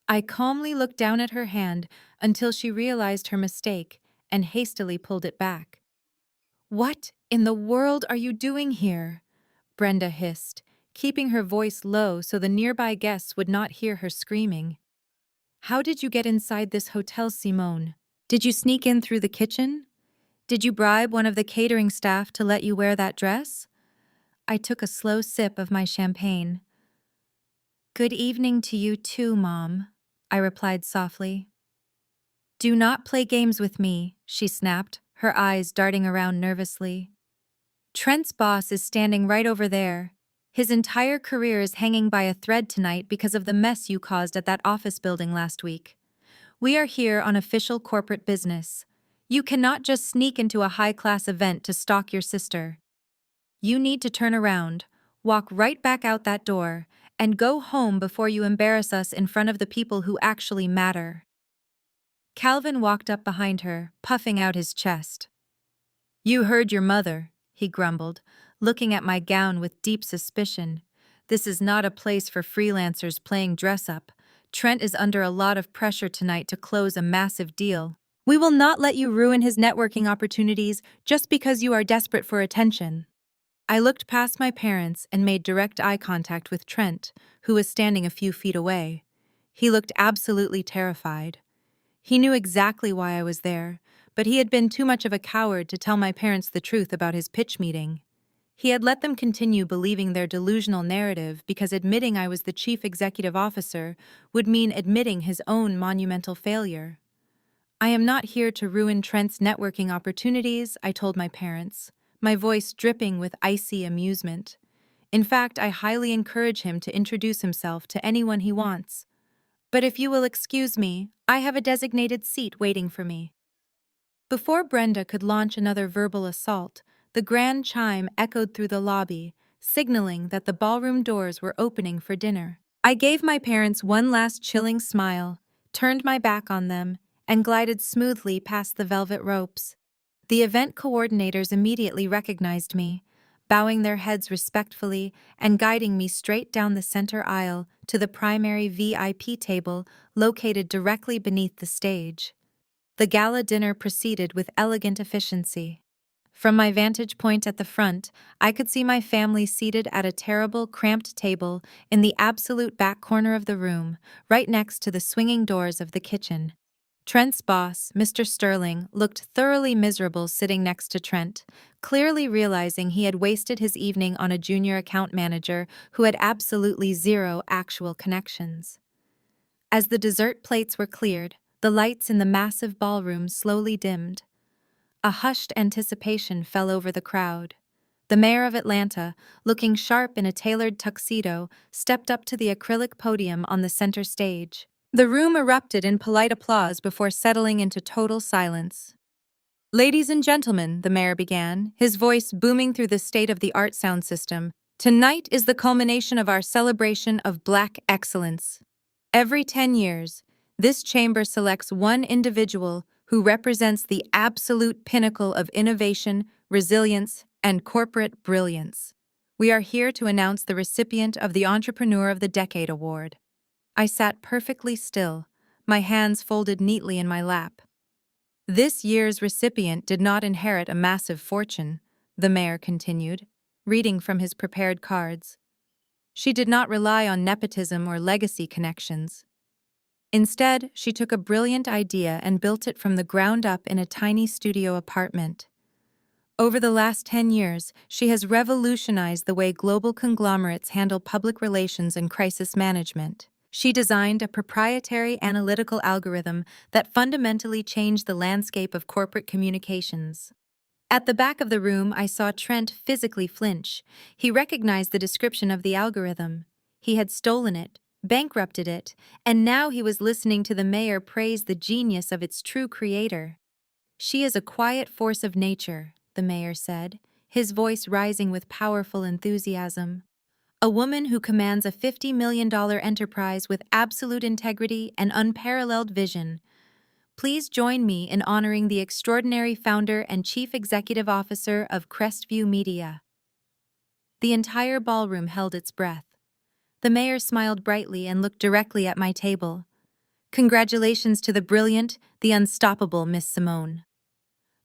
I calmly looked down at her hand until she realized her mistake and hastily pulled it back. "What in the world are you doing here?" Brenda hissed, keeping her voice low so the nearby guests would not hear her screaming. "How did you get inside this hotel, Simone? Did you sneak in through the kitchen? Did you bribe one of the catering staff to let you wear that dress?" I took a slow sip of my champagne. "Good evening to you too, Mom," I replied softly. "Do not play games with me," she snapped, her eyes darting around nervously. "Trent's boss is standing right over there. His entire career is hanging by a thread tonight because of the mess you caused at that office building last week. We are here on official corporate business. You cannot just sneak into a high-class event to stalk your sister. You need to turn around, walk right back out that door, and go home before you embarrass us in front of the people who actually matter." Calvin walked up behind her, puffing out his chest. "You heard your mother," he grumbled, looking at my gown with deep suspicion. "This is not a place for freelancers playing dress-up. Trent is under a lot of pressure tonight to close a massive deal. We will not let you ruin his networking opportunities just because you are desperate for attention." I looked past my parents and made direct eye contact with Trent, who was standing a few feet away. He looked absolutely terrified. He knew exactly why I was there, but he had been too much of a coward to tell my parents the truth about his pitch meeting. He had let them continue believing their delusional narrative because admitting I was the chief executive officer would mean admitting his own monumental failure. "I am not here to ruin Trent's networking opportunities," I told my parents, my voice dripping with icy amusement. "In fact, I highly encourage him to introduce himself to anyone he wants. But if you will excuse me, I have a designated seat waiting for me." Before Brenda could launch another verbal assault, the grand chime echoed through the lobby, signaling that the ballroom doors were opening for dinner. I gave my parents one last chilling smile, turned my back on them, and glided smoothly past the velvet ropes. The event coordinators immediately recognized me, bowing their heads respectfully and guiding me straight down the center aisle to the primary VIP table located directly beneath the stage. The gala dinner proceeded with elegant efficiency. From my vantage point at the front, I could see my family seated at a terrible, cramped table in the absolute back corner of the room, right next to the swinging doors of the kitchen. Trent's boss, Mr. Sterling, looked thoroughly miserable sitting next to Trent, clearly realizing he had wasted his evening on a junior account manager who had absolutely zero actual connections. As the dessert plates were cleared, the lights in the massive ballroom slowly dimmed. A hushed anticipation fell over the crowd. The mayor of Atlanta, looking sharp in a tailored tuxedo, stepped up to the acrylic podium on the center stage. The room erupted in polite applause before settling into total silence. "Ladies and gentlemen," the mayor began, his voice booming through the state-of-the-art sound system, "tonight is the culmination of our celebration of Black excellence. Every 10 years, this chamber selects one individual who represents the absolute pinnacle of innovation, resilience, and corporate brilliance. We are here to announce the recipient of the Entrepreneur of the Decade Award." I sat perfectly still, my hands folded neatly in my lap. "This year's recipient did not inherit a massive fortune," the mayor continued, reading from his prepared cards. "She did not rely on nepotism or legacy connections. Instead, she took a brilliant idea and built it from the ground up in a tiny studio apartment. Over the last 10 years, she has revolutionized the way global conglomerates handle public relations and crisis management. She designed a proprietary analytical algorithm that fundamentally changed the landscape of corporate communications." At the back of the room, I saw Trent physically flinch. He recognized the description of the algorithm. He had stolen it, bankrupted it, and now he was listening to the mayor praise the genius of its true creator. "She is a quiet force of nature," the mayor said, his voice rising with powerful enthusiasm. "A woman who commands a $50 million enterprise with absolute integrity and unparalleled vision. Please join me in honoring the extraordinary founder and chief executive officer of Crestview Media." The entire ballroom held its breath. The mayor smiled brightly and looked directly at my table. "Congratulations to the brilliant, the unstoppable Miss Simone."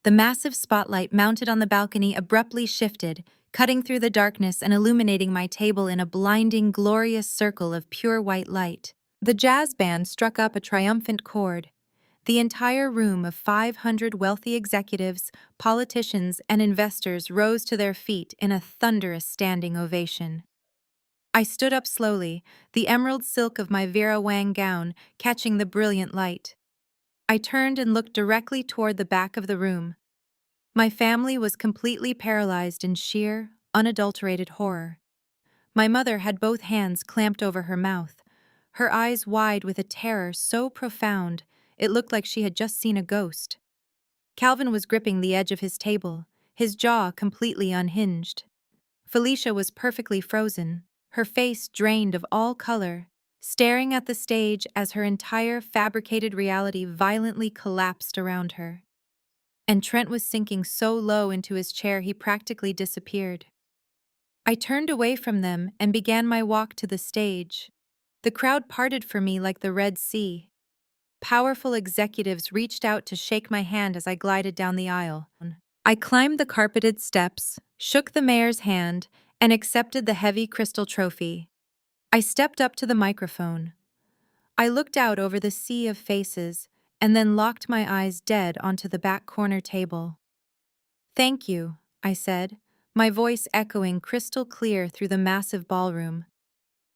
The massive spotlight mounted on the balcony abruptly shifted, cutting through the darkness and illuminating my table in a blinding, glorious circle of pure white light. The jazz band struck up a triumphant chord. The entire room of 500 wealthy executives, politicians, and investors rose to their feet in a thunderous standing ovation. I stood up slowly, the emerald silk of my Vera Wang gown catching the brilliant light. I turned and looked directly toward the back of the room. My family was completely paralyzed in sheer, unadulterated horror. My mother had both hands clamped over her mouth, her eyes wide with a terror so profound it looked like she had just seen a ghost. Calvin was gripping the edge of his table, his jaw completely unhinged. Felicia was perfectly frozen, her face drained of all color, staring at the stage as her entire fabricated reality violently collapsed around her. And Trent was sinking so low into his chair he practically disappeared. I turned away from them and began my walk to the stage. The crowd parted for me like the Red Sea. Powerful executives reached out to shake my hand as I glided down the aisle. I climbed the carpeted steps, shook the mayor's hand, and accepted the heavy crystal trophy. I stepped up to the microphone. I looked out over the sea of faces and then locked my eyes dead onto the back corner table. "Thank you," I said, my voice echoing crystal clear through the massive ballroom.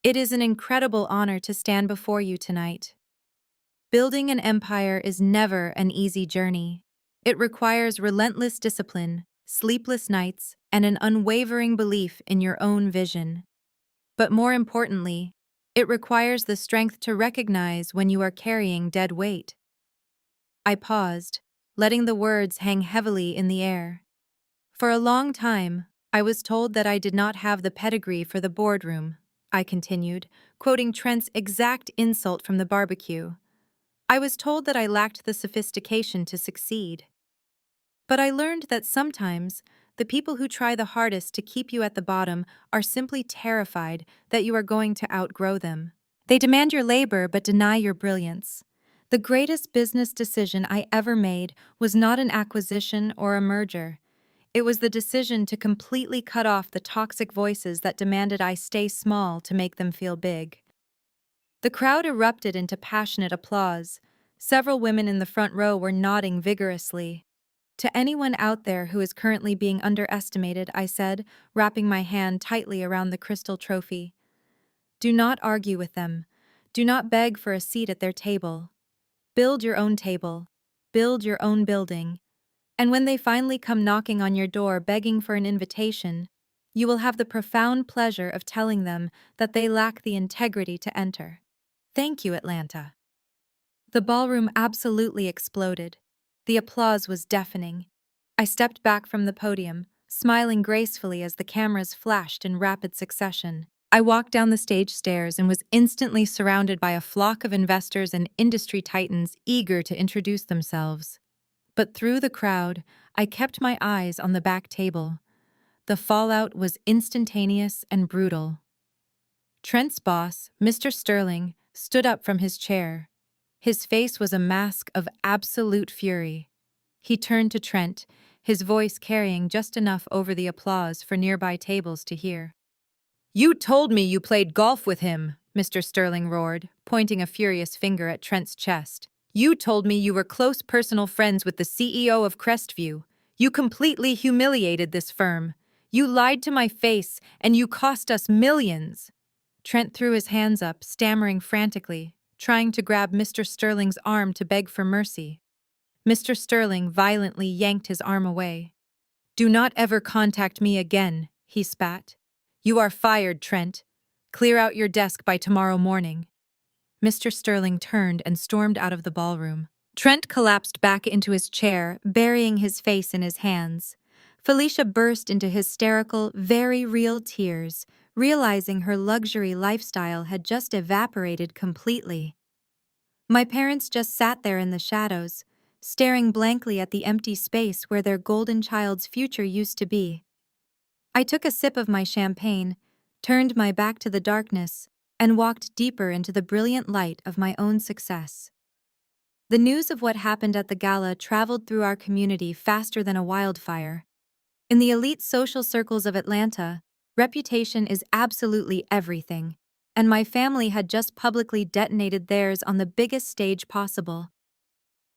"It is an incredible honor to stand before you tonight. Building an empire is never an easy journey. It requires relentless discipline, sleepless nights, and an unwavering belief in your own vision. But more importantly, it requires the strength to recognize when you are carrying dead weight." I paused, letting the words hang heavily in the air. "For a long time, I was told that I did not have the pedigree for the boardroom," I continued, quoting Trent's exact insult from the barbecue. "I was told that I lacked the sophistication to succeed." But I learned that sometimes the people who try the hardest to keep you at the bottom are simply terrified that you are going to outgrow them. They demand your labor but deny your brilliance. The greatest business decision I ever made was not an acquisition or a merger. It was the decision to completely cut off the toxic voices that demanded I stay small to make them feel big. The crowd erupted into passionate applause. Several women in the front row were nodding vigorously. To anyone out there who is currently being underestimated, I said, wrapping my hand tightly around the crystal trophy, do not argue with them. Do not beg for a seat at their table. Build your own table. Build your own building. And when they finally come knocking on your door begging for an invitation, you will have the profound pleasure of telling them that they lack the integrity to enter. Thank you, Atlanta. The ballroom absolutely exploded. The applause was deafening. I stepped back from the podium, smiling gracefully as the cameras flashed in rapid succession. I walked down the stage stairs and was instantly surrounded by a flock of investors and industry titans eager to introduce themselves. But through the crowd, I kept my eyes on the back table. The fallout was instantaneous and brutal. Trent's boss, Mr. Sterling, stood up from his chair. His face was a mask of absolute fury. He turned to Trent, his voice carrying just enough over the applause for nearby tables to hear. "You told me you played golf with him," Mr. Sterling roared, pointing a furious finger at Trent's chest. "You told me you were close personal friends with the CEO of Crestview. You completely humiliated this firm. You lied to my face, and you cost us millions." Trent threw his hands up, stammering frantically, trying to grab Mr. Sterling's arm to beg for mercy. Mr. Sterling violently yanked his arm away. "Do not ever contact me again," he spat. "You are fired, Trent. Clear out your desk by tomorrow morning." Mr. Sterling turned and stormed out of the ballroom. Trent collapsed back into his chair, burying his face in his hands. Felicia burst into hysterical, very real tears, realizing her luxury lifestyle had just evaporated completely. My parents just sat there in the shadows, staring blankly at the empty space where their golden child's future used to be. I took a sip of my champagne, turned my back to the darkness, and walked deeper into the brilliant light of my own success. The news of what happened at the gala traveled through our community faster than a wildfire. In the elite social circles of Atlanta, reputation is absolutely everything, and my family had just publicly detonated theirs on the biggest stage possible.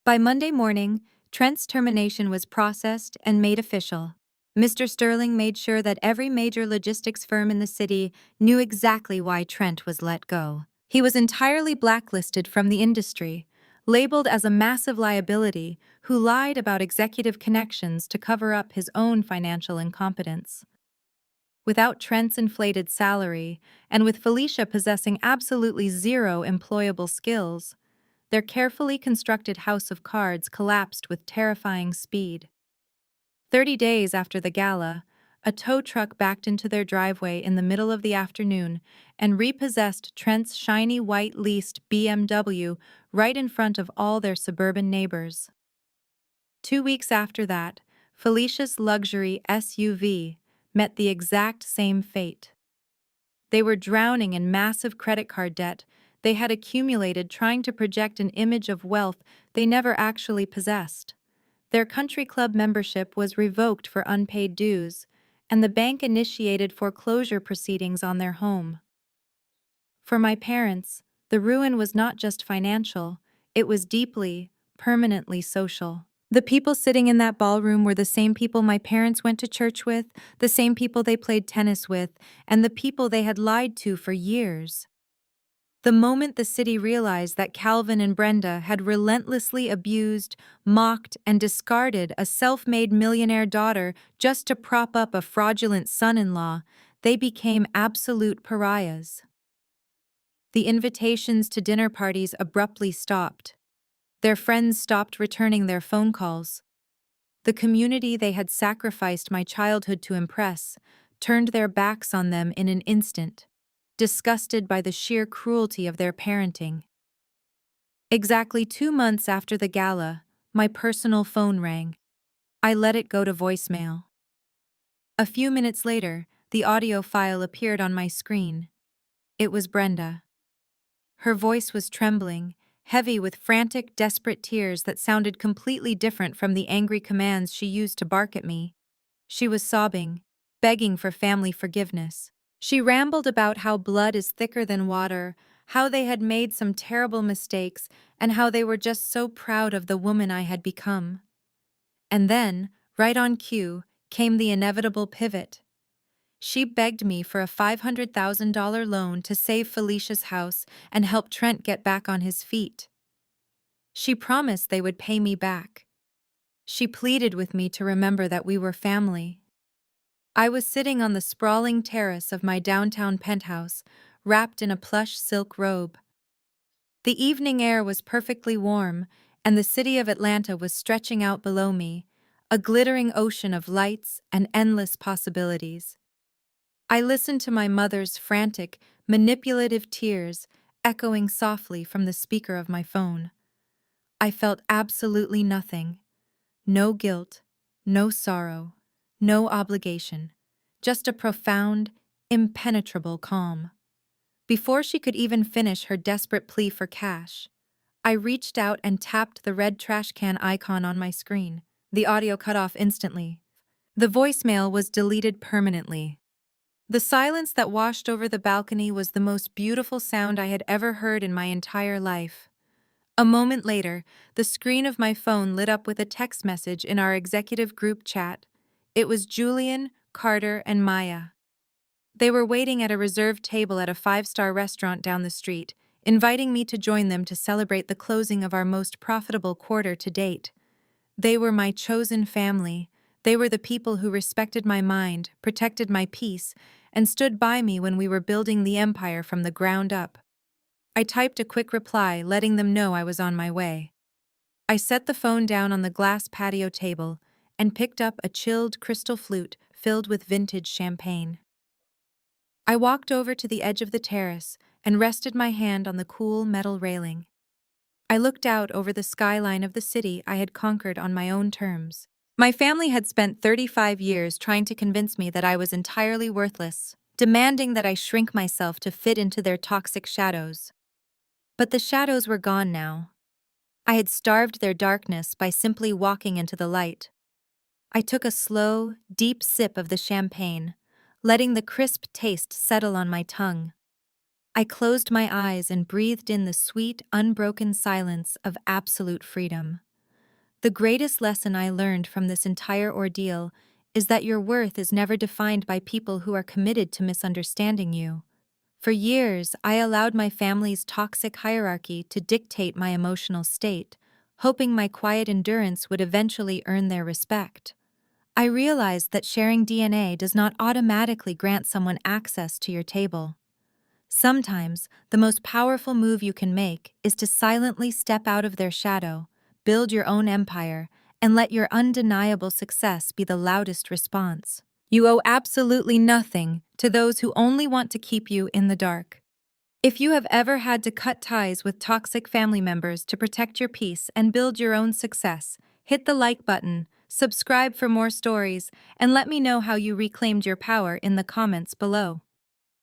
By Monday morning, Trent's termination was processed and made official. Mr. Sterling made sure that every major logistics firm in the city knew exactly why Trent was let go. He was entirely blacklisted from the industry, labeled as a massive liability who lied about executive connections to cover up his own financial incompetence. Without Trent's inflated salary, and with Felicia possessing absolutely zero employable skills, their carefully constructed house of cards collapsed with terrifying speed. 30 days after the gala, a tow truck backed into their driveway in the middle of the afternoon and repossessed Trent's shiny white leased BMW right in front of all their suburban neighbors. 2 weeks after that, Felicia's luxury SUV met the exact same fate. They were drowning in massive credit card debt they had accumulated trying to project an image of wealth they never actually possessed. Their country club membership was revoked for unpaid dues, and the bank initiated foreclosure proceedings on their home. For my parents, the ruin was not just financial, it was deeply, permanently social. The people sitting in that ballroom were the same people my parents went to church with, the same people they played tennis with, and the people they had lied to for years. The moment the city realized that Calvin and Brenda had relentlessly abused, mocked, and discarded a self-made millionaire daughter just to prop up a fraudulent son-in-law, they became absolute pariahs. The invitations to dinner parties abruptly stopped. Their friends stopped returning their phone calls. The community they had sacrificed my childhood to impress turned their backs on them in an instant, disgusted by the sheer cruelty of their parenting. Exactly 2 months after the gala, my personal phone rang. I let it go to voicemail. A few minutes later, the audio file appeared on my screen. It was Brenda. Her voice was trembling, heavy with frantic, desperate tears that sounded completely different from the angry commands she used to bark at me. She was sobbing, begging for family forgiveness. She rambled about how blood is thicker than water, how they had made some terrible mistakes, and how they were just so proud of the woman I had become. And then, right on cue, came the inevitable pivot. She begged me for a $500,000 loan to save Felicia's house and help Trent get back on his feet. She promised they would pay me back. She pleaded with me to remember that we were family. I was sitting on the sprawling terrace of my downtown penthouse, wrapped in a plush silk robe. The evening air was perfectly warm, and the city of Atlanta was stretching out below me, a glittering ocean of lights and endless possibilities. I listened to my mother's frantic, manipulative tears echoing softly from the speaker of my phone. I felt absolutely nothing. No guilt, no sorrow, no obligation. Just a profound, impenetrable calm. Before she could even finish her desperate plea for cash, I reached out and tapped the red trash can icon on my screen. The audio cut off instantly. The voicemail was deleted permanently. The silence that washed over the balcony was the most beautiful sound I had ever heard in my entire life. A moment later, the screen of my phone lit up with a text message in our executive group chat. It was Julian, Carter, and Maya. They were waiting at a reserved table at a five-star restaurant down the street, inviting me to join them to celebrate the closing of our most profitable quarter to date. They were my chosen family. They were the people who respected my mind, protected my peace, and stood by me when we were building the empire from the ground up. I typed a quick reply, letting them know I was on my way. I set the phone down on the glass patio table and picked up a chilled crystal flute filled with vintage champagne. I walked over to the edge of the terrace and rested my hand on the cool metal railing. I looked out over the skyline of the city I had conquered on my own terms. My family had spent 35 years trying to convince me that I was entirely worthless, demanding that I shrink myself to fit into their toxic shadows. But the shadows were gone now. I had starved their darkness by simply walking into the light. I took a slow, deep sip of the champagne, letting the crisp taste settle on my tongue. I closed my eyes and breathed in the sweet, unbroken silence of absolute freedom. The greatest lesson I learned from this entire ordeal is that your worth is never defined by people who are committed to misunderstanding you. For years, I allowed my family's toxic hierarchy to dictate my emotional state, hoping my quiet endurance would eventually earn their respect. I realized that sharing DNA does not automatically grant someone access to your table. Sometimes, the most powerful move you can make is to silently step out of their shadow, build your own empire, and let your undeniable success be the loudest response. You owe absolutely nothing to those who only want to keep you in the dark. If you have ever had to cut ties with toxic family members to protect your peace and build your own success, hit the like button, subscribe for more stories, and let me know how you reclaimed your power in the comments below.